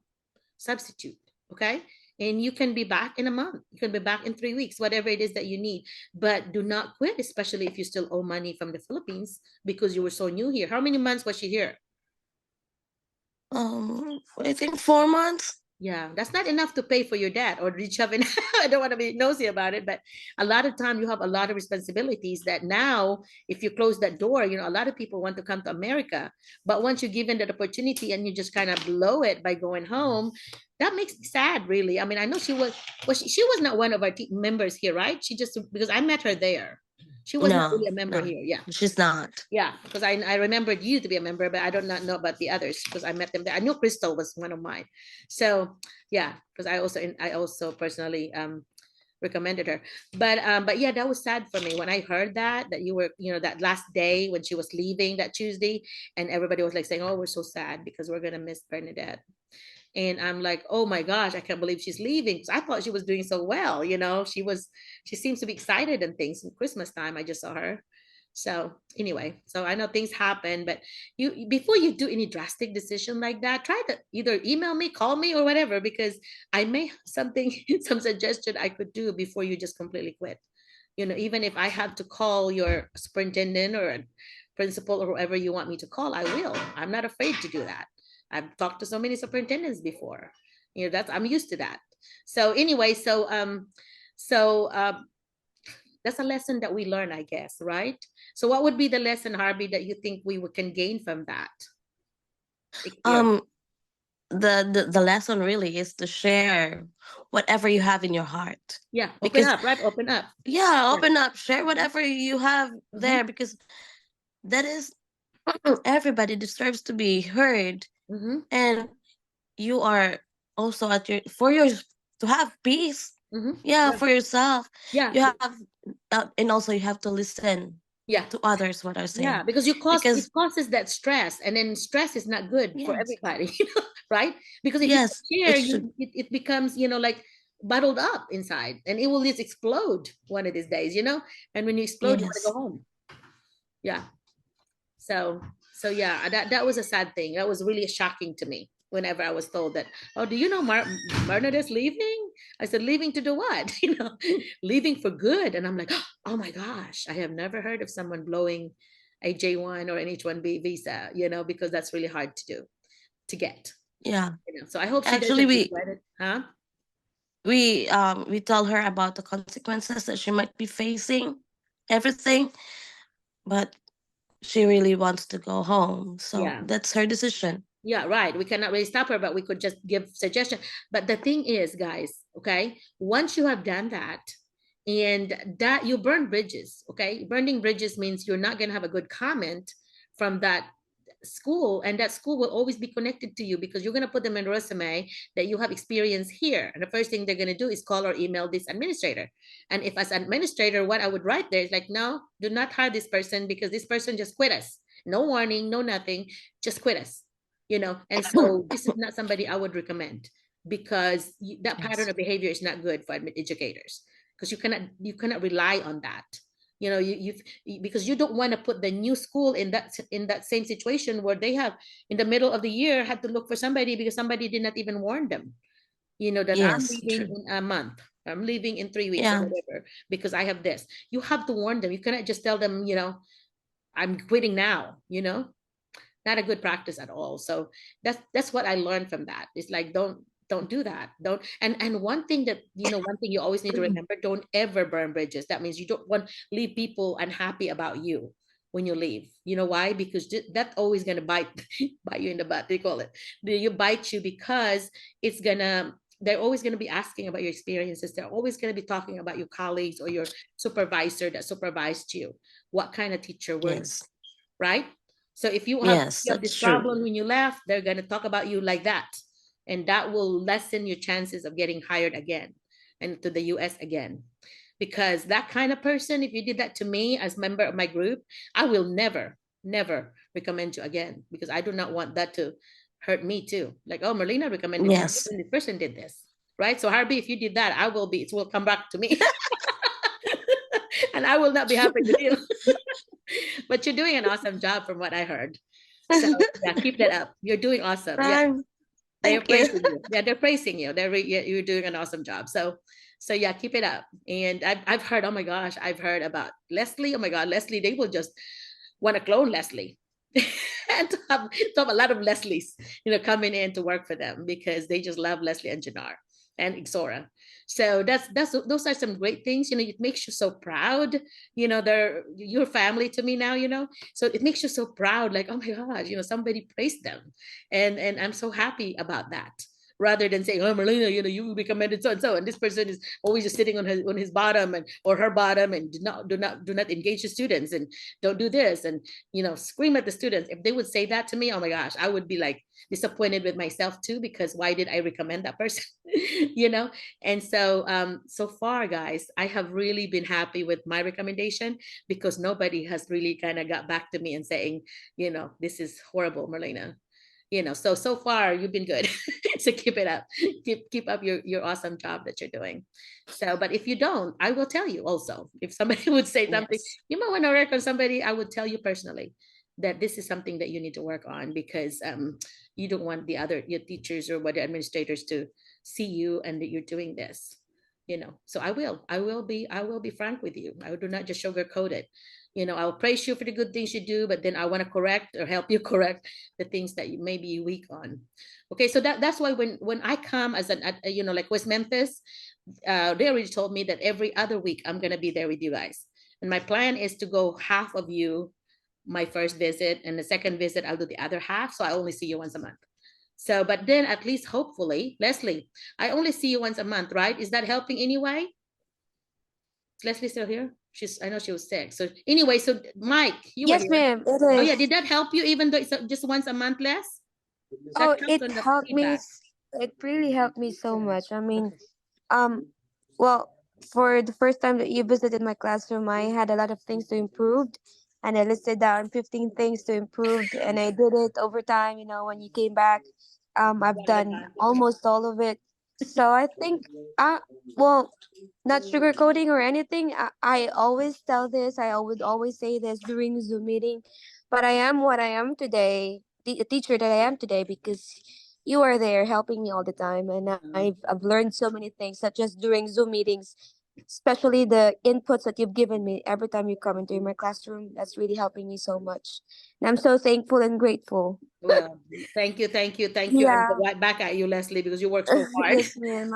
substitute. Okay. And you can be back in a month. You can be back in 3 weeks, whatever it is that you need. But do not quit, especially if you still owe money from the Philippines because you were so new here. How many months was she here? I think 4 months. Yeah, that's not enough to pay for your dad, or did you have enough? I don't want to be nosy about it, but a lot of time you have a lot of responsibilities that now, if you close that door, a lot of people want to come to America. But once you're given that opportunity and you just kind of blow it by going home, that makes me sad, really. I mean, I know she was not one of our members here, right? She just, because I met her there. She was not really a member here. Yeah. She's not. Yeah, because I remembered you to be a member, but I do not know about the others because I met them there. I knew Crystal was one of mine. So yeah, because I also personally recommended her. But yeah, that was sad for me when I heard that you were, that last day when she was leaving, that Tuesday, and everybody was like saying, oh, we're so sad because we're gonna miss Bernadette. And I'm like, oh my gosh, I can't believe she's leaving. Because I thought she was doing so well. She seems to be excited and things. In Christmas time, I just saw her. So anyway, so I know things happen, but you, before you do any drastic decision like that, try to either email me, call me, or whatever, because I may have something, some suggestion I could do before you just completely quit. You know, even if I have to call your superintendent or a principal or whoever you want me to call, I will. I'm not afraid to do that. I've talked to so many superintendents before. You know, that's, I'm used to that. So anyway, so that's a lesson that we learn, I guess, right? So what would be the lesson, Harvey, that you think we can gain from that experience? The lesson really is to share whatever you have in your heart. Yeah, open Because up, right? Open up. yeah, open up, share whatever you have there, because that is everybody deserves to be heard. And you are also at your for your to have peace. Yeah, for yourself. Yeah. You have and also you have to listen to others what are saying. Yeah, because it causes that stress, and then stress is not good for everybody, you know, right? Because if you share, it becomes, you know, like bottled up inside, and it will just explode one of these days, you know. And when you explode, you want to go home. Yeah. So yeah, that was a sad thing. That was really shocking to me whenever I was told that, oh, do you know Bernadette's leaving? I said, leaving to do what? You know, leaving for good. And I'm like, oh my gosh, I have never heard of someone blowing a J1 or an H1B visa, you know, because that's really hard to do, to get. Yeah. You know, so I hope she actually doesn't regret it. Huh? We tell her about the consequences that she might be facing, everything, but she really wants to go home. So that's her decision. Yeah, right. We cannot really stop her, but we could just give suggestion. But the thing is, guys, okay, once you have done that, and that you burn bridges, okay, burning bridges means you're not going to have a good comment from that school, and that school will always be connected to you because you're going to put them in a resume that you have experience here, and the first thing they're going to do is call or email this administrator. And if as administrator, what I would write there is like, no, do not hire this person because this person just quit us, no warning, no nothing, just quit us, you know. And so this is not somebody I would recommend, because that pattern of behavior is not good for educators, because you cannot rely on that, you know. Because you don't want to put the new school in that same situation where they have in the middle of the year had to look for somebody because somebody did not even warn them, you know, that I'm leaving in a month, I'm leaving in 3 weeks or whatever, because I have this. You have to warn them. You cannot just tell them, you know, I'm quitting now, you know. Not a good practice at all. So that's what I learned from that. It's like, don't do that. Don't. And one thing that, you know, one thing you always need to remember, don't ever burn bridges. That means you don't want leave people unhappy about you when you leave. You know why? Because that's always going to bite you in the butt, they call it. You bite you because they're always going to be asking about your experiences. They're always going to be talking about your colleagues or your supervisor that supervised you. What kind of teacher were you? Right? So if you have this problem when you left, they're going to talk about you like that. And that will lessen your chances of getting hired again and to the US again. Because that kind of person, if you did that to me as member of my group, I will never recommend you again, because I do not want that to hurt me too. Like, oh, Merlina recommended me, and this person did this. Right? So Harvey, if you did that, it will come back to me. And I will not be happy with you. But you're doing an awesome job from what I heard. So yeah, keep that up. You're doing awesome. Yeah. They're praising you. Yeah, they're praising you. You're doing an awesome job. So yeah, keep it up. And I've heard, oh my gosh, I've heard about Leslie. Oh my God, Leslie, they will just want to clone Leslie. And to have a lot of Leslies, you know, coming in to work for them because they just love Leslie and Jannar and Ixora. So those are some great things, you know. It makes you so proud, you know. They're your family to me now, you know. So it makes you so proud, like, oh my gosh, you know, somebody praised them, and I'm so happy about that. Rather than saying, oh, Merlina, you know, you recommended so and so, and this person is always just sitting on his bottom or her bottom, and do not engage the students, and don't do this, and, you know, scream at the students. If they would say that to me, oh my gosh, I would be like disappointed with myself too, because why did I recommend that person? You know. And so so far, guys, I have really been happy with my recommendation, because nobody has really kind of got back to me and saying, you know, this is horrible, Merlina. You know, so far you've been good. So keep it up. Keep up your awesome job that you're doing. So, but if you don't, I will tell you also. If somebody would say something, Yes. you might want to work on somebody, I would tell you personally that this is something that you need to work on, because you don't want your teachers or what administrators to see you and that you're doing this. So I will be frank with you. I do not just sugarcoat it. I'll praise you for the good things you do, but then I want to correct or help you correct the things that you may be weak on. Okay, so that's why when I come as like West Memphis, they already told me that every other week I'm gonna be there with you guys, and my plan is to go half of you my first visit, and the second visit I'll do the other half, so I only see you once a month. So, but then at least hopefully, Leslie, I only see you once a month, right? Is that helping anyway? Is Leslie still here? I know she was sick. So anyway, so Mike, you were Yes, here. ma'am, it Oh is. yeah, did that help you even though it's just once a month less? Oh, That comes it on the helped me. feedback. It really helped me so much. I mean, Okay. well, for the first time that you visited my classroom, I had a lot of things to improve, and I listed down 15 things to improve, and I did it over time. When you came back, I've One at a done time. almost all of it. So I think, well, not sugarcoating or anything. I always tell this. I would always say this during Zoom meeting, but I am what I am today, the teacher that I am today, because you are there helping me all the time, and I've learned so many things, not just during Zoom meetings, especially the inputs that you've given me every time you come into my classroom. That's really helping me so much, and I'm so thankful and grateful. Well, thank you, thank you, thank you. And Yeah. right back at you, Leslie, because you work so hard. Yes, ma'am.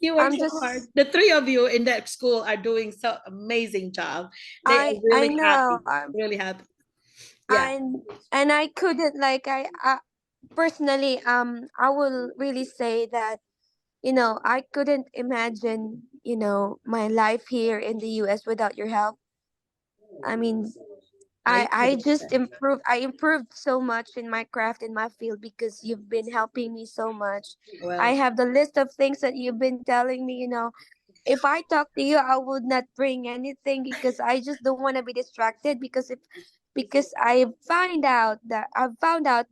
You work I'm so just hard. The three of you in that school are doing so amazing job. They are I really happy, know. really happy. Yeah. And I couldn't, like, I personally, I will really say that, I couldn't imagine, my life here in the US without your help. I mean, I just improved so much in my craft, in my field, because you've been helping me so much. I Well, have the list of things that you've been telling me. If I talk to you, I would not bring anything, because I just don't want to be distracted, because I found out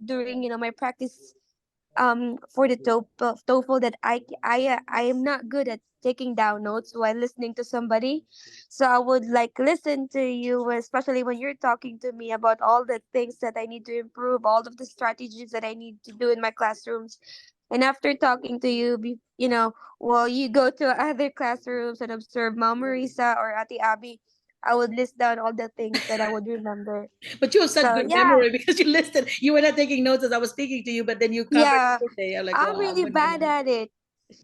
during, my practice, for the TOEFL, that I am not good at taking down notes while listening to somebody. So I would like listen to you, especially when you're talking to me about all the things that I need to improve, all of the strategies that I need to do in my classrooms. And after talking to you, while you go to other classrooms and observe Mama Marisa or Ate Abby, I would list down all the things that I would remember. but you have such So good yeah, memory because you listened. You were not taking notes as I was speaking to you, but then you covered yeah, everything. I'm like, I'm wow, really good bad memory. at it,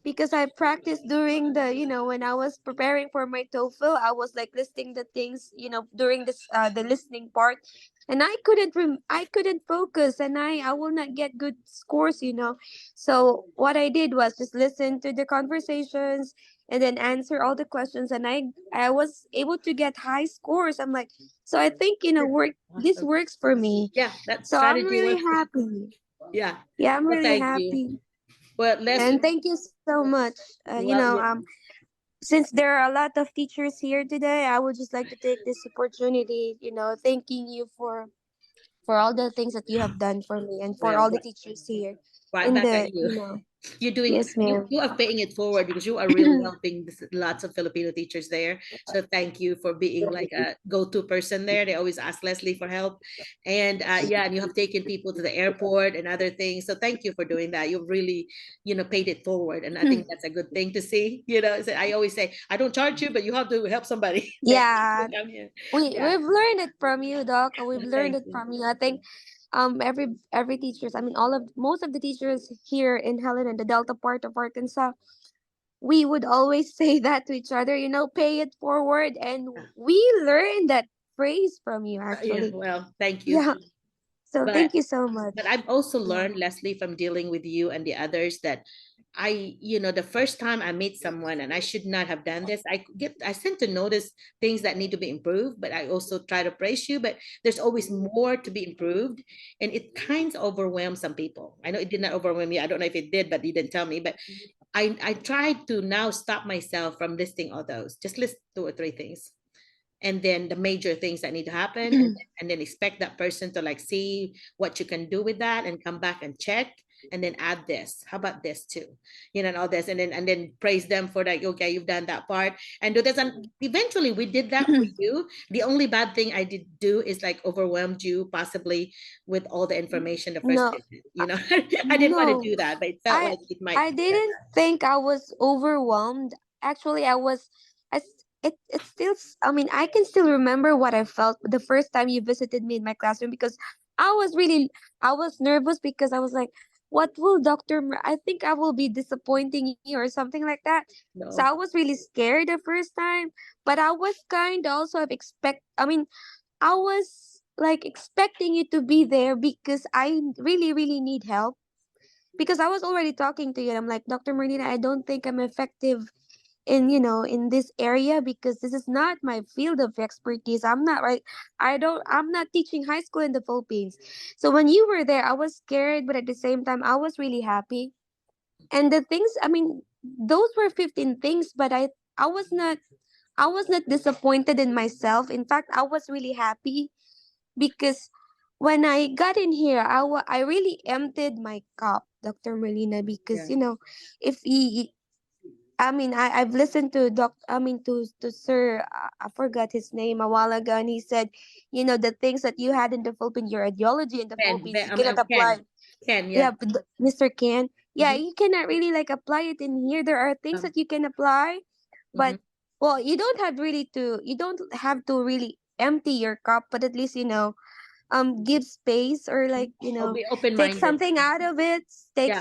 because I practiced during when I was preparing for my TOEFL. I was like listing the things, during the listening part, and I couldn't focus, and I will not get good scores. So what I did was just listen to the conversations and then answer all the questions, and I was able to get high scores. I'm like, so I think, this Awesome. works for me. Yeah, that So I'm strategy really works. happy. Yeah. Yeah, I'm Well, really thank you. happy. Well, And Leslie, thank you so much. well, yeah. Since there are a lot of teachers here today, I would just like to take this opportunity, thanking you for all the things that you have done for me, and for Well, all the teachers here right in back at the, you. You're doing, yes, ma'am. you are paying it forward because you are really helping lots of Filipino teachers there. So thank you for being like a go-to person there. They always ask Leslie for help. And yeah, and you have taken people to the airport and other things. So thank you for doing that. You've really, paid it forward. And I think that's a good thing to see. So I always say, I don't charge you, but you have to help somebody. Yeah, Come here. Yeah. we've learned it from you, Doc. We've learned Thank it you. from you. I think every teachers, I mean, most of the teachers here in Helen and the Delta part of Arkansas, we would always say that to each other, pay it forward. And we learned that phrase from you, Yeah, actually. well, thank you. Yeah. So But thank you so much. I've also Yeah. learned, Leslie, from dealing with you and the others that the first time I meet someone and I should not have done this, I tend to notice things that need to be improved, but I also try to praise you, but there's always more to be improved. And it kind of overwhelms some people. I know it did not overwhelm me. I don't know if it did, but you didn't tell me. But I tried to now stop myself from listing all those. Just list 2 or 3 things, and then the major things that need to happen, and then expect that person to like see what you can do with that and come back and check. and then add this. How about this too? You know, and all this, and then praise them for that. Okay, you've done that part, and do this. And eventually, we did that for you. The only bad thing I did do is like overwhelmed you possibly with all the information the first No, visit. You know, I didn't want to no, do that, but it felt I like it might. I didn't think I was overwhelmed. Actually, I was. It still. I mean, I can still remember what I felt the first time you visited me in my classroom because I was nervous because I was like, what will I think I will be disappointing you or something like that. So No. I was really scared the first time, but I was kind also of expect. I mean, I was like expecting you to be there because I really, really need help because I was already talking to you and I'm like, Dr. Merlina, I don't think I'm effective in, in this area because this is not my field of expertise. I'm not right. I'm not teaching high school in the Philippines. So when you were there, I was scared, but at the same time, I was really happy. And the things, I mean, those were 15 things, but I was not, I was not disappointed in myself. In fact, I was really happy because when I got in here, I really emptied my cup, Dr. Merlina, because Yeah. if he, I mean, I've listened to to Sir, I forgot his name a while ago, and he said, the things that you had in the Philippines, your ideology in the Philippines, you cannot apply. Ken, yeah. Yeah, but Mr. Ken, yeah, Mhm. you cannot really like apply it in here. There are things that you can apply, but well, you don't have to really empty your cup, but at least give space or like I'll be take open-minded. something out of it, Yeah.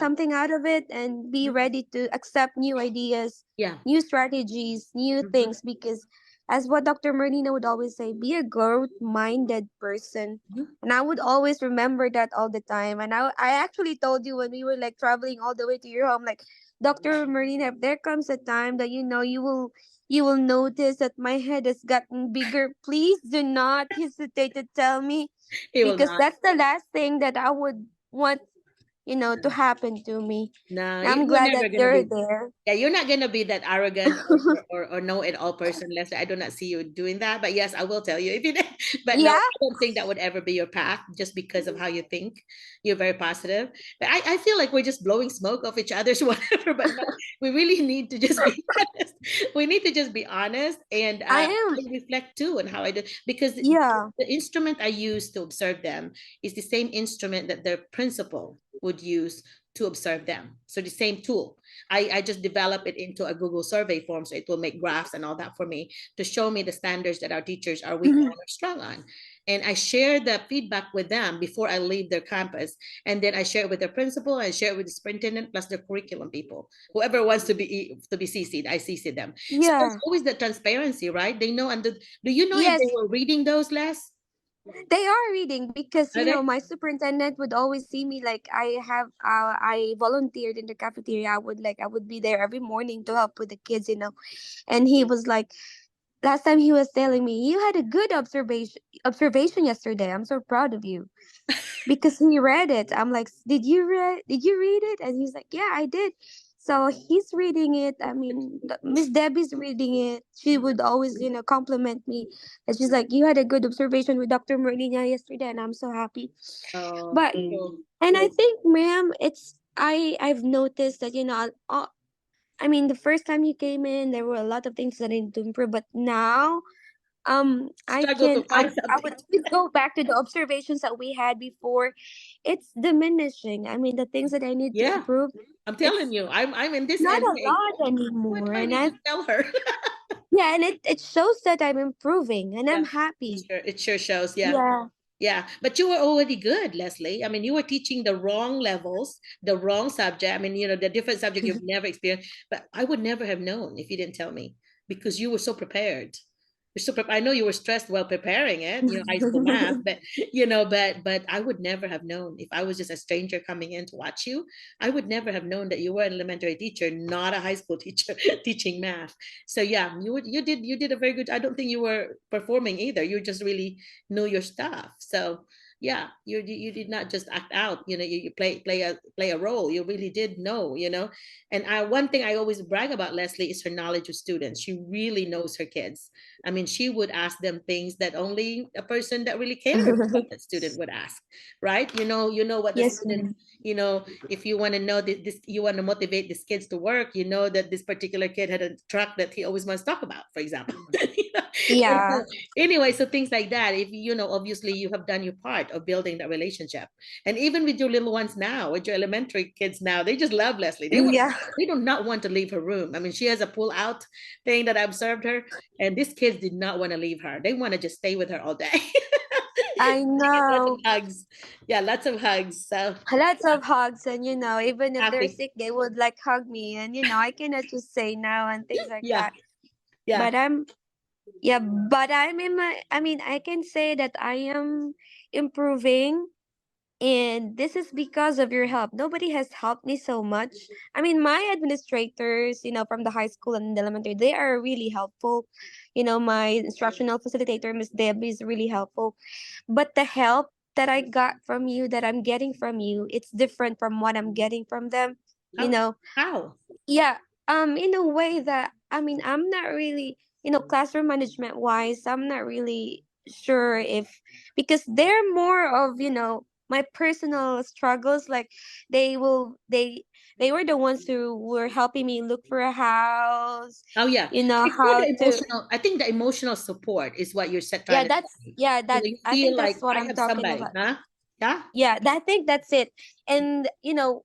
and be ready to accept new ideas, Yeah. new strategies, new things, because as what Dr. Merlina would always say, be a growth minded person. And I would always remember that all the time. And I actually told you when we were like traveling all the way to your home, like, Dr. Merlina, if there comes a time that you will notice that my head has gotten bigger, please do not hesitate to tell me, He will because not. that's the last thing that I would want, to happen to me. No, And I'm you're glad never that gonna you're be. there. Yeah, you're not gonna be that arrogant or know-it-all person, Leslie. I do not see you doing that. But yes, I will tell you if you did. But no, Yeah. I don't think that would ever be your path just because of how you think. You're very positive. But I feel like we're just blowing smoke off each other's whatever. But no, we really need to just be honest. We need to just be honest and I am. reflect too on how I do, because Yeah. the instrument I use to observe them is the same instrument that their principal would use to observe them. So the same tool. I just develop it into a Google survey form, so it will make graphs and all that for me to show me the standards that our teachers are weak on or strong on. And I share the feedback with them before I leave their campus. And then I share it with the principal, I share it with the superintendent, plus the curriculum people. Whoever wants to be CC'd, I CC them. So there's Yeah. always the transparency, right? They know, and do you know if Yes, they were reading those, Les? they are reading because Are they? my superintendent would always see me, like, I volunteered in the cafeteria. I would be there every morning to help with the kids. And he was like, last time he was telling me, you had a good observation yesterday. I'm so proud of you. Because he read it. I'm like, did you read it? And he's like, yeah, I did. So he's reading it. I mean, Miss Debbie's reading it. She would always, compliment me. And she's like, you had a good observation with Dr. Merlina yesterday, and I'm so happy. Oh, But cool. and I think, ma'am, I've noticed that, I mean, the first time you came in, there were a lot of things that I need to improve, but now I Struggle to can find I something. would always go back to the observations that we had before. It's diminishing. I mean, the things that I need to Yeah, improve, I'm it's telling you, I'm in this not end. a Hey, lot what anymore. do I And need I to tell her? yeah, and it shows that I'm improving and Yeah, I'm happy. it sure shows. Yeah. Yeah. Yeah, but you were already good, Leslie. I mean, you were teaching the wrong levels, the wrong subject. I mean, the different subject you've never experienced, but I would never have known if you didn't tell me because you were so prepared. You're so I know you were stressed while preparing it, high school math, but but I would never have known if I was just a stranger coming in to watch you. I would never have known that you were an elementary teacher, not a high school teacher teaching math. So yeah, you did a very good. I don't think you were performing either. You just really know your stuff. So yeah, you did not just act out, you play a role. You really did know, and one thing I always brag about Leslie is her knowledge of students. She really knows her kids. I mean, she would ask them things that only a person that really cares about that student would ask, right? What the Yes, student, ma'am. if you want to know this, you want to motivate these kids to work, that this particular kid had a truck that he always wants to talk about, for example. And Yeah. so, anyway, so things like that, if obviously you have done your part of building that relationship. And even with your little ones now, with your elementary kids now, they just love Leslie. Yeah. They do not want to leave her room. I mean, she has a pull out thing that I observed her, and these kids did not want to leave her. They want to just stay with her all day. I Lots of know. hugs. Yeah, lots of hugs. So Lots of hugs, and even if they're happy. sick, they would like hug me, and I cannot just say no and things like Yeah, that. yeah. But I'm in my. I mean, I can say that I am improving, and this is because of your help. Nobody has helped me so much. I mean, my administrators, from the high school and the elementary, they are really helpful. My instructional facilitator, Miss Deb, is really helpful. But the help that I got from you, that I'm getting from you, it's different from what I'm getting from them. You How? know, How? yeah, in a way that, I mean, I'm not really, classroom management wise, I'm not really sure if, because they're more of, my personal struggles. Like, they will they were the ones who were helping me look for a house, Oh yeah, it's more how the to. emotional. I think the emotional support is what you're trying Yeah, to that's say. yeah that You I feel think like that's what I I'm have talking somebody, about. huh? Yeah. Yeah, I think that's it. And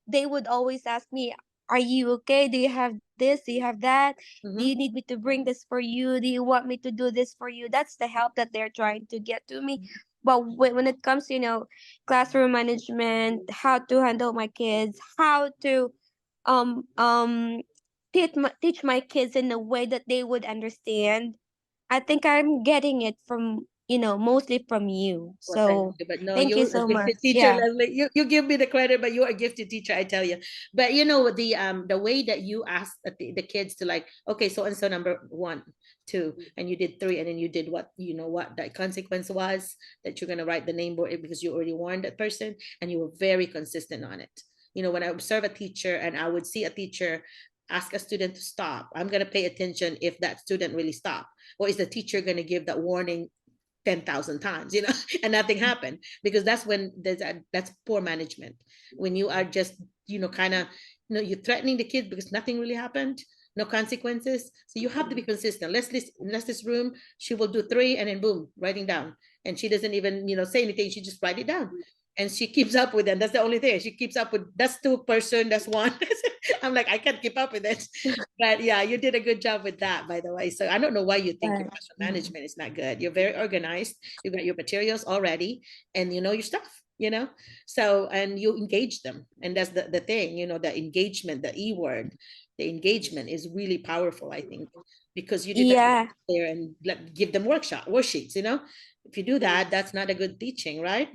they would always ask me, "Are you okay? Do you have this? Do you have that? Do Mm-hmm. you need me to bring this for you? Do you want me to do this for you?" That's the help that they're trying to get to me. But when it comes to, classroom management, how to handle my kids, how to um um teach my kids in a way that they would understand, I think I'm getting it from, mostly from you. Well, thank So you. But no, thank you you're a so much. gifted teacher, Yeah. Leslie. You give me the credit, but you're a gifted teacher, I tell you. But the way that you asked the kids to, like, okay, so and so number 1, 2, and you did 3, and then you did what the consequence was, that you're gonna write the name board because you already warned that person, and you were very consistent on it. When I observe a teacher and I would see a teacher ask a student to stop, I'm gonna pay attention if that student really stopped, or is the teacher gonna give that warning 10,000 times, and nothing happened, because that's when that's poor management. When you are just, kind of, you're threatening the kids because nothing really happened, no consequences. So you have to be consistent. Leslie's room, she will do 3 and then boom, writing down. And she doesn't even, say anything. She just write it down. And she keeps up with them. That's the only thing. She keeps up with, that's 2 person, that's 1. I'm like, I can't keep up with it. But yeah, you did a good job with that, by the way. So I don't know why you think your classroom management is not good. You're very organized. You got your materials already, and you know your stuff, So, and you engage them. And that's the thing, the engagement, the E word, the engagement is really powerful, I think, because you did not Yeah. go there and give them worksheets, If you do that, that's not a good teaching, right?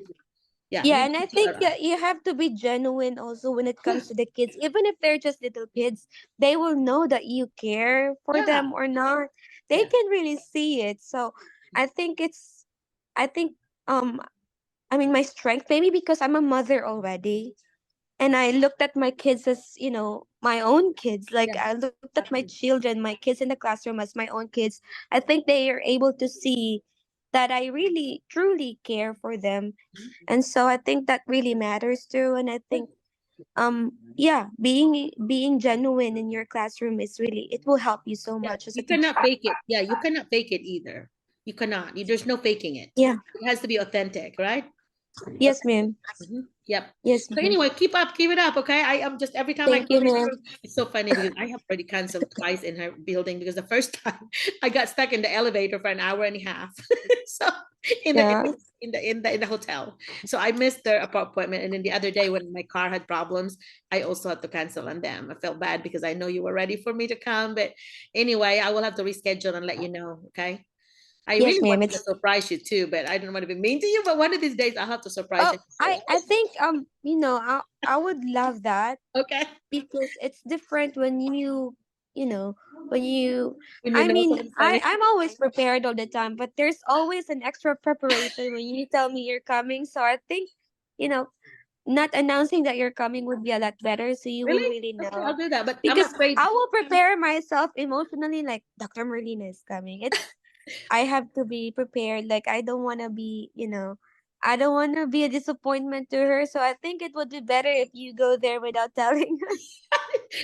Yeah, Yeah, you and I did think all right. that you have to be genuine also when it Yeah, comes to the kids. Even if they're just little kids, they will know that you care for yeah, them or not. They yeah. can really see it. So I think I think, um, I mean, my strength, maybe because I'm a mother already. And I looked at my kids as, my own kids. Like, Yeah. I looked at my children, my kids in the classroom, as my own kids. I think they are able to see that I really truly care for them. And so I think that really matters too. And I think, yeah, being genuine in your classroom is really, it will help you so Yeah, much as a you cannot teacher. fake it. Yeah, you cannot fake it either. You cannot. There's no faking it. Yeah. It has to be authentic, right? Yes, ma'am. Yep. Yes, So ma'am. anyway, keep it up, okay? I am just, every time I Thank go you, in her ma'am. room, it's so funny because I have already canceled twice in her building, because the first time I got stuck in the elevator for an hour and a half. So in the Yeah. in the hotel. So I missed their appointment. And then the other day when my car had problems, I also had to cancel on them. I felt bad because I know you were ready for me to come. But anyway, I will have to reschedule and let you know, okay? I Yes, really ma'am. wanted to It's surprise you too, but I don't want to be mean to you. But one of these days I'll have to surprise oh, you. I think, I would love that, Okay. because it's different when you know, when you, When you I know mean, someone's coming. I'm always prepared all the time, but there's always an extra preparation when you tell me you're coming. So I think, you know, not announcing that you're coming would be a lot better, so you will Really? really Okay, know. I'll do that. But I'm Because afraid. I will prepare myself emotionally, like Dr. Merlina is coming. It's I have to be prepared. Like I don't want to be, you know, I don't want to be a disappointment to her. So I think it would be better if you go there without telling us.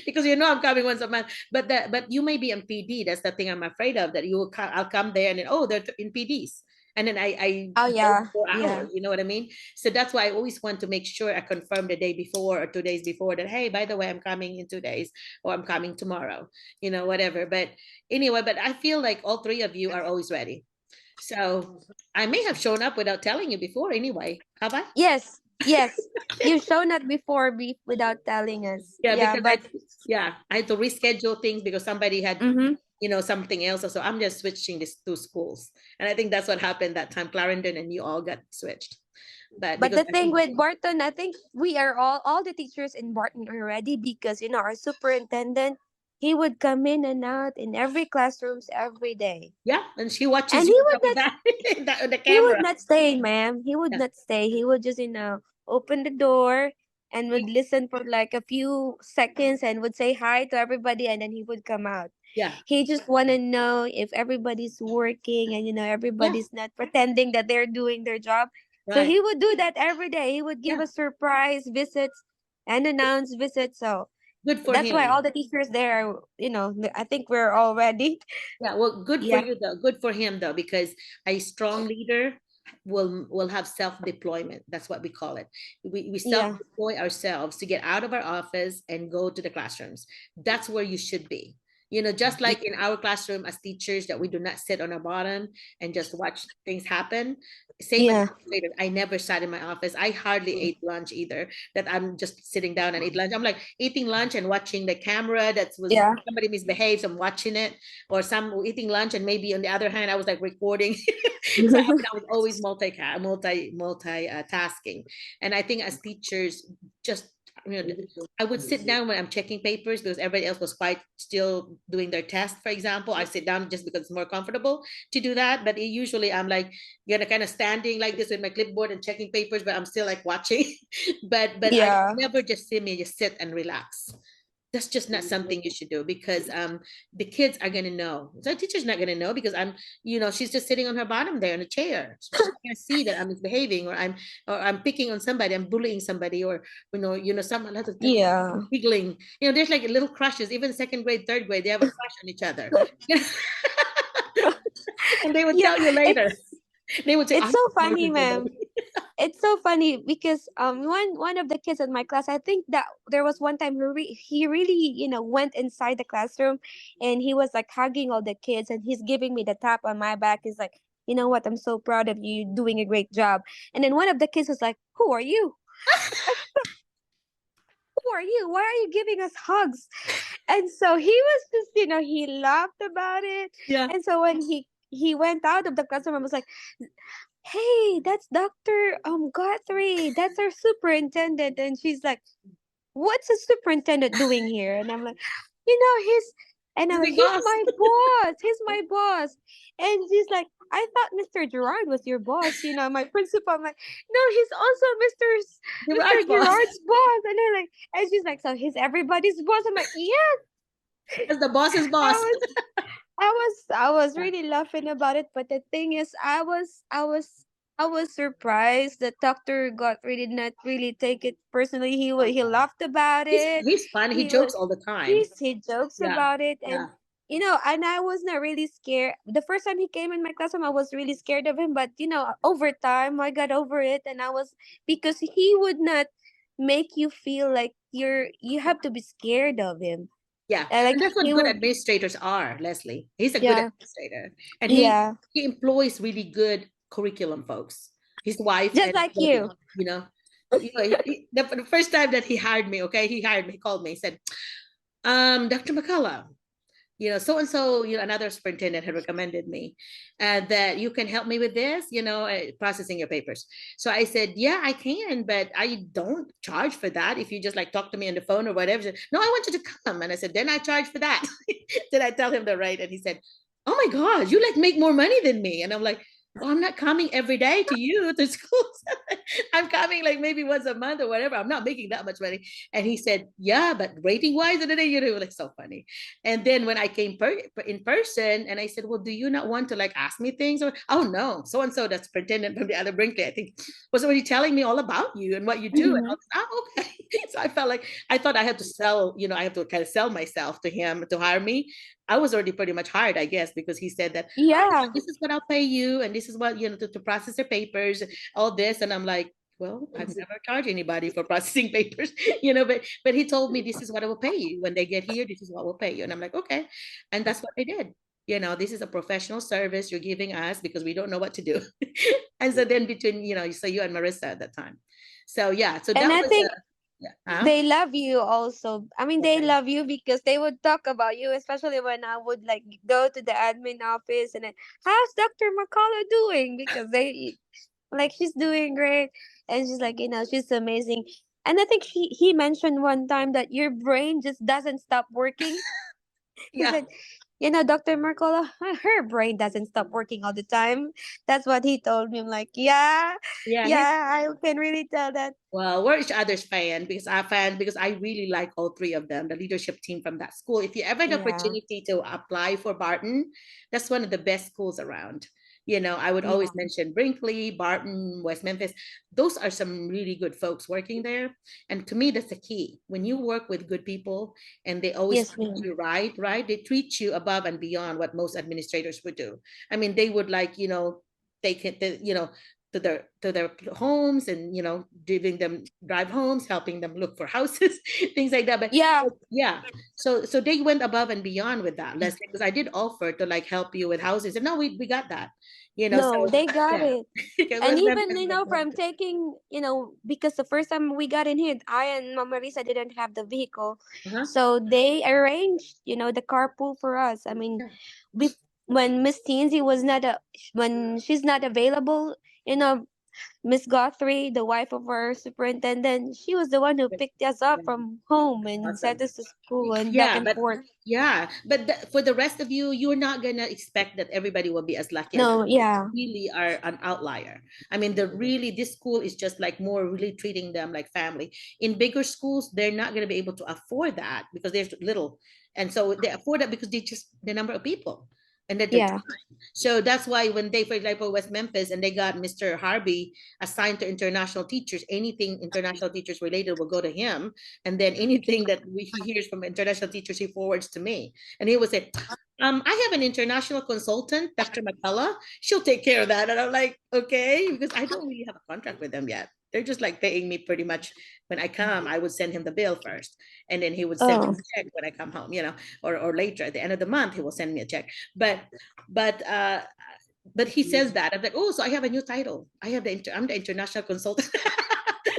Because you know I'm coming once a month. But you may be in PD. That's the thing I'm afraid of. That you will come. I'll come there and then they're in PDs, and then I Oh go yeah, 4 hours. yeah. You know what I mean? So that's why I always want to make sure I confirm the day before or 2 days before that. Hey, by the way, I'm coming in 2 days or I'm coming tomorrow. You know, whatever. But anyway, but I feel like all three of you are always ready. So I may have shown up without telling you before. Anyway, have I? Yes, yes. You've shown up before without telling us. Yeah, Yeah, because but I had to reschedule things because somebody had mm-hmm. something else. So I'm just switching these two schools. And I think that's what happened that time. Clarendon and you all got switched. But But because the thing with Barton, I think we are all the teachers in Barton are ready because our superintendent, he would come in and out in every classrooms every day. yeah, and she watches And you he would with not that on the he would camera. not stay, ma'am. He would Yeah. not stay. He would just, open the door and would listen for like a few seconds and would say hi to everybody and then he would come out. Yeah. He just want to know if everybody's working and everybody's not pretending that they're doing their job. So Right. he would do that every day. He would give Yeah. us surprise visits and announce visits. So Good for that's him. why all the teachers there are, I think we're all ready. Yeah, well, good for Yeah. you though. Good for him though, because a strong leader will have self-deployment. That's what we call it. We Yeah. self-deploy ourselves to get out of our office and go to the classrooms. That's where you should be. Just like in our classroom as teachers, that we do not sit on our bottom and just watch things happen. Same as Yeah. later. I never sat in my office. I hardly ate lunch either. That I'm just sitting down and eat lunch. I'm like eating lunch and watching the camera. That was Yeah. somebody misbehaves. I'm watching it, or some eating lunch, and maybe on the other hand, I was like recording. So I was always tasking. And I think as teachers, just I would sit down when I'm checking papers because everybody else was quite still doing their test. For example, I sit down just because it's more comfortable to do that. But usually I'm like, kind of standing like this with my clipboard and checking papers, but I'm still like watching. but I Yeah. never just sit and relax. That's just not something you should do because the kids are gonna know. The teacher's not gonna know because she's just sitting on her bottom there in a chair. She can't see that I'm misbehaving or I'm picking on somebody, I'm bullying somebody, or some a lot of Yeah. giggling. There's like little crushes, even second grade, third grade, they have a crush on each other. And they would tell you later. They would say, It's so funny, ma'am. It's so funny because one of the kids in my class, I think that there was one time he really went inside the classroom and he was like hugging all the kids and he's giving me the tap on my back. He's like, you know what, I'm so proud of you, doing a great job. And then one of the kids was like, who are you? Who are you? Why are you giving us hugs? And so he was just, he laughed about it. Yeah. And so when he went out of the classroom, I was like, hey, that's Dr. Guthrie. That's our superintendent. And she's like, what's a superintendent doing here? And I'm like, I'm like, he's my boss. He's my boss. And she's like, I thought Mr. Gerard was your boss. My principal. I'm like, no, he's also Mr. Gerard's boss. And I'm like, and she's like, so he's everybody's boss. I'm like, yes. As the boss's boss. I was really laughing about it, but the thing is, I was surprised that Dr. Godfrey did not really take it personally. He laughed about it. He's funny. He jokes all the time. He jokes Yeah. about it, and Yeah. and I was not really scared. The first time he came in my classroom, I was really scared of him, but over time, I got over it, and because he would not make you feel like you have to be scared of him. Yeah, Like and that's what he good would, administrators are, Leslie. He's a good yeah, administrator, and yeah, he employs really good curriculum folks. His wife, just and like you. the first time that he hired me, he called me, he said, Dr. McCullough, so and so, another superintendent had recommended me that you can help me with this, processing your papers. So I said, yeah, I can, but I don't charge for that. If you just like talk to me on the phone or whatever. Said, no, I want you to come. And I said, then I charge for that. Did I tell him the right? And he said, oh my God, you like make more money than me. And I'm like, well, I'm not coming every day to you to school. I'm coming like maybe once a month or whatever. I'm not making that much money. And he said, yeah, but rating wise, like so funny. And then when I came in person and I said, well, do you not want to like ask me things? Or, oh no, so-and-so, that's superintendent from the other Brinkley, I think, was already telling me all about you and what you do. And I was, oh, okay. So I felt like, I thought I had to sell, I have to kind of sell myself to him to hire me. I was already pretty much hired, I guess, because he said that, yeah, this is what I'll pay you. And this is what, to process their papers, all this. And I'm like, well, I've never charged anybody for processing papers, but he told me this is what I will pay you. When they get here, this is what we'll pay you. And I'm like, okay. And that's what they did. This is a professional service you're giving us because we don't know what to do. And so then between, so you and Marissa at that time. So yeah, so that and I was think huh? they love you also. I mean, they Okay. love you because they would talk about you, especially when I would like go to the admin office and then, how's Dr. McCullough doing? Because they like she's doing great, and she's like, she's amazing. And I think he mentioned one time that your brain just doesn't stop working. He Yeah. said, Dr. McCullough, her brain doesn't stop working all the time. That's what he told me. I'm like, yeah, I can really tell that. Well, we're each other's because I really like all three of them, the leadership team from that school. If you ever had the Yeah. opportunity to apply for Barton, that's one of the best schools around. I would always Yeah. mention Brinkley, Barton, West Memphis. Those are some really good folks working there. And to me, that's the key. When you work with good people and they always Yes, treat ma'am. you right, they treat you above and beyond what most administrators would do. I mean, they would like, take it, to their homes and giving them drive homes, helping them look for houses, things like that. But Yeah. so they went above and beyond with that, Leslie, because I did offer to like help you with houses, and no, we got that, No, so they got yeah. it. Okay, And West even, Memphis, from taking, because the first time we got in here, I and Mama Risa didn't have the vehicle. Uh-huh. So they arranged, the carpool for us. I mean, when Miss Teensy when she's not available, Miss Guthrie, the wife of our superintendent, she was the one who picked us up from home and sent us to school and back and forth. For the rest of you, you're not gonna expect that everybody will be as lucky as No, you. yeah. Really are an outlier. I mean, this school is just like more really treating them like family. In bigger schools, they're not gonna be able to afford that because there's little, and so they afford that because they just the number of people and that their Yeah. time. So that's why when they, for example, West Memphis, and they got Mr. Harvey assigned to international teachers, anything international teachers related will go to him. And then anything that he hears from international teachers, he forwards to me. And he would say, I have an international consultant, Dr. McCullough. She'll take care of that. And I'm like, okay, because I don't really have a contract with them yet. They're just like paying me pretty much when I come. I would send him the bill first, and then he would send me a check when I come home, or later at the end of the month, he will send me a check. But he says that. I'm like, oh, so I have a new title. I'm the international consultant.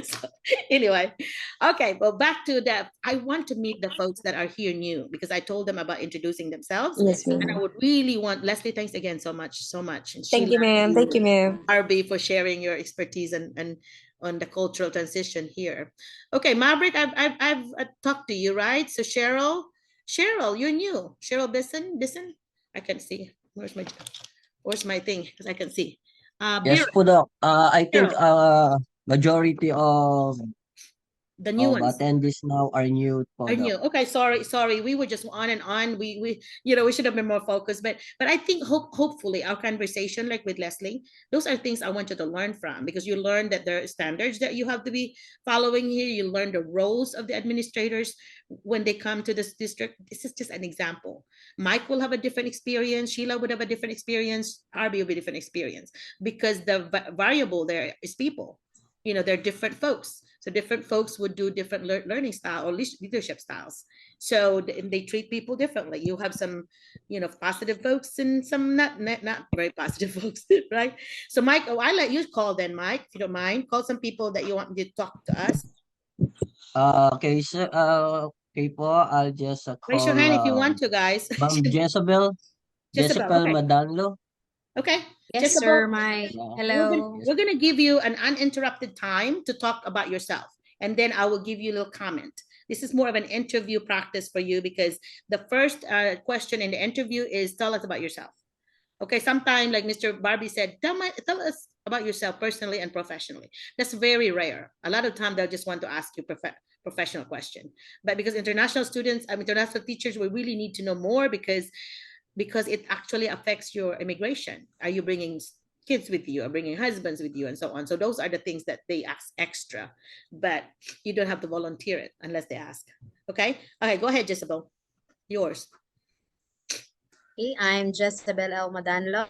So, anyway, okay, well, back to that. I want to meet the folks that are here new because I told them about introducing themselves. Yes, And I ma'am. would really want Leslie. Thanks again so much. And Thank you, ma'am. Thank you, ma'am. Arby for sharing your expertise and on the cultural transition here. Okay, Maverick, I've talked to you, right? So Cheryl, you're new. Cheryl Bisson, I can see. Where's my thing? Because I can see. Yes, Vera, po, Doc. I think Cheryl, majority of the new ones. attendees now are new po, I Doc. knew. Okay, sorry. We were just on and on. We we should have been more focused. But I think hopefully our conversation, like with Leslie, those are things I want you to learn from because you learn that there are standards that you have to be following here. You learn the roles of the administrators when they come to this district. This is just an example. Mike will have a different experience. Sheila would have a different experience. Arby will be a different experience because the variable there is people. They're different folks. So different folks would do different learning style or leadership styles. So they treat people differently. You have some, positive folks and some not very positive folks, right? So Mike, I let you call then, Mike, if you don't mind. Call some people that you want to talk to us. Okay, so Okay po, I'll just Raise your call hand if you want to, guys. Ma'am Jezebel. Jezebel, okay. Madanlo. Okay. Yes, Jezebel, sir. My Yeah. hello. we're gonna give you an uninterrupted time to talk about yourself, and then I will give you a little comment. This is more of an interview practice for you because the first question in the interview is tell us about yourself. Okay, sometime like Mr. Barbie said, tell us about yourself personally and professionally. That's very rare. A lot of time they'll just want to ask you professional question. But because international students, international teachers, we really need to know more because it actually affects your immigration. Are you bringing kids with you or bringing husbands with you and so on? So those are the things that they ask extra, but you don't have to volunteer it unless they ask. Okay, go ahead, Jezebel. Yours. Okay, I'm Jezebel L. Madanlo,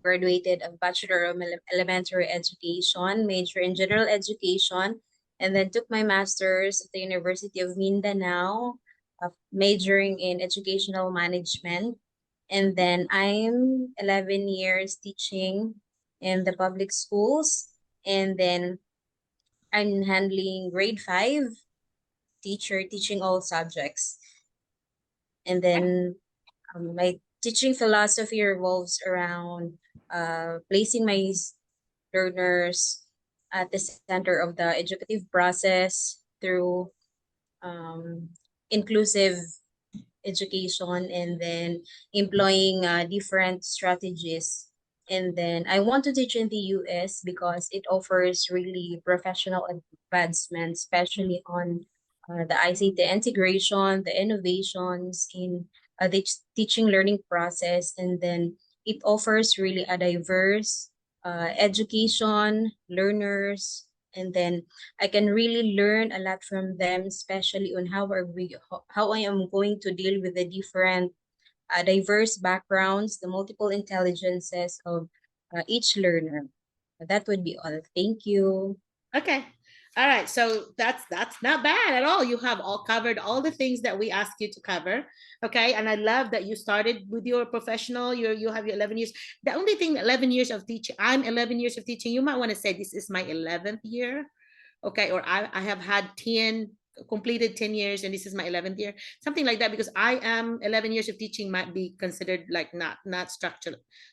graduated of Bachelor of Elementary Education, major in General Education, and then took my master's at the University of Mindanao, majoring in Educational Management. And then I'm 11 years teaching in the public schools, and then I'm handling grade 5 teacher teaching all subjects. And then my teaching philosophy revolves around placing my learners at the center of the educative process through inclusive education, and then employing different strategies. And then I want to teach in the US because it offers really professional advancement, especially on the ICT integration, the innovations in the teaching learning process. And then it offers really a diverse education, learners, and then I can really learn a lot from them, especially on how I am going to deal with the different diverse backgrounds, the multiple intelligences of each learner. That would be all. Thank you. Okay. All right. So that's not bad at all. You have all covered all the things that we asked you to cover. Okay. And I love that you started with your professional. You have your 11 years. The only thing, 11 years of teaching, I'm 11 years of teaching. You might want to say this is my 11th year. Okay. Or I have had 10 completed 10 years and this is my 11th year, something like that, because I am 11 years of teaching might be considered like not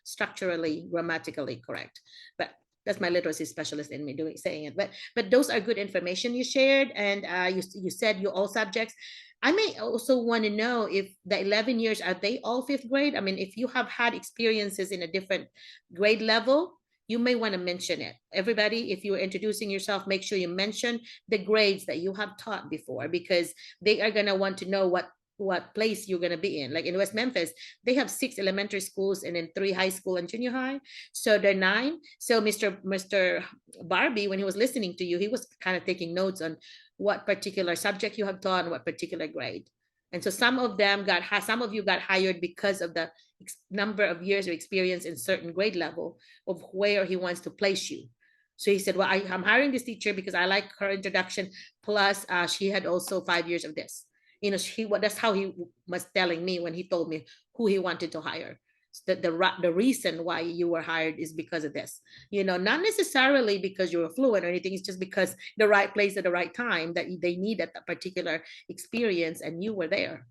structurally grammatically correct, but that's my literacy specialist in me saying it. But those are good information you shared, and you said you all subjects. I may also want to know if the 11 years, are they all 5th grade? I mean, if you have had experiences in a different grade level, you may want to mention it. Everybody, if you're introducing yourself, make sure you mention the grades that you have taught before, because they are going to want to know what place you're going to be in. Like in West Memphis, they have 6 elementary schools and then 3 high school and junior high. So they're 9. So Mr. Barbie, when he was listening to you, he was kind of taking notes on what particular subject you have taught and what particular grade. And so some of you got hired because of the number of years of experience in certain grade level of where he wants to place you. So he said, well, I'm hiring this teacher because I like her introduction. Plus she had also 5 years of this. That's how he was telling me when he told me who he wanted to hire. The reason why you were hired is because of this, not necessarily because you're fluent or anything. It's just because the right place at the right time that they need at that particular experience, and you were there.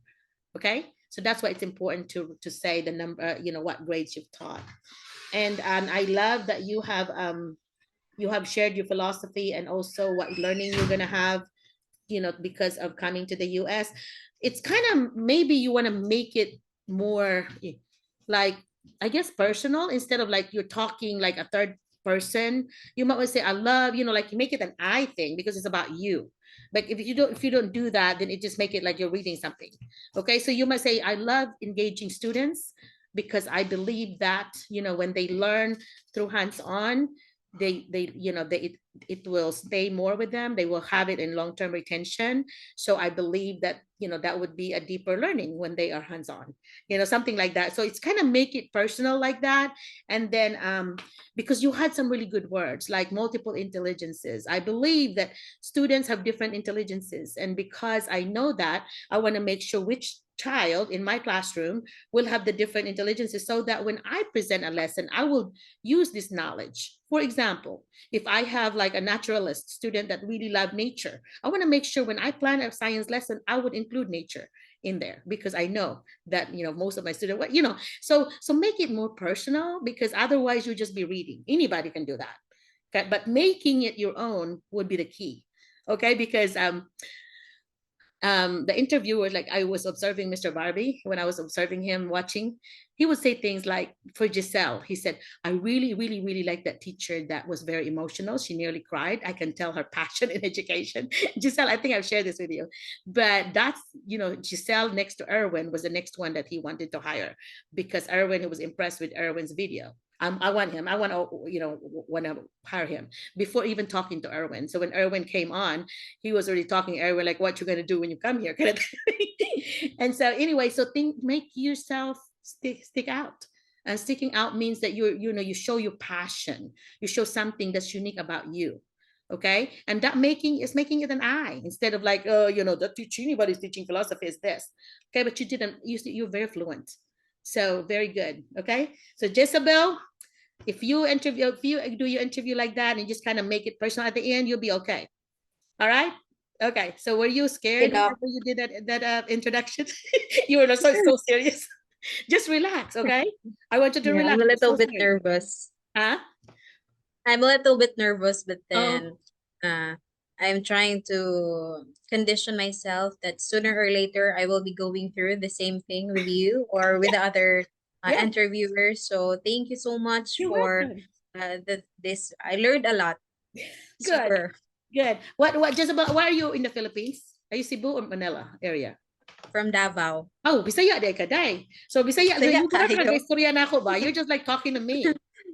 Okay, so that's why it's important to say the number, what grades you've taught. And I love that you have shared your philosophy and also what learning you're gonna have, because of coming to the US. It's kind of, maybe you want to make it more like, I guess, personal, instead of like you're talking like a third person. You might want to say I love, like you make it an I thing because it's about you. But if you don't do that, then it just make it like you're reading something. Okay, so you might say I love engaging students because I believe that when they learn through hands-on, it will stay more with them. They will have it in long-term retention. So I believe that that would be a deeper learning when they are hands-on, something like that. So it's kind of make it personal like that. And then because you had some really good words like multiple intelligences, I believe that students have different intelligences, and because I know that, I want to make sure which child in my classroom will have the different intelligences, so that when I present a lesson, I will use this knowledge. For example, if I have like a naturalist student that really love nature, I want to make sure when I plan a science lesson, I would include nature in there, because I know that, you know, most of my students, you know, so make it more personal, because otherwise you'll just be reading. Anybody can do that. Okay, but making it your own would be the key. Okay, because the interviewer, like I was observing Mr. Barbie, when I was observing him watching, he would say things like, for Giselle, he said, I really, really, really like that teacher that was very emotional. She nearly cried. I can tell her passion in education. Giselle, I think I've shared this with you, but that's, you know, Giselle next to Erwin was the next one that he wanted to hire, because Erwin, he was impressed with Erwin's video. I want him. I want to, you know, want to hire him before even talking to Erwin. So when Erwin came on, he was already talking to Erwin, like, what you're going to do when you come here. And so anyway, so make yourself stick out. And sticking out means that you show your passion. You show something that's unique about you. Okay. And that making it an I, instead of like, oh, you know, the teaching, anybody's teaching philosophy is this. Okay. But you're very fluent. So very good. Okay. So Jezebel, if you do your interview like that and just kind of make it personal at the end, you'll be okay. All right. Okay. So were you scared when you did that introduction? You were so serious. Just relax. Okay. I want you to relax. I'm a little bit nervous. Huh? I'm a little bit nervous, but then I'm trying to condition myself that sooner or later I will be going through the same thing with you or with the other interviewers. So thank you so much for this. I learned a lot. Good. Super. Good. What Jezebel, why are you in the Philippines? Are you Cebu or Manila area? From Davao. Oh, Bisaya day ka day. So Bisaya, you're just like talking to me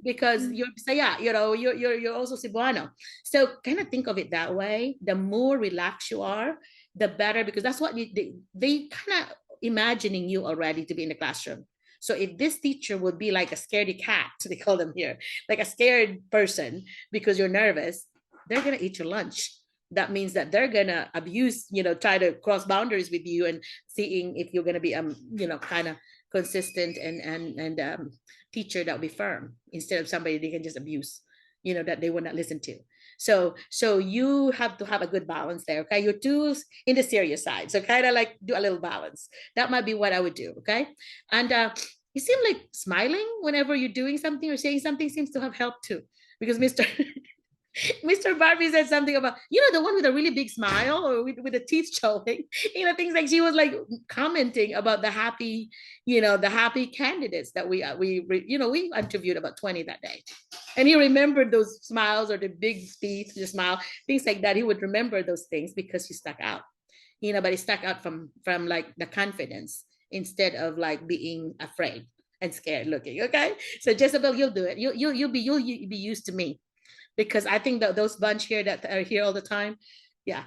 because you're Bisaya, you know, you're also Cebuano. So kind of think of it that way. The more relaxed you are, the better, because that's what they kind of imagining you already to be in the classroom. So if this teacher would be like a scaredy cat, they call them here, like a scared person because you're nervous, they're gonna eat your lunch. That means that they're gonna abuse, you know, try to cross boundaries with you and seeing if you're gonna be you know, kind of consistent and teacher that will be firm, instead of somebody they can just abuse, you know, that they will not listen to. So you have to have a good balance there. Okay, you're too in the serious side, so kind of like do a little balance. That might be what I would do. Okay, and you seem like smiling whenever you're doing something or saying something seems to have helped too, because Mr. Mr. Barbie said something about, you know, the one with a really big smile or with the teeth showing, you know, things like, she was like commenting about the happy, you know, the happy candidates that we interviewed about 20 that day. And he remembered those smiles or the big teeth, the smile, things like that. He would remember those things because he stuck out, you know, but he stuck out from like the confidence instead of like being afraid and scared looking. Okay. So Jezebel, you'll do it. You'll be used to me. Because I think that those bunch here that are here all the time, yeah.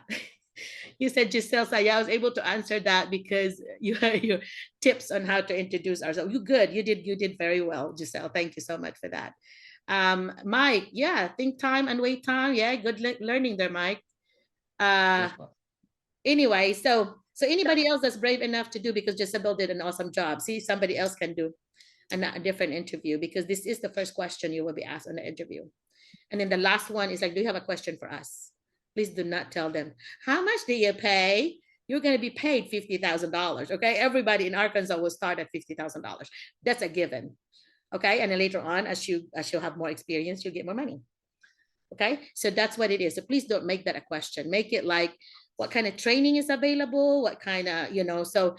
You said Giselle, so yeah, I was able to answer that because you had your tips on how to introduce ourselves. You good, you did very well, Giselle. Thank you so much for that. Mike, yeah, think time and wait time. Yeah, good learning there, Mike. Anyway, so anybody else that's brave enough to do, because Jezebel did an awesome job. See, somebody else can do a different interview, because this is the first question you will be asked on the interview. And then the last one is like, do you have a question for us? Please do not tell them, how much do you pay? You're going to be paid $50,000. Okay. Everybody in Arkansas will start at $50,000. That's a given. Okay. And then later on, as you'll have more experience, you'll get more money. Okay. So that's what it is. So please don't make that a question. Make it like, what kind of training is available? What kind of, you know, so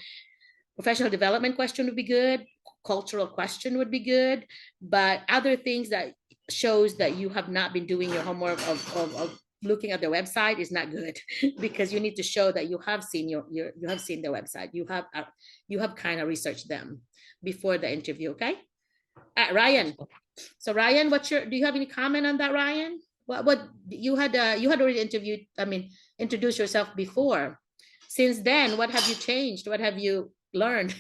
professional development question would be good. Cultural question would be good. But other things that shows that you have not been doing your homework of looking at the website is not good, because you need to show that you have seen you have seen the website. You have kind of researched them before the interview. Okay. Ryan. So Ryan, do you have any comment on that, Ryan? What you had already introduced yourself before. Since then, what have you changed? What have you learned?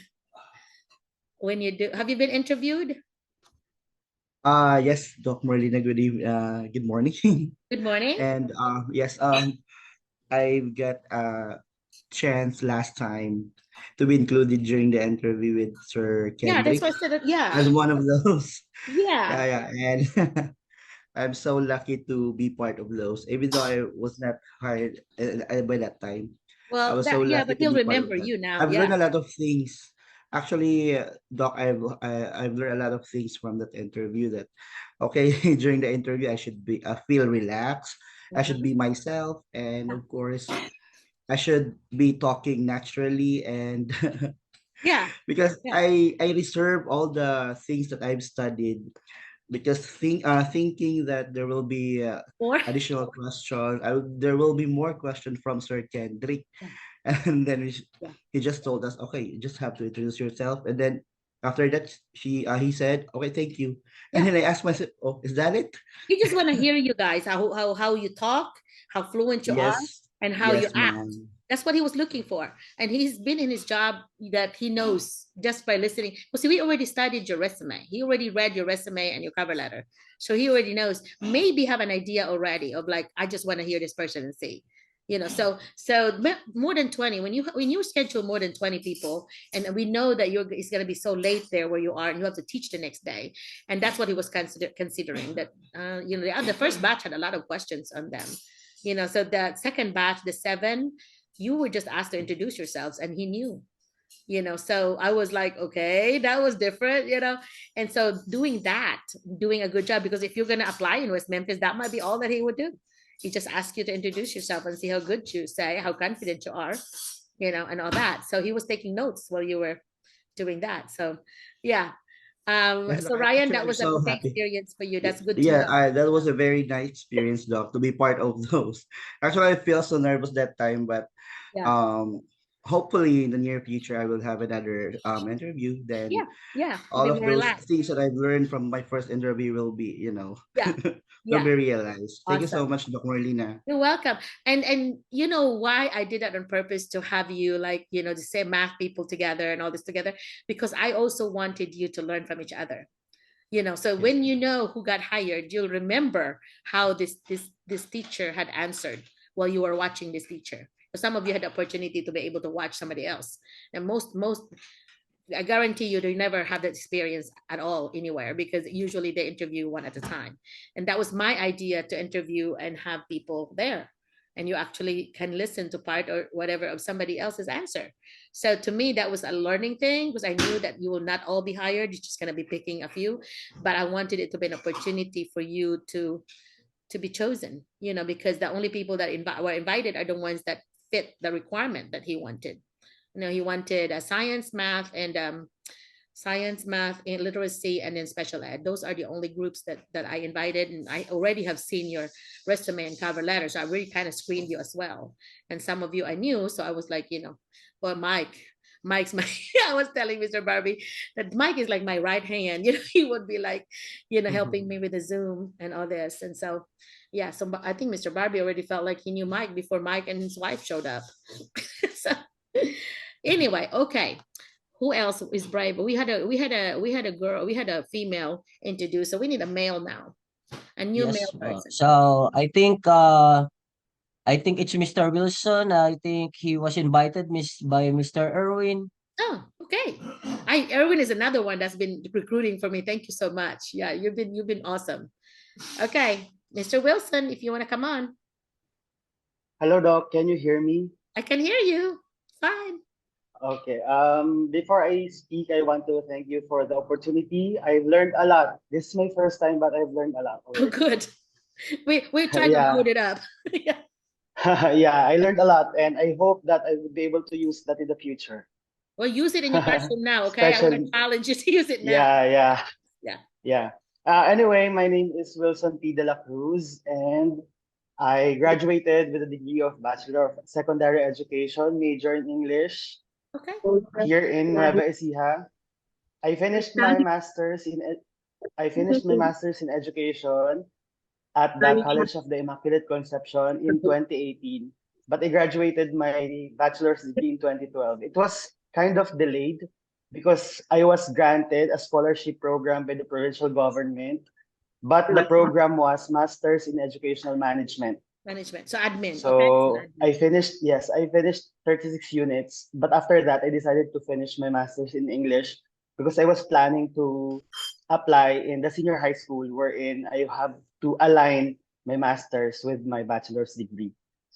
Have you been interviewed? Yes, Doc Merlina, good morning. Good morning. And yes, I got a chance last time to be included during the interview with Sir Kendrick. Yeah, that's what I said. Yeah. As one of those. Yeah. Yeah. And I'm so lucky to be part of those, even though I was not hired by that time. I Well, was so yeah, lucky but to he'll be part of remember that. you now. I've learned Yeah. a lot of things. Actually, Doc, I've learned a lot of things from that interview. That okay, during the interview, I should be feel relaxed. I should be myself, and of course, I should be talking naturally and Yeah. because Yeah. I reserve all the things that I've studied because thinking that there will be Or additional question, there will be more question from Sir Kendrick, and then Yeah. he just told us, okay, you just have to introduce yourself, and then after that he said, okay, thank you, and Yeah. then I asked myself, oh, is that it? He just want to hear you guys, how you talk, how fluent you are, Yes, and how you yes, act. ma'am. That's what he was looking for. And he's been in his job that he knows just by listening. Because we already studied your resume. He already read your resume and your cover letter. So he already knows, maybe have an idea already of like, I just want to hear this person and see. More than 20, when you schedule more than 20 people, and we know that it's going to be so late there where you are, and you have to teach the next day. And that's what he was considering that, the first batch had a lot of questions on them. So the second batch, the 7, you were just asked to introduce yourselves, and he knew. So I was like, okay, that was different. And so doing a good job, because if you're going to apply in West Memphis, that might be all that he would do. He just ask you to introduce yourself and see how good you say, how confident you are, and all that. So he was taking notes while you were doing that. So yeah. Yes, So Ryan, that I'm was an so okay happy. experience for you. That's good to Yeah, know. that was a very nice experience, Doc, to be part of those. Actually, I feel so nervous that time, but Yeah. um, hopefully in the near future I will have another interview. Then Yeah. all Be of more those relaxed. things that I've learned from my first interview will be, Yeah. will Yeah. be realized. Thank you so Awesome. much, Doc Merlina. You're welcome. And you know why I did that on purpose, to have you, like, the same math people together and all this together, because I also wanted you to learn from each other. So when you know who got hired, you'll remember how this teacher had answered while you were watching this teacher. Some of you had the opportunity to be able to watch somebody else, and most I guarantee you they never have that experience at all anywhere, because usually they interview one at a time. And that was my idea, to interview and have people there. And you actually can listen to part or whatever of somebody else's answer. So to me, that was a learning thing, because I knew that you will not all be hired. You're just going to be picking a few. But I wanted it to be an opportunity for you to be chosen, because the only people that were invited are the ones that fit the requirement that he wanted. He wanted a science, math, and literacy, and then special ed. Those are the only groups that I invited, and I already have seen your resume and cover letter, so I really kind of screened you as well. And some of you I knew, so I was like, well, Mike's my. I was telling Mr. Barbie that Mike is like my right hand. He would be like, helping me with the Zoom and all this, and so. Yeah, so I think Mr. Barbie already felt like he knew Mike before Mike and his wife showed up. So anyway, okay. Who else is brave? We had a female introduced, so we need a male now. A new Yes. male person. So I think it's Mr. Wilson. I think he was invited by Mr. Erwin. Oh, okay. Erwin is another one that's been recruiting for me. Thank you so much. Yeah, you've been awesome. Okay, Mr. Wilson, if you want to come on. Hello, Doc. Can you hear me? I can hear you. Fine. Okay. Before I speak, I want to thank you for the opportunity. I've learned a lot. This is my first time, but I've learned a lot Oh, already. good. We try to Yeah. load it up. Yeah. Yeah, I learned a lot, and I hope that I will be able to use that in the future. Well, use it in your classroom now, okay? I want to Especially, challenge you to use it now. yeah. Yeah. Yeah. Anyway, my name is Wilson P. De La Cruz, and I graduated with a degree of Bachelor of Secondary Education, major in English, Okay. here in Nueva Ecija. I finished my master's in education at the College of the Immaculate Conception in 2018, but I graduated my bachelor's degree in 2012. It was kind of delayed because I was granted a scholarship program by the provincial government, but the program was Master's in Educational Management. So admin. So Okay. I finished 36 units, but after that I decided to finish my master's in English because I was planning to apply in the senior high school, wherein I have to align my master's with my bachelor's degree.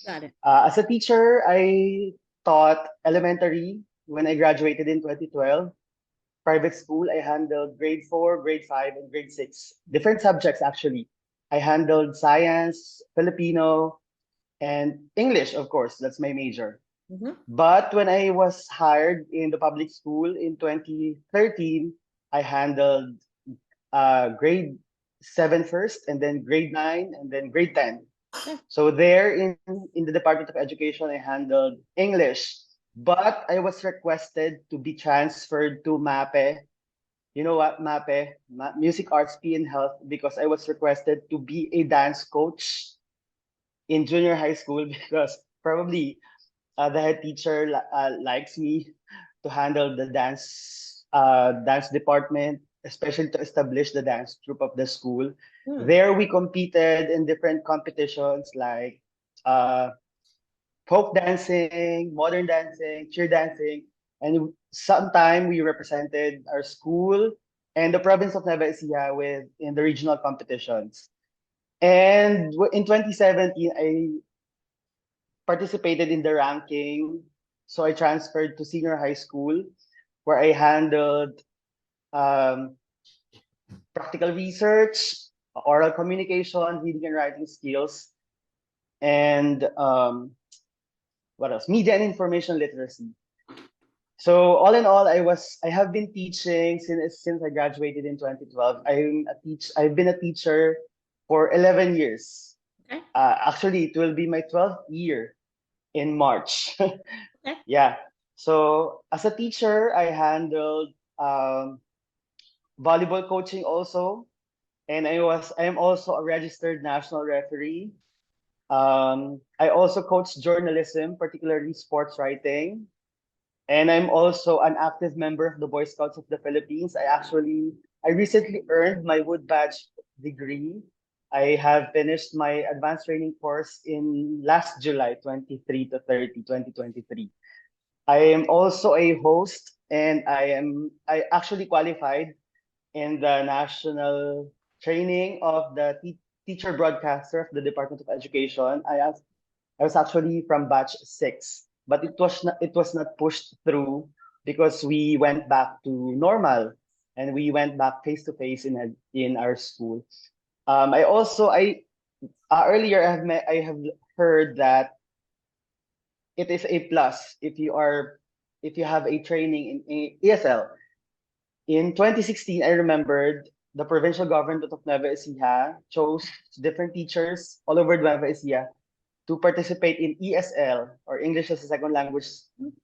Got it. As a teacher, I taught elementary when I graduated in 2012. Private school, I handled grade 4, grade 5, and grade 6. Different subjects, actually. I handled science, Filipino, and English, of course. That's my major. But when I was hired in the public school in 2013, I handled grade 7 first, and then grade 9, and then grade 10. So there in the Department of Education, I handled English, but I was requested to be transferred to MAPE. You know what, MAPE? Music, Arts, P, and Health, because I was requested to be a dance coach in junior high school because probably the head teacher likes me to handle the dance department, especially to establish the dance troupe of the school. There we competed in different competitions like folk dancing, modern dancing, cheer dancing, and sometime we represented our school and the province of Nueva Ecija in the regional competitions. And in 2017, I participated in the ranking. So I transferred to senior high school where I handled practical research, oral communication, reading and writing skills, and what else? Media and information literacy. So all in all, I have been teaching since I graduated in 2012. I've been a teacher for 11 years. Okay. Actually, it will be my 12th year in March. Okay. Yeah. So as a teacher, I handled volleyball coaching also, and I am also a registered national referee. I also coach journalism, particularly sports writing, and I'm also an active member of the Boy Scouts of the Philippines. I recently earned my Wood Badge degree. I have finished my advanced training course in last July 23 to 30, 2023. I am also a host, and I actually qualified in the national training of the teacher broadcaster of the Department of Education. I was actually from batch 6, but it was not pushed through because we went back to normal and we went back face to face in our school. Earlier I have heard that it is a plus if you have a training in ESL. In 2016, I remembered the provincial government of Nueva Ecija chose different teachers all over Nueva Ecija to participate in ESL, or English as a Second Language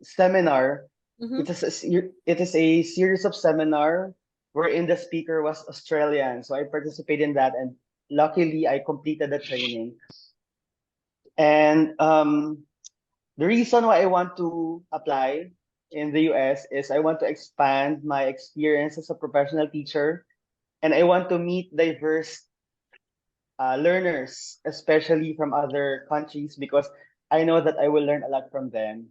seminar. It is a series of seminar wherein the speaker was Australian. So I participated in that, and luckily I completed the training. And the reason why I want to apply in the US is I want to expand my experience as a professional teacher, and I want to meet diverse learners, especially from other countries, because I know that I will learn a lot from them.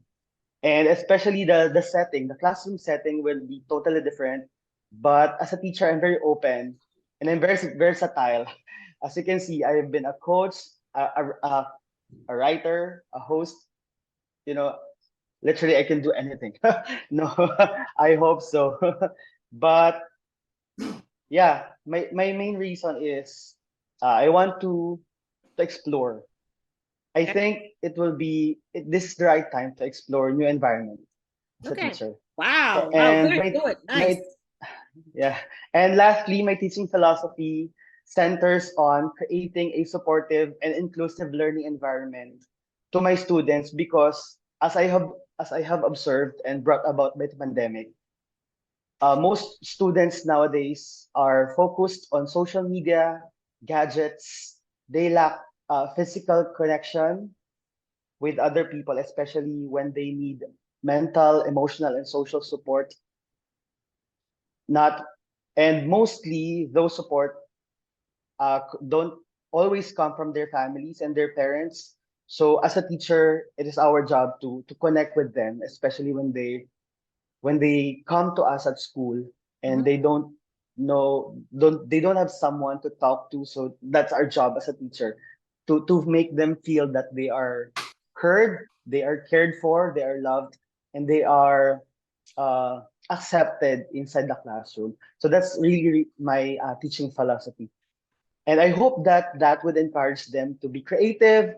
And especially the classroom setting will be totally different. But as a teacher, I'm very open and I'm very versatile. As you can see, I've been a coach, a writer, a host. Literally, I can do anything. No, I hope so. But yeah, my main reason is I want to explore. I think this is the right time to explore new environment as a teacher. Wow. And Very good. Nice. Yeah. And lastly, my teaching philosophy centers on creating a supportive and inclusive learning environment to my students, because as I have observed and brought about by the pandemic, most students nowadays are focused on social media, gadgets. They lack physical connection with other people, especially when they need mental, emotional, and social support. And mostly those support don't always come from their families and their parents. So as a teacher, it is our job to connect with them, especially when they come to us at school and they don't don't have someone to talk to. So that's our job as a teacher, to make them feel that they are heard, they are cared for, they are loved, and they are uh, accepted inside the classroom. So that's really my teaching philosophy. And I hope that that would encourage them to be creative,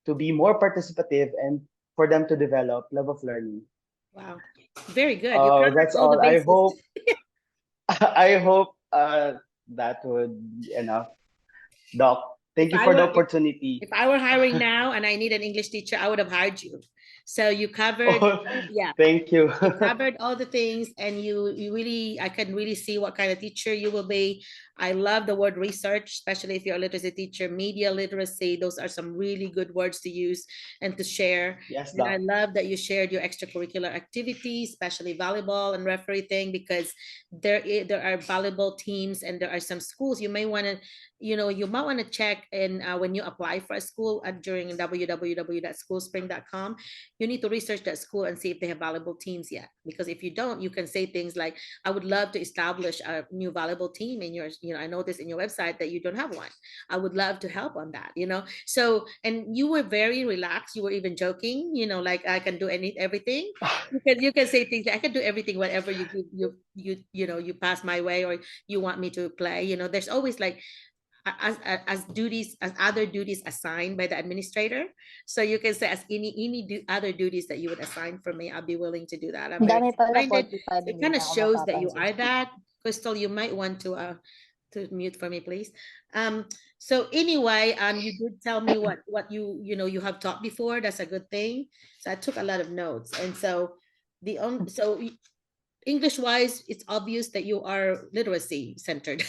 to be more participative, and for them to develop love of learning. Wow, very good. You covered That's all the all. I bases. hope I hope that would be enough. Doc, thank you for the opportunity. If I were hiring now and I need an English teacher, I would have hired you. So you covered, yeah. Thank you. You covered all the things, and you really, I can really see what kind of teacher you will be. I love the word research, especially if you're a literacy teacher. Media literacy, those are some really good words to use and to share. Yes, and I love that you shared your extracurricular activities, especially volleyball and referee thing, because there are volleyball teams, and there are some schools you may want to, you might want to check in when you apply for a school during www.schoolspring.com. You need to research that school and see if they have volleyball teams yet, because if you don't, you can say things like, I would love to establish a new volleyball team in your, I noticed in your website that you don't have one. I would love to help on that, so, and you were very relaxed, you were even joking, like, I can do everything. You can say things like, I can do everything, whatever you pass my way, or you want me to play. There's always like as other duties assigned by the administrator. So you can say, as any other duties that you would assign for me, I'll be willing to do that. I'm very minded. It kind of shows that you are that. Crystal, you might want to mute for me, please. So anyway, you did tell me what you have taught before. That's a good thing. So I took a lot of notes. And so English wise, it's obvious that you are literacy centered.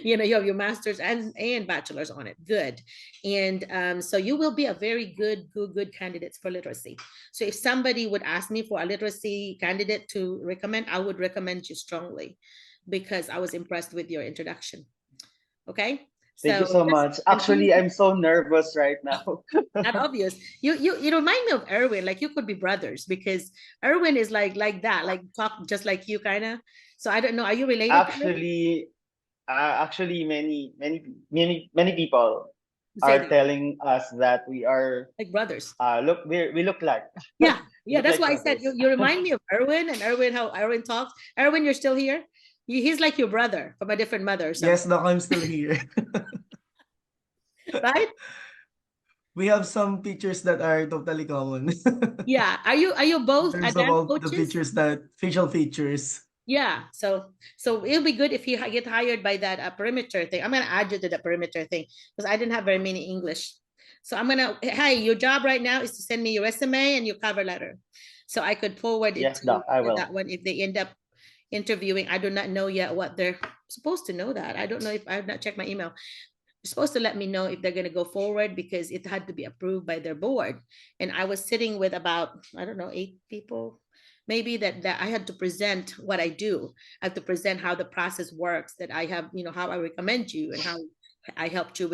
You have your master's and bachelor's on it. Good. And so you will be a very good candidate for literacy. So if somebody would ask me for a literacy candidate to recommend, I would recommend you strongly, because I was impressed with your introduction. Okay. Thank you so much. Actually, I'm so nervous right now. Not obvious. You remind me of Erwin. Like, you could be brothers, because Erwin is like that, like talk just like you, kind of. So I don't know. Are you related? Actually, many people are telling us that we are like brothers. Look, we look like. Yeah. That's why I said you remind me of Erwin, and how Erwin talks. Erwin, you're still here? He's like your brother from a different mother. Yes, Doc, I'm still here. Right? We have some features that are totally common. Yeah. Are you both advanced coaches? The features facial features. Yeah. So it'll be good if you get hired by that perimeter thing. I'm gonna add you to the perimeter thing, because I didn't have very many English. So I'm gonna, hey, your job right now is to send me your resume and your cover letter, so I could forward it to that one if they end up interviewing. I do not know yet what they're supposed to know. That I don't know, if I have not checked my email. They're supposed to let me know if they're going to go forward, because it had to be approved by their board. And I was sitting with about, I don't know, 8 people maybe, that I had to present what I do. I have to present how the process works, that I have, how I recommend you, and how I helped you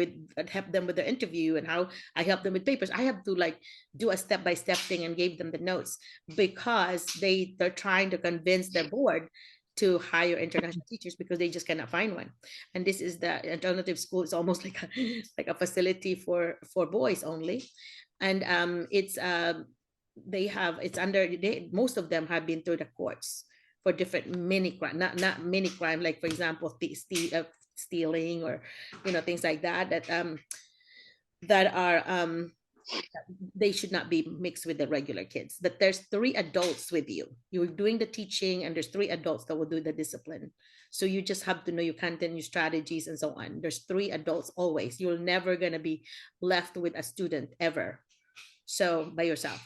help them with the interview, and how I help them with papers. I have to like do a step-by-step thing and gave them the notes, because they're trying to convince their board to hire international teachers, because they just cannot find one. And this is the alternative school. It's almost like a facility for boys only. And it's most of them have been through the courts for different mini crime, not mini crime, like for example, stealing, or things like that are they should not be mixed with the regular kids. That there's 3 adults with you. You're doing the teaching, and there's 3 adults that will do the discipline. So you just have to know your content, your strategies, and so on. There's 3 adults always. You're never going to be left with a student ever, so by yourself.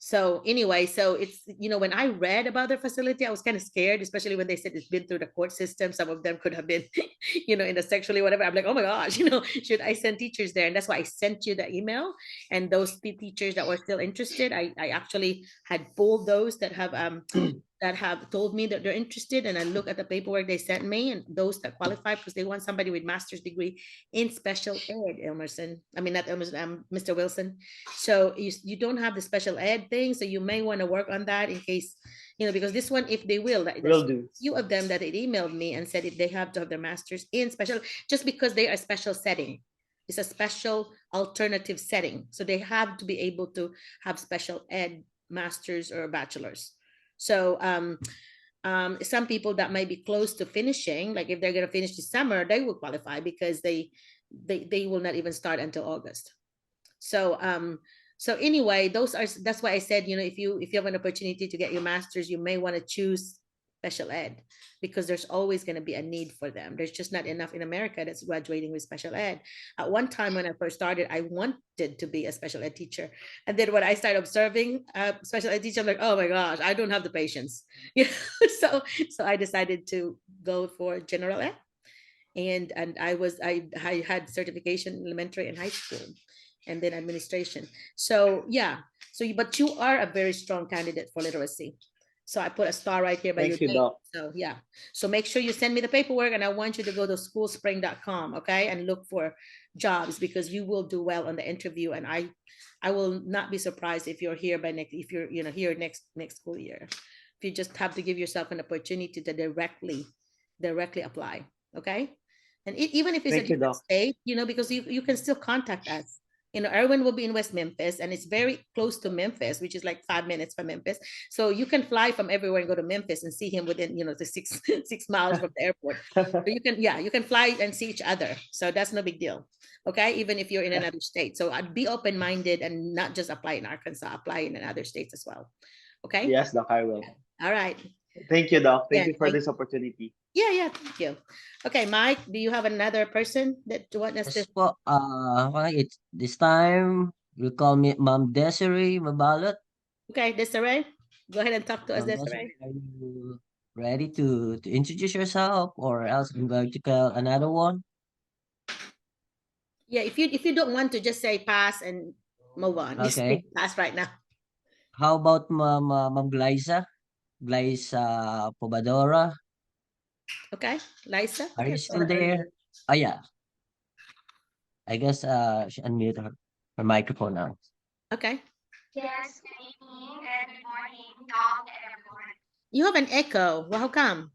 So anyway, so it's, when I read about their facility, I was kind of scared, especially when they said it's been through the court system. Some of them could have been, in a sexually whatever. I'm like, oh my gosh, should I send teachers there? And that's why I sent you the email. And those teachers that were still interested, I actually had pulled those that have that have told me that they're interested, and I look at the paperwork they sent me, and those that qualify, because they want somebody with master's degree in special ed, Emerson. I mean, not Emerson, Mr. Wilson. So you don't have the special ed thing, so you may want to work on that in case, because this one, if they will do. Few of them that had emailed me and said if they have to have their master's in special, just because they are a special setting. It's a special alternative setting. So they have to be able to have special ed masters or bachelors. So some people that might be close to finishing, like if they're going to finish this summer, they will qualify because they will not even start until August. So anyway, that's why I said, if you have an opportunity to get your master's, you may want to choose special ed, because there's always going to be a need for them. There's just not enough in America that's graduating with special ed. At one time when I first started, I wanted to be a special ed teacher. And then when I started observing special ed teacher, I'm like, oh my gosh, I don't have the patience. So I decided to go for general ed. And I had certification in elementary and high school, and then administration. So yeah, but you are a very strong candidate for literacy. So I put a star right here by your Thank you, name. Doc. So yeah. So make sure you send me the paperwork, and I want you to go to schoolspring.com, okay? And look for jobs, because you will do well on the interview. And I will not be surprised if you're here if you're here next school year. If you just have to give yourself an opportunity to directly apply, okay? And even if it's a different state, because you can still contact us. Erwin will be in West Memphis, and it's very close to Memphis, which is like 5 minutes from Memphis. So you can fly from everywhere and go to Memphis and see him within, the 6 miles from the airport. So you can fly and see each other. So that's no big deal. Okay. Even if you're in another state. So I'd be open-minded and not just apply in Arkansas, apply in other states as well. Okay. Yes, Doc, I will. All right. Thank you, Doc. Thank you for this opportunity. Yeah, thank you. Okay, Mike, do you have another person that want us to? It's this time we call me Ma'am Desiree Mabalot. Okay, Desiree, go ahead and talk to us, Ma'am Desiree. Are you ready to introduce yourself, or else I'm going to call another one? Yeah, if you don't want to, just say pass and move on. Just Okay. pass right now. How about Ma'am Glyza Pobadora? Okay, Liza. Are you still there? Oh yeah. I guess she unmuted her microphone now. Okay. Yes, good evening and good morning, Doc and everyone. You have an echo. Well, how come?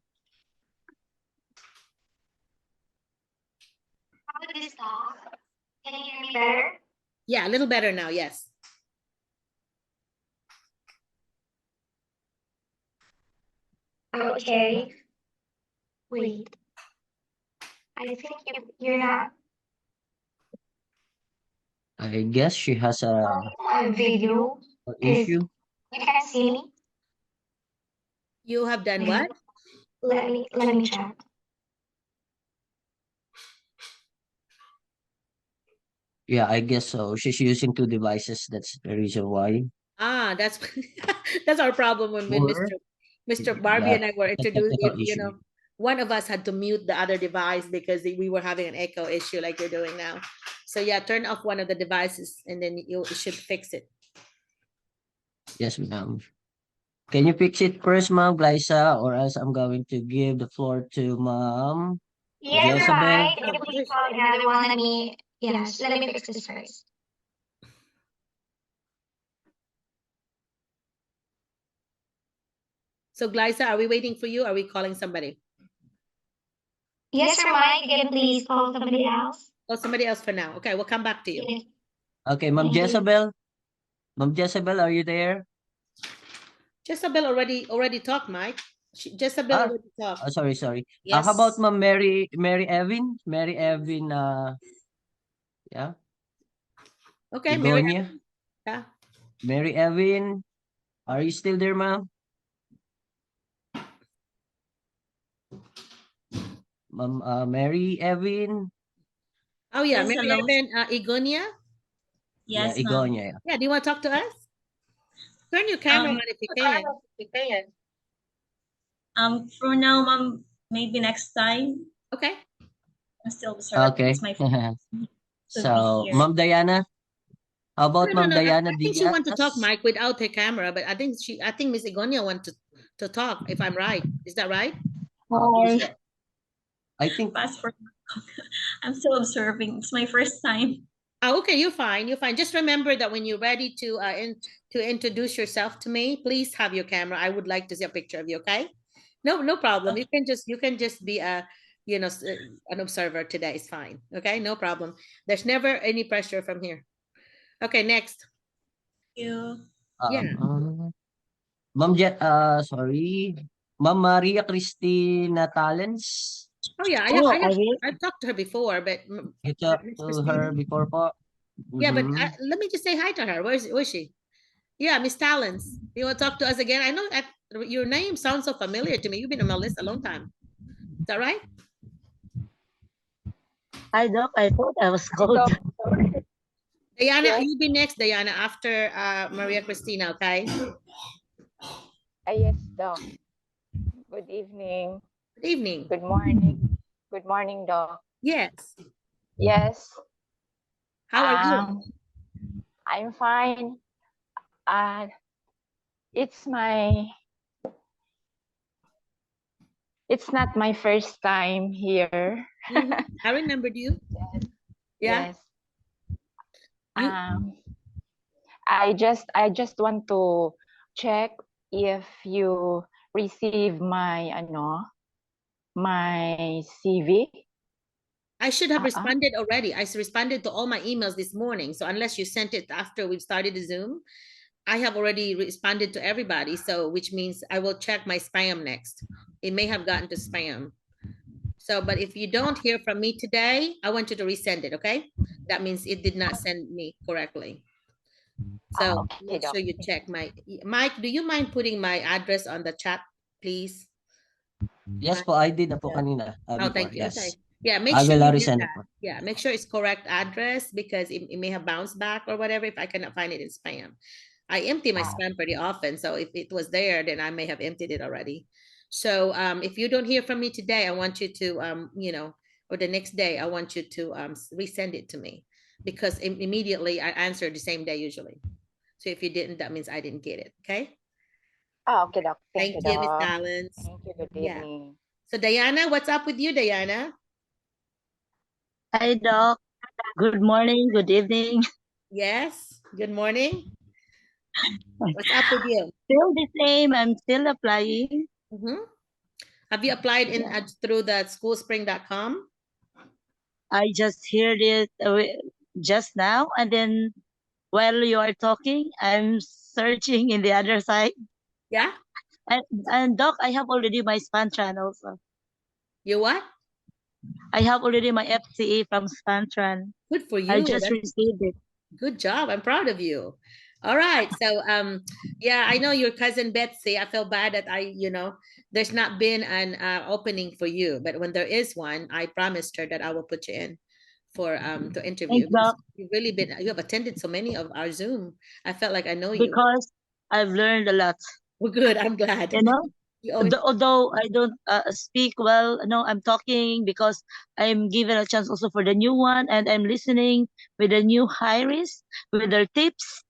How about this, Doc? Can you hear me better? Yeah, a little better now, yes. Okay. Wait. I think you're not I guess she has a video. issue. You can see me. You have done what? Let me check. Yeah, I guess so. She's using 2 devices. That's the reason why. That's that's our problem when Mr. Barbie and I were introduced. One of us had to mute the other device because we were having an echo issue like you're doing now. So yeah, turn off one of the devices and then you should fix it. Yes, ma'am. Can you fix it first, Ma'am Glyza, or else I'm going to give the floor to Ma'am Yes, right. Can you please call another one? Let me fix this first. So Glyza, are we waiting for you? Are we calling somebody? Yes, sir, Mike. Can please call somebody else? Oh, somebody else for now. Okay, we'll come back to you. Okay, Ma'am Jezebel. Ma'am Jezebel, are you there? Jezebel already talked, Mike. Jezebel already talked. Sorry. Yes. How about Ma'am Mary Evin? Mary Evin, yeah. Okay, Begonia. Yeah. Mary Evin, are you still there, ma'am? Mary Evin. Oh yeah, Yes, Mary hello. Evan, Igonia. Yes, yeah, ma'am. Igonia. Yeah, do you want to talk to us? Turn your camera on if you can. For now, ma'am, maybe next time. Okay. I'm still observing. Okay. It's my first So, here. Ma'am Diana. How about Ma'am Diana I think she wants to talk, Diaz? Mike, without her camera, but I think Miss Igonia wants to to talk, if I'm right. Is that right? Hi. I think Passport. I'm still observing. It's my first time. Oh, okay, you're fine. You're fine. Just remember that when you're ready to introduce yourself to me, please have your camera. I would like to see a picture of you. Okay? No problem. You can just be a an observer today. It's fine. Okay, no problem. There's never any pressure from here. Okay, next. Thank you. Yeah. Ma'am sorry. Ma'am Maria Cristina Talents. Oh yeah, I've talked to her before, but You talked to her before po. yeah, but Mhm. let me just say hi to her. Where's she? Yeah, Miss Talents. You want to talk to us again? I know your name sounds so familiar to me. You've been on my list a long time. Is that right? Hi, Doc. I thought I was called. Diana, you be next, Diana, after Maria Cristina, okay? Yes, Doc. Good evening. Good evening. Good morning. Good morning, Doc. Yes. Yes. How are you? I'm fine. It's not my first time here. I remembered you. Yes. Yeah. Yes. I just want to check if you receive my my CV. I should have responded already. I responded to all my emails this morning. So unless you sent it after we've started the Zoom, I have already responded to everybody. So which means I will check my spam next. It may have gotten to spam. So, but if you don't hear from me today, I want you to resend it, okay? That means it did not send me correctly. So make sure you check Mike, do you mind putting my address on the chat, please? Yes po, I did na po kanina. Oh, Before, thank you. yes. Okay. Yeah, make I sure will you get resend it that. po. Yeah, make sure it's correct address because it may have bounced back or whatever if I cannot find it in spam. I empty my spam pretty often, so if it was there, then I may have emptied it already. So if you don't hear from me today, I want you to or the next day, I want you to resend it to me because immediately I answer the same day usually. So if you didn't, that means I didn't get it. Okay. Oh, okay, Doc. Thank you, you, Miss Doc. Talents. Thank you. Good Yeah. evening. So Diana, what's up with you, Diana? Hi, Doc. Good morning. Good evening. Yes. Good morning. What's up with you? Still the same. I'm still applying. Have you applied in through the schoolspring.com? I just heard it just now, and then while you are talking, I'm searching in the other side. Yeah. And Doc, I have already my Span channel. So. You what? I have already my FCE from Spantran. Good for you. I just received it. Good job. I'm proud of you. All right. So yeah, I know your cousin Betsy. I feel bad that there's not been an opening for you, but when there is one, I promised her that I will put you in for to interview. You have attended so many of our Zoom. I felt like I know you. Because I've learned a lot. Well, good. I'm glad. You know? Although I don't speak well, no, I'm talking because I'm given a chance also for the new one, and I'm listening with the new hires with their tips,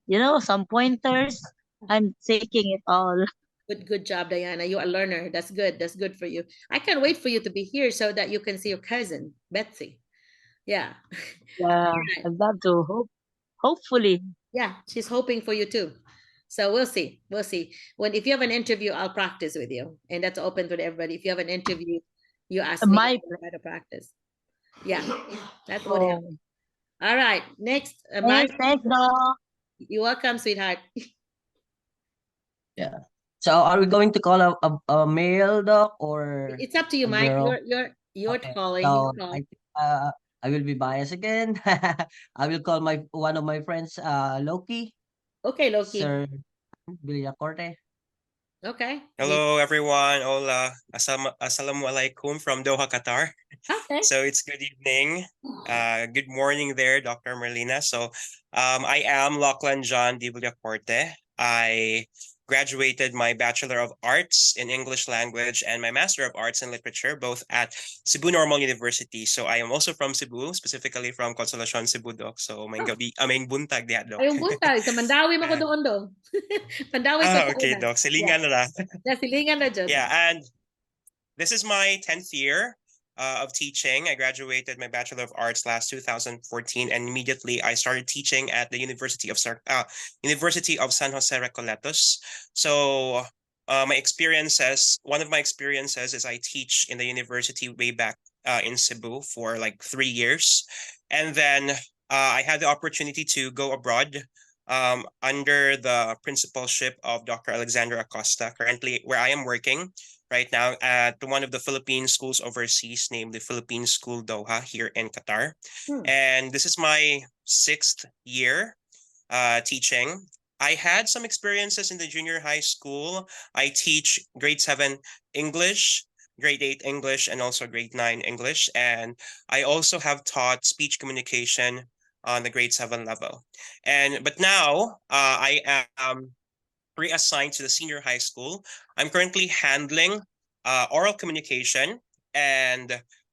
some pointers. I'm taking it all. Good job, Diana. You're a learner. That's good. That's good for you. I can't wait for you to be here so that you can see your cousin, Betsy. Yeah. Yeah, I'd love to. Hopefully. Yeah, she's hoping for you too. So we'll see. We'll see. If you have an interview, I'll practice with you, and that's open to everybody. If you have an interview, you ask me to practice. Yeah, that's what happened. All right, next. Thanks, Doc. You're welcome, sweetheart. Yeah. So are we going to call a male, Doc, or it's up to you, Mike? girl? You're calling. So You I will be biased again. I will call one of my friends, Loki. Okay, Loki. Sir Villacorte. Okay. Hello, everyone. Hola. Assalamualaikum from Doha, Qatar. Okay. So it's good evening. Good morning there, Dr. Merlina. So I am Lachlan John Di Villacorte. I graduated my Bachelor of Arts in English Language and my Master of Arts in Literature, both at Cebu Normal University. So I am also from Cebu, specifically from Consolacion, Cebu, Doc. So may gabi, may buntag diha, Doc. Ayong buntag, sa Mandawi mo ko doon dong. Mandawi ko sa Okay, una. Doc. Silingan na lang. Yeah, silingan na dyan. Yeah, and this is my 10th year of teaching. I graduated my Bachelor of Arts last 2014, and immediately I started teaching at the University of San Jose Recoletos. So one of my experiences is I teach in the university way back in Cebu for like 3 years. And then I had the opportunity to go abroad under the principalship of Dr. Alexander Acosta, currently where I am working right now at one of the Philippine schools overseas named the Philippine School Doha here in Qatar. And this is my 6th year teaching. I had some experiences in the junior high school. I teach grade 7 English, grade 8 English, and also grade 9 English. And I also have taught speech communication on the grade 7 level. But now I am reassigned to the senior high school. I'm currently handling oral communication and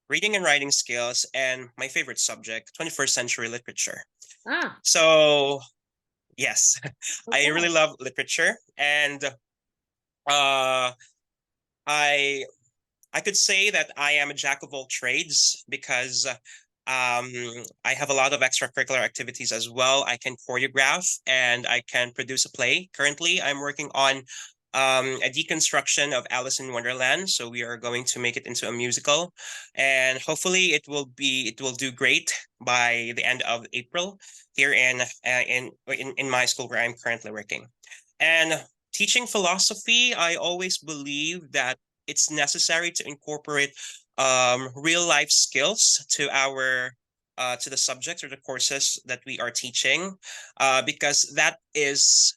reading and writing skills, and my favorite subject, 21st century literature. So yes, I really love literature, and I could say that I am a jack of all trades because I have a lot of extracurricular activities as well. I can choreograph and I can produce a play. Currently, I'm working on a deconstruction of Alice in Wonderland. So we are going to make it into a musical, and hopefully it will do great by the end of April here in my school where I'm currently working. And teaching philosophy, I always believe that it's necessary to incorporate real life skills to the subjects or the courses that we are teaching, because that is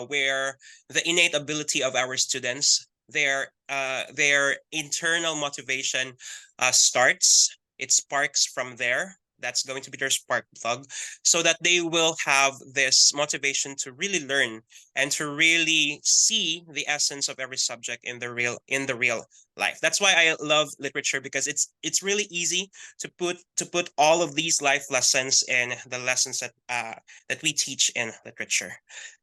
where the innate ability of our students, their internal motivation starts. It sparks from there. That's going to be their spark plug, so that they will have this motivation to really learn and to really see the essence of every subject in the real life. That's why I love literature, because it's really easy to put all of these life lessons in the lessons that we teach in literature.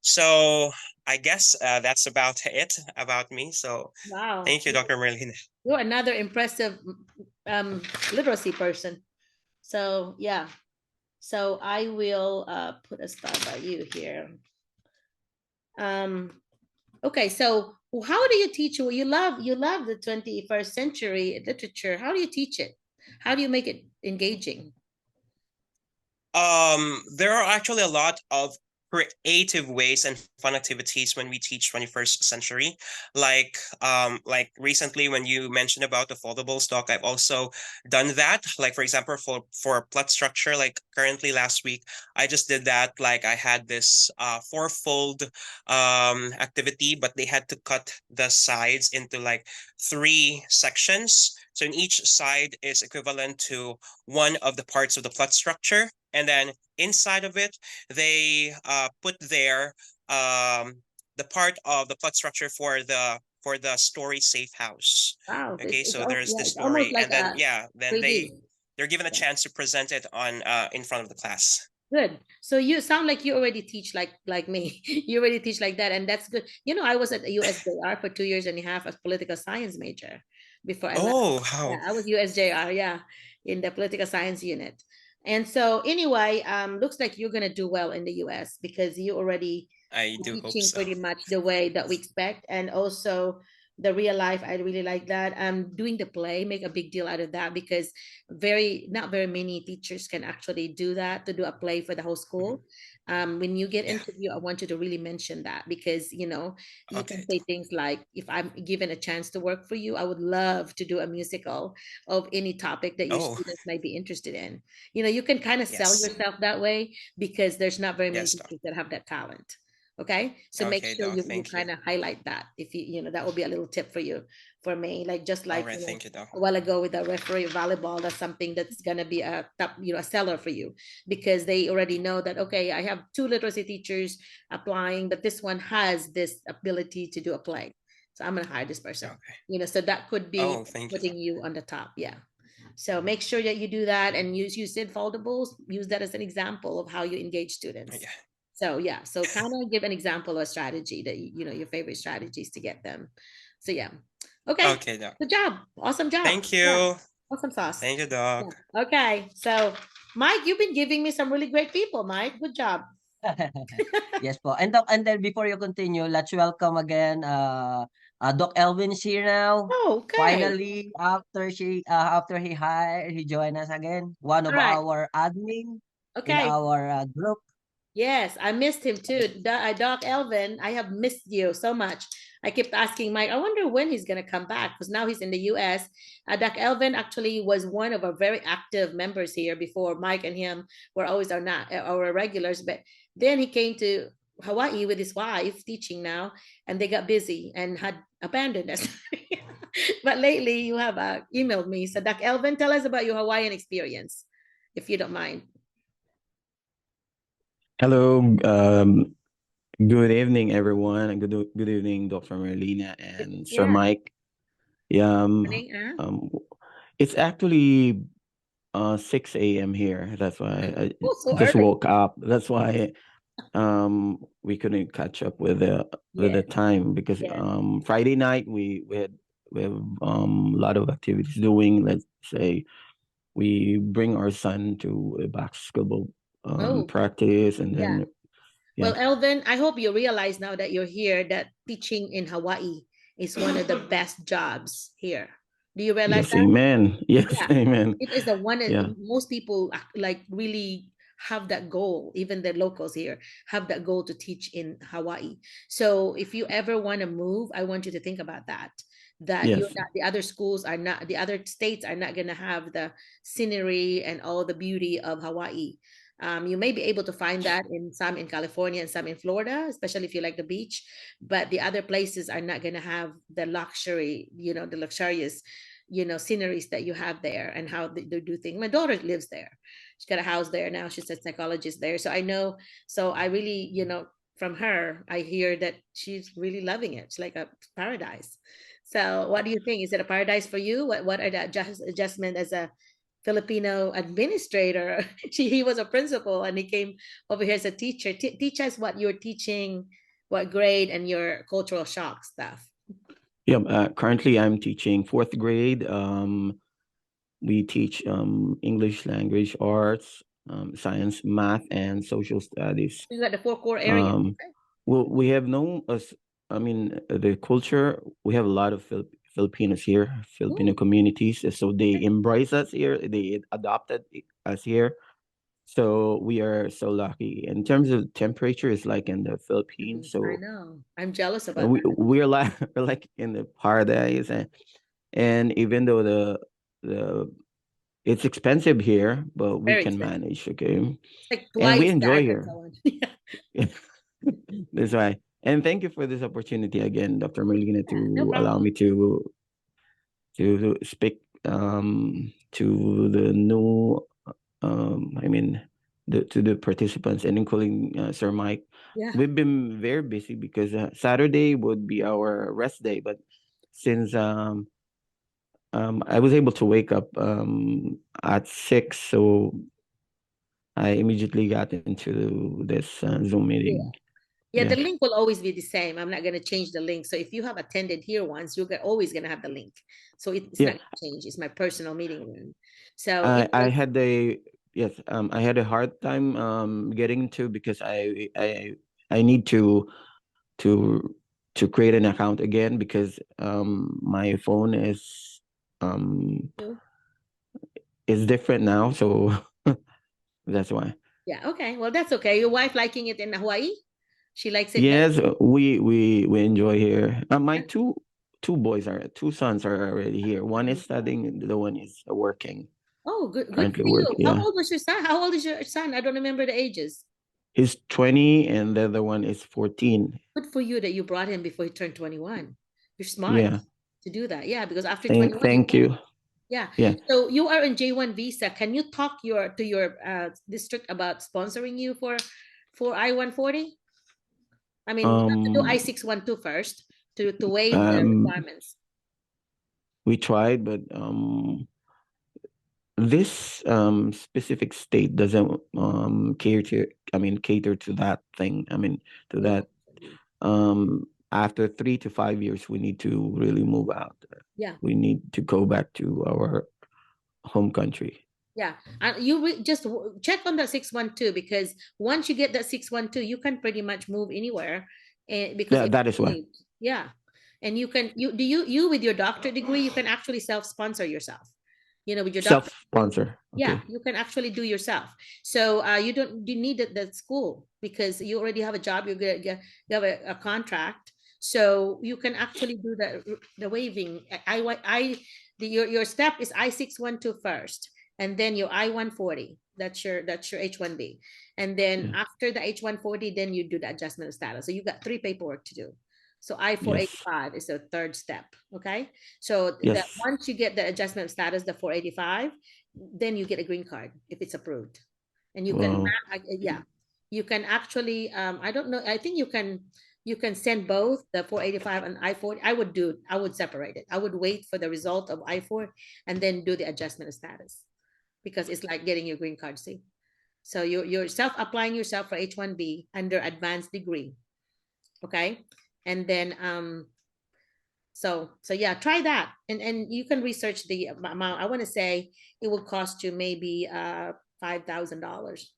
So I guess that's about it about me. So wow, thank you, Dr. Merlina. You're another impressive literacy person. So yeah, so I will put a star by you here. Okay, so how do you teach? You love the 21st century literature. How do you teach it? How do you make it engaging? There are actually a lot of creative ways and fun activities when we teach 21st century. Like recently when you mentioned about the foldable stock, I've also done that. Like for example, for plot structure, like currently last week, I just did that. Like I had this 4-fold activity, but they had to cut the sides into like 3 sections. So in each side is equivalent to one of the parts of the plot structure. And then inside of it, they put there the part of the plot structure for the story safe house. Wow. Okay, so there's the it's story, like and then then 3D. they're given a chance to present it on in front of the class. Good. So you sound like you already teach like me. You already teach like that, and that's good. You know, I was at USJR for 2 years and a half as political science major before I left. Wow. Yeah, I was USJR, in the political science unit. And so anyway, looks like you're gonna do well in the US because you already I do hope teaching so. pretty much the way that we expect, and also the real life. I really like that. Doing the play, make a big deal out of that, because not very many teachers can actually do that, to do a play for the whole school. When you get interview, I want you to really mention that, because you can say things like, if I'm given a chance to work for you, I would love to do a musical of any topic that your students might be interested in. You can kind of sell yourself that way, because there's not very many teachers that have that talent. Okay, so make Okay, sure Doc. you Thank you. kind of highlight that. If you know, that will be a little tip for you, for me. Like just All like right, thank you, Doc. a while ago with the referee volleyball, that's something that's gonna be a top, a seller for you, because they already know that, okay, I have 2 literacy teachers applying, but this one has this ability to do a play, so I'm gonna hire this person. Okay. So that could be Oh, thank you. putting you on the top. Yeah. So make sure that you do that, and use SID foldables. Use that as an example of how you engage students. Yeah. So yeah, so kind of give an example of a strategy that your favorite strategies to get them. So yeah. Okay. Okay, Doc. Good job. Awesome job. Thank you. Yeah. Awesome sauce. Thank you, Doc. Yeah. Okay. So Mike, you've been giving me some really great people, Mike. Good job. Yes po. And Doc, and then before you continue, let's welcome again Doc Elvin's here now. Oh, okay. Finally, after he joined us again. One of our admin in our group. Yes, I missed him too. Doc Elvin, I have missed you so much. I kept asking Mike, I wonder when he's going to come back, because now he's in the US. Doc Elvin actually was one of our very active members here before. Mike and him were always our regulars, but then he came to Hawaii with his wife teaching now, and they got busy and had abandoned us. But lately you have emailed me. So Doc Elvin, tell us about your Hawaiian experience, if you don't mind. Hello, good evening, everyone, and good evening, Dr. Merlina and Sir Mike. Yeah, it's actually 6 a.m. here. That's why I just woke up. That's why we couldn't catch up with the time, because Friday night we have a lot of activities doing. Let's say we bring our son to a basketball practice, and then Well, Elvin, I hope you realize now that you're here that teaching in Hawaii is one of the best jobs here. Do you realize yes, that? amen. Yes, amen. It is the one that most people like really have that goal. Even the locals here have that goal to teach in Hawaii. So if you ever want to move, I want you to think about that. You're not, the other schools are not, the other states are not going to have the scenery and all the beauty of Hawaii. You may be able to find that in some in California and some in Florida, especially if you like the beach, but the other places are not going to have the luxury, the luxurious, sceneries that you have there, and how they do things. My daughter lives there. She's got a house there now. She's a psychologist there. So I know, so I really, from her, I hear that she's really loving it. It's like a paradise. So what do you think? Is it a paradise for you? What are the adjustment as a Filipino administrator? He was a principal and he came over here as a teacher. Teach us what you're teaching, what grade, and your cultural shock stuff. Yeah, currently I'm teaching 4th grade. We teach English language arts, science, math, and social studies. You got the 4 core areas. Well, we have the culture. We have a lot of Filipinos here, Filipino communities. So they embrace us here. They adopted us here. So we are so lucky. In terms of temperature, it's like in the Philippines. So I know. I'm jealous about that. we're like in the paradise, and even though the it's expensive here, but we Very can expensive. manage. Okay, Like and we twice enjoy that here. That's why. And thank you for this opportunity again, Dr. Merlina, to allow me to speak to the new to the participants, and including Sir Mike. Yeah. We've been very busy because Saturday would be our rest day, but since I was able to wake up at 6, so I immediately got into this Zoom meeting. Yeah, the link will always be the same. I'm not going to change the link. So if you have attended here once, you're always going to have the link. So it's not going to change. It's my personal meeting room. So I had a hard time getting to, because I need to create an account again, because my phone is different now, so that's why. Yeah, okay. Well, that's okay. Your wife liking it in Hawaii? She likes it. Yes, we enjoy here. My two sons are already here. One is studying, the one is working. Oh, good for Currently you. working, How old was your son? How old is your son? I don't remember the ages. He's 20 and the other one is 14. Good for you that you brought him before he turned 21. You're smart Yeah. to do that. Yeah, because after Thank 21, thank you. yeah. Yeah. So you are in J1 visa. Can you talk to your district about sponsoring you for I-140? I mean, you have to do I-612 first to waive the requirements. We tried, but this specific state doesn't cater to that thing. I mean, to that after 3 to 5 years we need to really move out. Yeah. We need to go back to our home country. Yeah, and just check on the 612, because once you get that 612, you can pretty much move anywhere, because That is why. Yeah, and you can you with your doctorate degree, you can actually self-sponsor yourself. With your doctorate degree, Self-sponsor. yeah, Okay. you can actually do yourself. So you need that school, because you already have a job. You have a contract, so you can actually do the waiving. Your step is I-612 first, and then your I-140. That's your H-1B, and then after the H-140, then you do the adjustment of status. So you got 3 paperwork to do. So I-485 is the third step. Okay, so that Yes. once you get the adjustment of status, the 485, then you get a green card if it's approved, and you can Wow. you can actually I don't know, I think you can send both the 485 and I-40. I would separate it. I would wait for the result of I-4 and then do the adjustment of status, because it's like getting your green card. See, so you're applying yourself for H-1B under advanced degree. Okay, and then so yeah, try that, and you can research the amount. I want to say it will cost you maybe $5,000,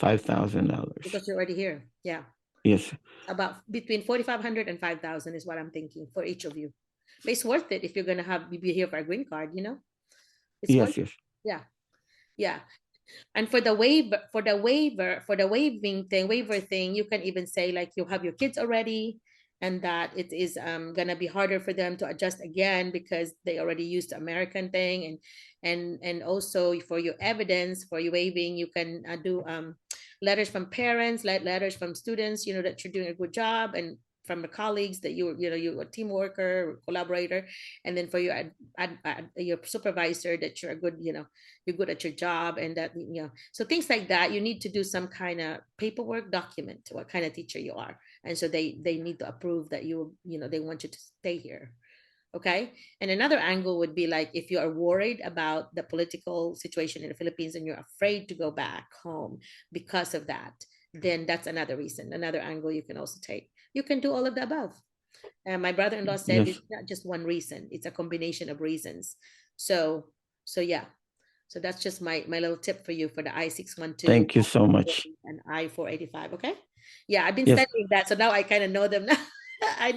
$5,000. because you're already here. Yeah, Yes. about between 4,500 and 5,000 is what I'm thinking for each of you. But it's worth it if you're gonna be here for a green card. It's Yes, worth it. yes. Yeah. And for the waiving thing, waiver thing, you can even say like you have your kids already, and that it is gonna be harder for them to adjust again because they already used the American thing, and also for your evidence for your waiving, you can do letters from parents, letters from students, that you're doing a good job, and from the colleagues that you're a team worker, collaborator, and then for your your supervisor that you're a good, you're good at your job, and that so things like that, you need to do some kind of paperwork, document what kind of teacher you are, and so they need to approve that they want you to stay here. Okay, and another angle would be like if you are worried about the political situation in the Philippines and you're afraid to go back home because of that, then that's another reason, another angle you can also take. You can do all of the above. My brother-in-law said Yes. it's not just one reason, it's a combination of reasons. So yeah, so that's just my little tip for you for the I-612. Thank you so much. And I-485. Okay, yeah, I've been Yes. studying that, so now I kind of know them now. I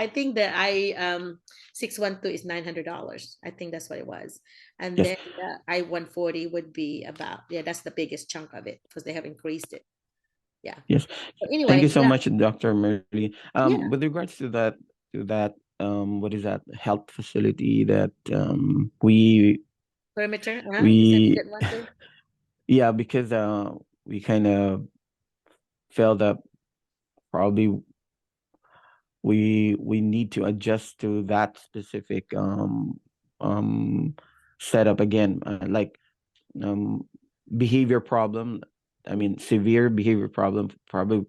think the I-612 is $900. I think that's what it was, and Yes. then the I-140 would be about, that's the biggest chunk of it because they have increased it. Yeah. Yes. So anyway, Thank you so yeah. much, Dr. Merlina. Yeah. With regards to that, what is that health facility that we Perimeter. You said you we didn't want to? yeah, because we kind of felt that probably we need to adjust to that specific setup again, like behavior problem. I mean, severe behavior problem. Probably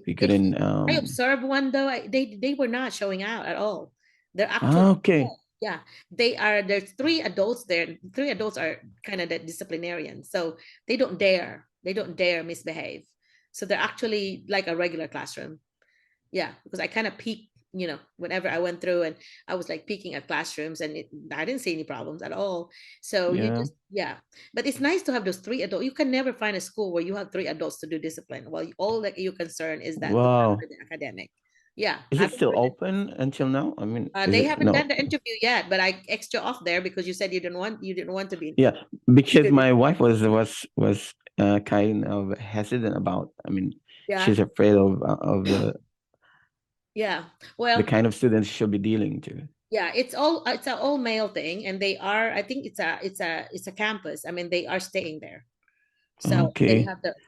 we couldn't. I observed one though. They were not showing out at all. They're actually Okay. yeah. There's 3 adults there. 3 adults are kind of the disciplinarian, so they don't dare misbehave. So they're actually like a regular classroom. Yeah, because I kind of peeked, whenever I went through, and I was like peeking at classrooms, and I didn't see any problems at all. So you Yeah. just, but it's nice to have those 3 adults. You can never find a school where you have 3 adults to do discipline. Well, all that you're concerned is that Wow. the academic. Yeah. Is it still open until now? I mean, is They it haven't done no? the interview yet, but I extra off there because you said you didn't want to be. Yeah, because my wife was kind of hesitant about. I mean, Yeah. she's afraid of Yeah. Well, the kind of students she'll be dealing to. yeah, it's an all male thing, and they are, I think it's a campus. I mean, they are staying there. So Okay.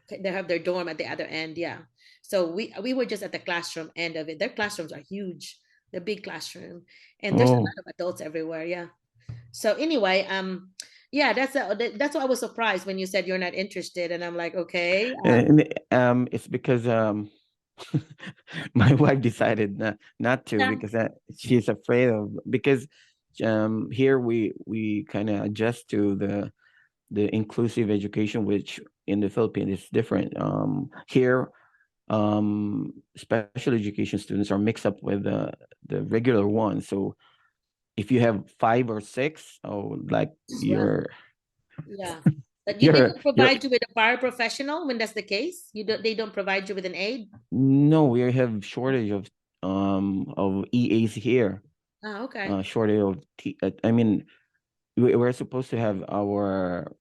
they have their dorm at the other end. Yeah. So we were just at the classroom end of it. Their classrooms are huge. They're big classroom, and there's a Oh. lot of adults everywhere. Yeah. So anyway, yeah, that's why I was surprised when you said you're not interested, and I'm like, okay. And it's because my wife decided not to, Yeah. because she's afraid of, because here we kind of adjust to the inclusive education, which in the Philippines is different. Here, special education students are mixed up with the regular ones. So if you have 5 or 6, oh, like Well, you're yeah. But they you're don't you're provide you with a paraprofessional when that's the case. They don't provide you with an aide. no, we have shortage of EAs here. Oh, okay. Shortage of I mean, we're supposed to have our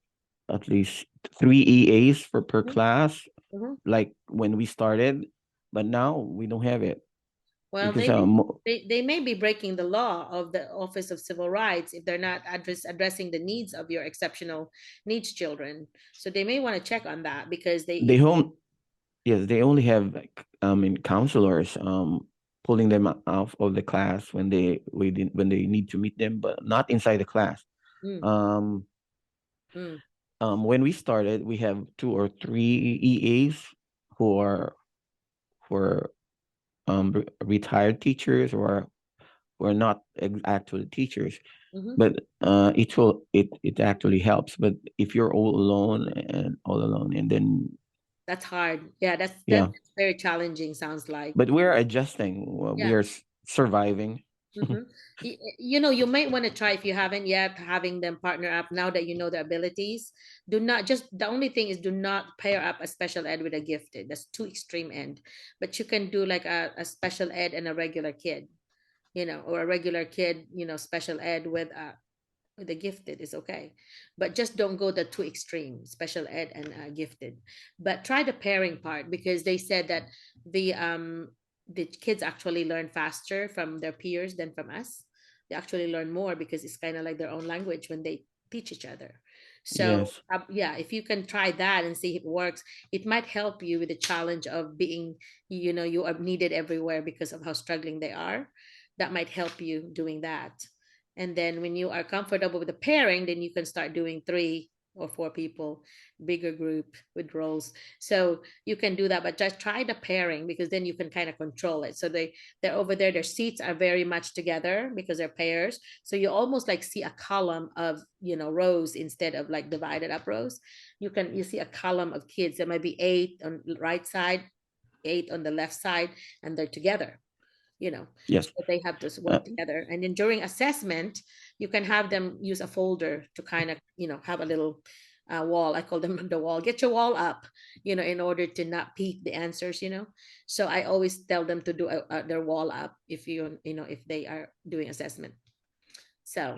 at least 3 EAs per class, Mhm. like when we started, but now we don't have it Well, because they may be breaking the law of the Office of Civil Rights if they're not addressing the needs of your exceptional needs children. So they may want to check on that because they home yes, they only have like counselors pulling them out of the class when when they need to meet them, but not inside the class. Mm. Um, Mm. when we started, we have 2 or 3 EAs who are who retired teachers, or who are not actually teachers. Mhm. But it actually helps. But if you're all alone, and then That's hard. Yeah, that's yeah, very challenging, sounds like. but we're adjusting. We Yeah. are surviving. Mm-hmm. You might want to try, if you haven't yet, having them partner up now that you know their abilities. The only thing is, do not pair up a special ed with a gifted. That's too extreme end. But you can do like a special ed and a regular kid, or a regular kid, special ed with a gifted is okay. But just don't go the too extreme, special ed and gifted. But try the pairing part, because they said that the kids actually learn faster from their peers than from us. They actually learn more because it's kind of like their own language when they teach each other. So Yes. yeah, if you can try that and see if it works, it might help you with the challenge of being, you are needed everywhere because of how struggling they are. That might help you doing that. And then when you are comfortable with the pairing, then you can start doing 3 or 4 people, bigger group with roles. So you can do that, but just try the pairing, because then you can kind of control it. So they're over there, their seats are very much together because they're pairs. So you almost like see a column of, rows instead of like divided up rows. You see a column of kids. There might be 8 on the right side, 8 on the left side, and they're together. Yes. So they have to work together. And then during assessment, you can have them use a folder to kind of, have a little wall. I call them the wall. Get your wall up, in order to not peek the answers. So I always tell them to do their wall up if they are doing assessment. So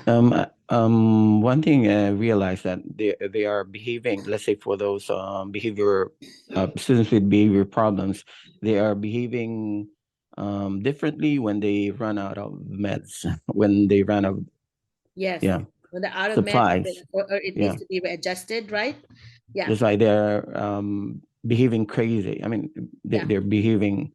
yeah. One thing I realized, that they are behaving. Let's say for those students with behavior problems, they are behaving differently when they run out of meds. When they run out, Yes. yeah, When they're out of meds, supplies. or it Yeah, needs to be readjusted, right? Yeah. that's why they're behaving crazy. I mean, Yeah. they're behaving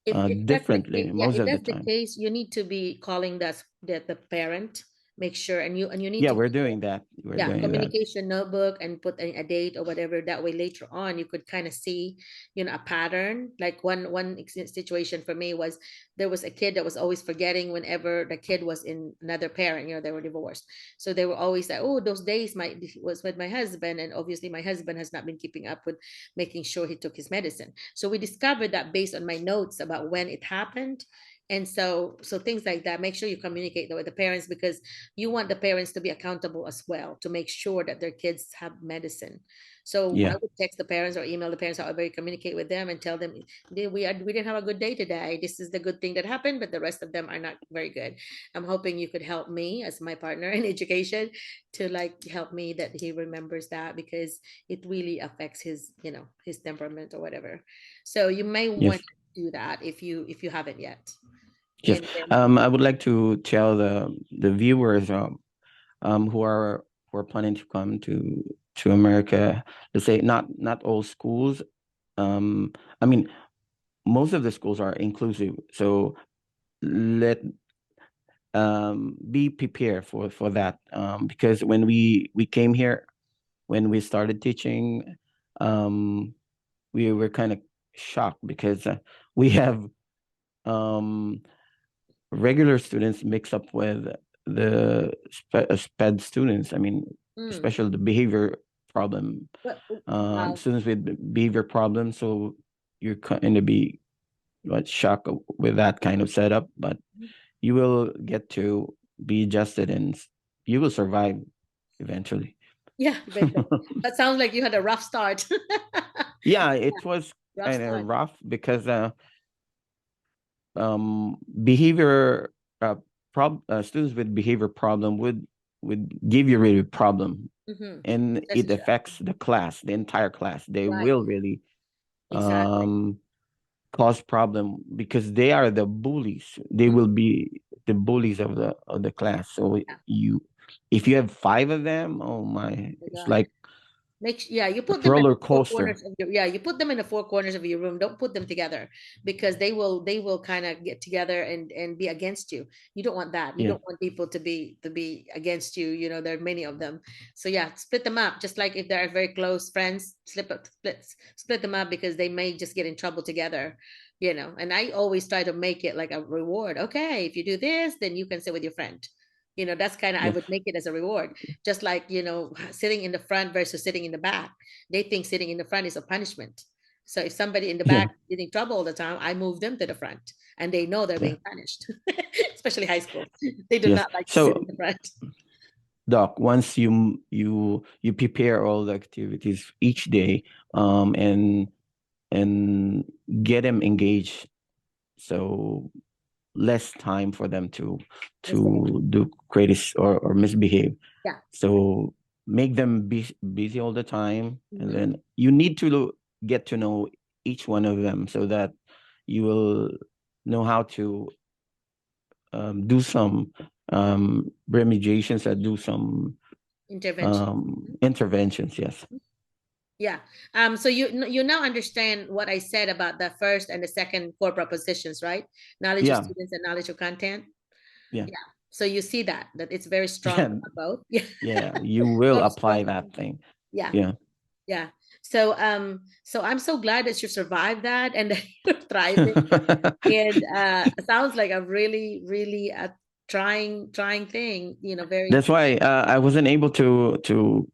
If that's the differently case, yeah, most if of the that's the time. case, you need to be calling the parent, make sure, and you need Yeah, to we're doing that. We're yeah, doing that. communication notebook, and put a date or whatever. That way later on you could kind of see, a pattern. Like one situation for me was, there was a kid that was always forgetting whenever the kid was in another parent, they were divorced. So they were always like, oh, those days was with my husband, and obviously my husband has not been keeping up with making sure he took his medicine. So we discovered that based on my notes about when it happened. And so things like that, make sure you communicate with the parents, because you want the parents to be accountable as well, to make sure that their kids have medicine. So I Yeah. would text the parents or email the parents, however you communicate with them, and tell them, we didn't have a good day today. This is the good thing that happened, but the rest of them are not very good. I'm hoping you could help me as my partner in education to help me that he remembers that, because it really affects his, his temperament or whatever. So you may Yes. want to do that if you haven't yet. Yes. And then, I would like to tell the viewers who are planning to come to to America, let's say not all schools. I mean, most of the schools are inclusive, so let be prepared for that, because when we came here, when we started teaching, we were kind of shocked because we have um, regular students mixed up with the sped students. I mean, especially the behavior problem, Wow. students with behavior problems. So you're going to be shocked with that kind of setup, but you will get to be adjusted and you will survive eventually. Yeah, that sounds like you had a rough start. Yeah, it was Rough kind of start. rough because behavior students with behavior problem would give you really problem, and it affects the class, the entire class. They Right. will really Exactly. cause problem because they are the bullies. They will be the bullies of the class. So if you have 5 of them, oh my, it's like you a put them in roller the four coaster. corners of your you put them in the four corners of your room. Don't put them together, because they will kind of get together and be against you. You don't want that. You Yeah. don't want people to be against you. You know, there are many of them. So yeah, split them up. Just like if they're very close friends, split them up, because they may just get in trouble together. You know, and I always try to make it like a reward. Okay, if you do this, then you can sit with your friend. You know, that's kind of, I Yes. would make it as a reward. Just like, you know, sitting in the front versus sitting in the back. They think sitting in the front is a punishment. So if somebody in the Yeah. back is getting trouble all the time, I move them to the front, and they know they're Yeah. being punished. Especially high school. They do Yes. not like to sit So, in the front. Doc, once you prepare all the activities each day, and get them engaged, so less time for them to do crazy or misbehave. Yeah. So make them busy all the time, and Mhm. then you need to get to know each one of them so that you will know how to do some remediations, or do some Intervention. interventions. Yes. Yeah. So you now understand what I said about the first and the second core propositions, right? Knowledge of Yeah. students and knowledge of content. Yeah. Yeah. So you see that it's very strong Yeah. about both. Yeah. Yeah. You will Both apply strong. that thing. Yeah. Yeah. Yeah. So so I'm so glad that you survived that and that you're thriving. And it sounds like a really, really trying thing, you know, very That's why I wasn't able to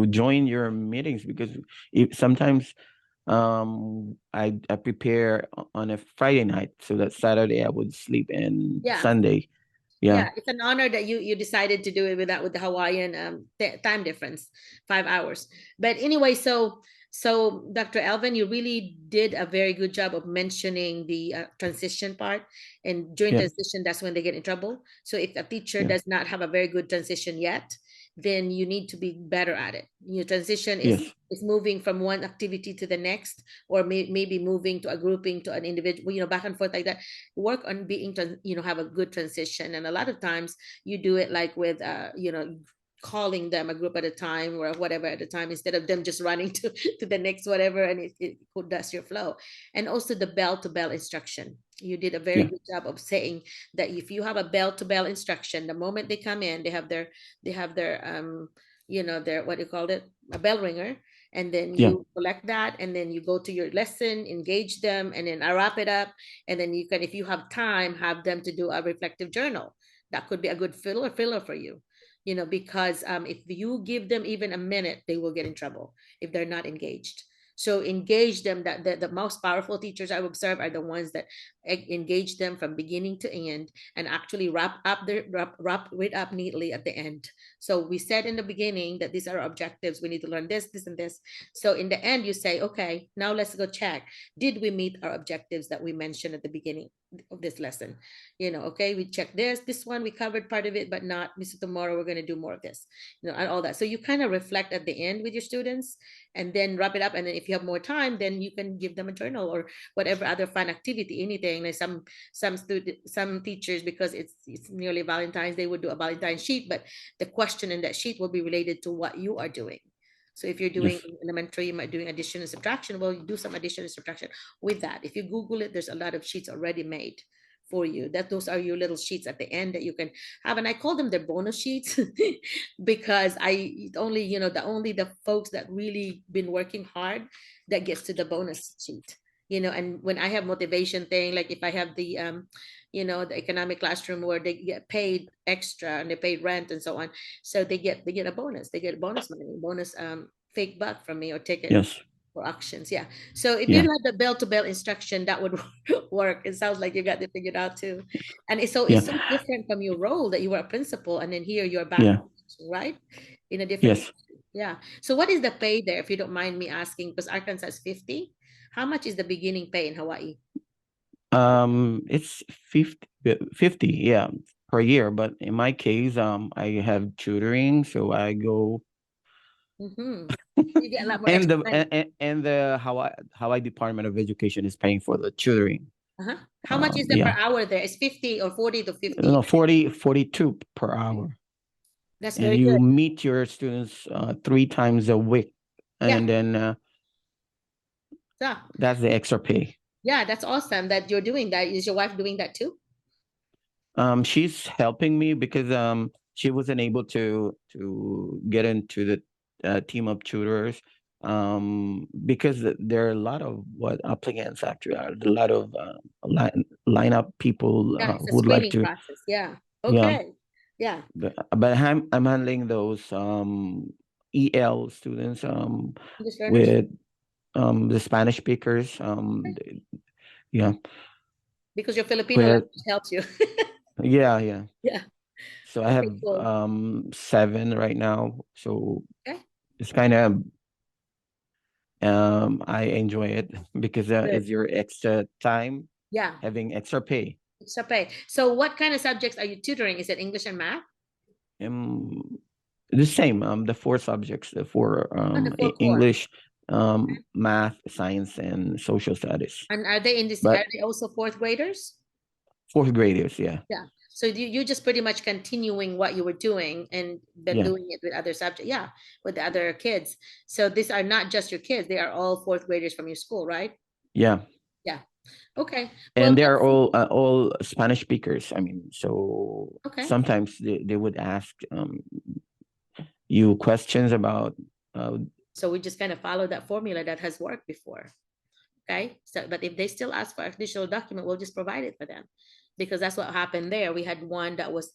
join your meetings, because sometimes I prepare on a Friday night, so that Saturday I would sleep, and Yeah. Sunday. Yeah. It's an honor that you decided to do it with the Hawaiian time difference, 5 hours. But anyway, so Dr. Alvin, you really did a very good job of mentioning the transition part. And during Yeah. transition, that's when they get in trouble. So if a teacher Yeah. does not have a very good transition yet, then you need to be better at it. Your transition Yes. is moving from one activity to the next, or maybe moving to a grouping to an individual, you know, back and forth like that. Work on being, you know, have a good transition. And a lot of times you do it like with, you know, calling them a group at a time or whatever at a time, instead of them just running to the next whatever, and it does your flow. And also the bell to bell instruction. You did a very Yeah. good job of saying that if you have a bell to bell instruction, the moment they come in, they have their you know, their, what do you call it, a bell ringer, and then Yeah. you collect that, and then you go to your lesson, engage them, and then I wrap it up. And then you can, if you have time, have them to do a reflective journal. That could be a good filler for you, you know, because if you give them even a minute, they will get in trouble if they're not engaged. So engage them. That the most powerful teachers I've observed are the ones that engage them from beginning to end, and actually wrap it up neatly at the end. So we said in the beginning that these are our objectives. We need to learn this, and this. So in the end, you say, okay, now let's go check. Did we meet our objectives that we mentioned at the beginning of this lesson? You know, okay, we checked this one, we covered part of it, but not this. Tomorrow we're going to do more of this, you know, and all that. So you kind of reflect at the end with your students, and then wrap it up. And then if you have more time, then you can give them a journal or whatever other fun activity, anything. Like some teachers, because it's nearly Valentine's, they would do a Valentine sheet, but the question in that sheet will be related to what you are doing. So if you're doing Yes. elementary, you might doing addition and subtraction. Well, you do some addition and subtraction with that. If you Google it, there's a lot of sheets already made for you. That those are your little sheets at the end that you can have, and I call them the bonus sheets because only the folks that really been working hard that gets to the bonus sheet. And when I have motivation thing, like if I have the the economic classroom where they get paid extra and they pay rent and so on, so they get a bonus. They get bonus money, bonus fake buck from me or ticket Yes. for auctions. Yeah. So if you Yeah. had the bell-to-bell instruction, that would work. It sounds like you got it figured out too. And it's so Yeah. different from your role that you were a principal and then here you're back, Yeah. right? In a different. Yes. Yeah. So what is the pay there, if you don't mind me asking? Because Arkansas is 50. How much is the beginning pay in Hawaii? It's 50, yeah, per year. But in my case, I have tutoring, so I go. You get a lot more And extra the money. and the Hawaii Department of Education is paying for the tutoring. How much is the per Yeah. hour there? Is 50 or 40 to 50? No, 42 per hour. That's And very you good. meet your students 3 times a week, Yeah. and then Yeah. that's the extra pay. Yeah, that's awesome that you're doing that. Is your wife doing that too? She's helping me because she wasn't able to get into the team of tutors because there are a lot of applicants actually are a lot of line up people Yeah, it's a who would like screening to. process. Yeah. Yeah. Okay. Yeah. But I'm handling those EL students English learners. with the Spanish speakers yeah. Because your Filipino With language helps you. yeah. Yeah. So I have cool. 7 right now. So Okay. it's kind of I enjoy it because Good. it's your extra time Yeah. having extra pay. Extra pay. So what kind of subjects are you tutoring? Is it English and math? The same, the 4 subjects, the 4 the 4 core. English, math, science, and social studies. And are they in this? But Are they also 4th graders? 4th graders, yeah. Yeah. So you just pretty much continuing what you were doing and then Yeah. doing it with other subjects. Yeah, with the other kids. So these are not just your kids; they are all 4th graders from your school, right? Yeah. Yeah. Okay. Well, And they are all Spanish speakers. I mean, so Okay. sometimes they would ask you questions about so we just kind of follow that formula that has worked before. Okay. So, but if they still ask for additional document, we'll just provide it for them, because that's what happened there. We had one that was,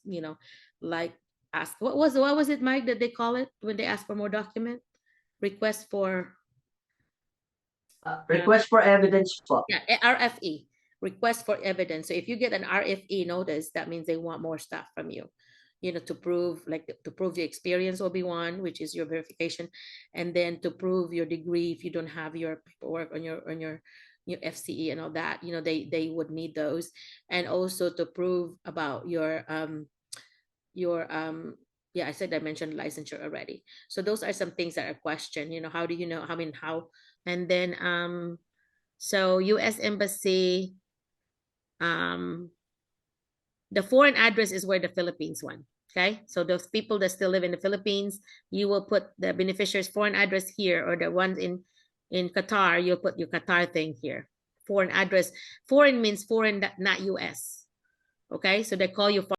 like ask what was it, Mike, that they call it when they ask for more document? Request for evidence po. Yeah, RFE, request for evidence. So if you get an RFE notice, that means they want more stuff from you, to prove the experience will be one, which is your verification, and then to prove your degree if you don't have your paperwork on your FCE and all that, they would need those, and also to prove about your yeah, I mentioned licensure already. So those are some things that are questioned. How do you know? How, and then so U.S. Embassy, the foreign address is where the Philippines one. Okay, so those people that still live in the Philippines, you will put the beneficiary's foreign address here, or the ones in Qatar, you'll put your Qatar thing here. Foreign address. Foreign means foreign, not U.S. Okay, so they call you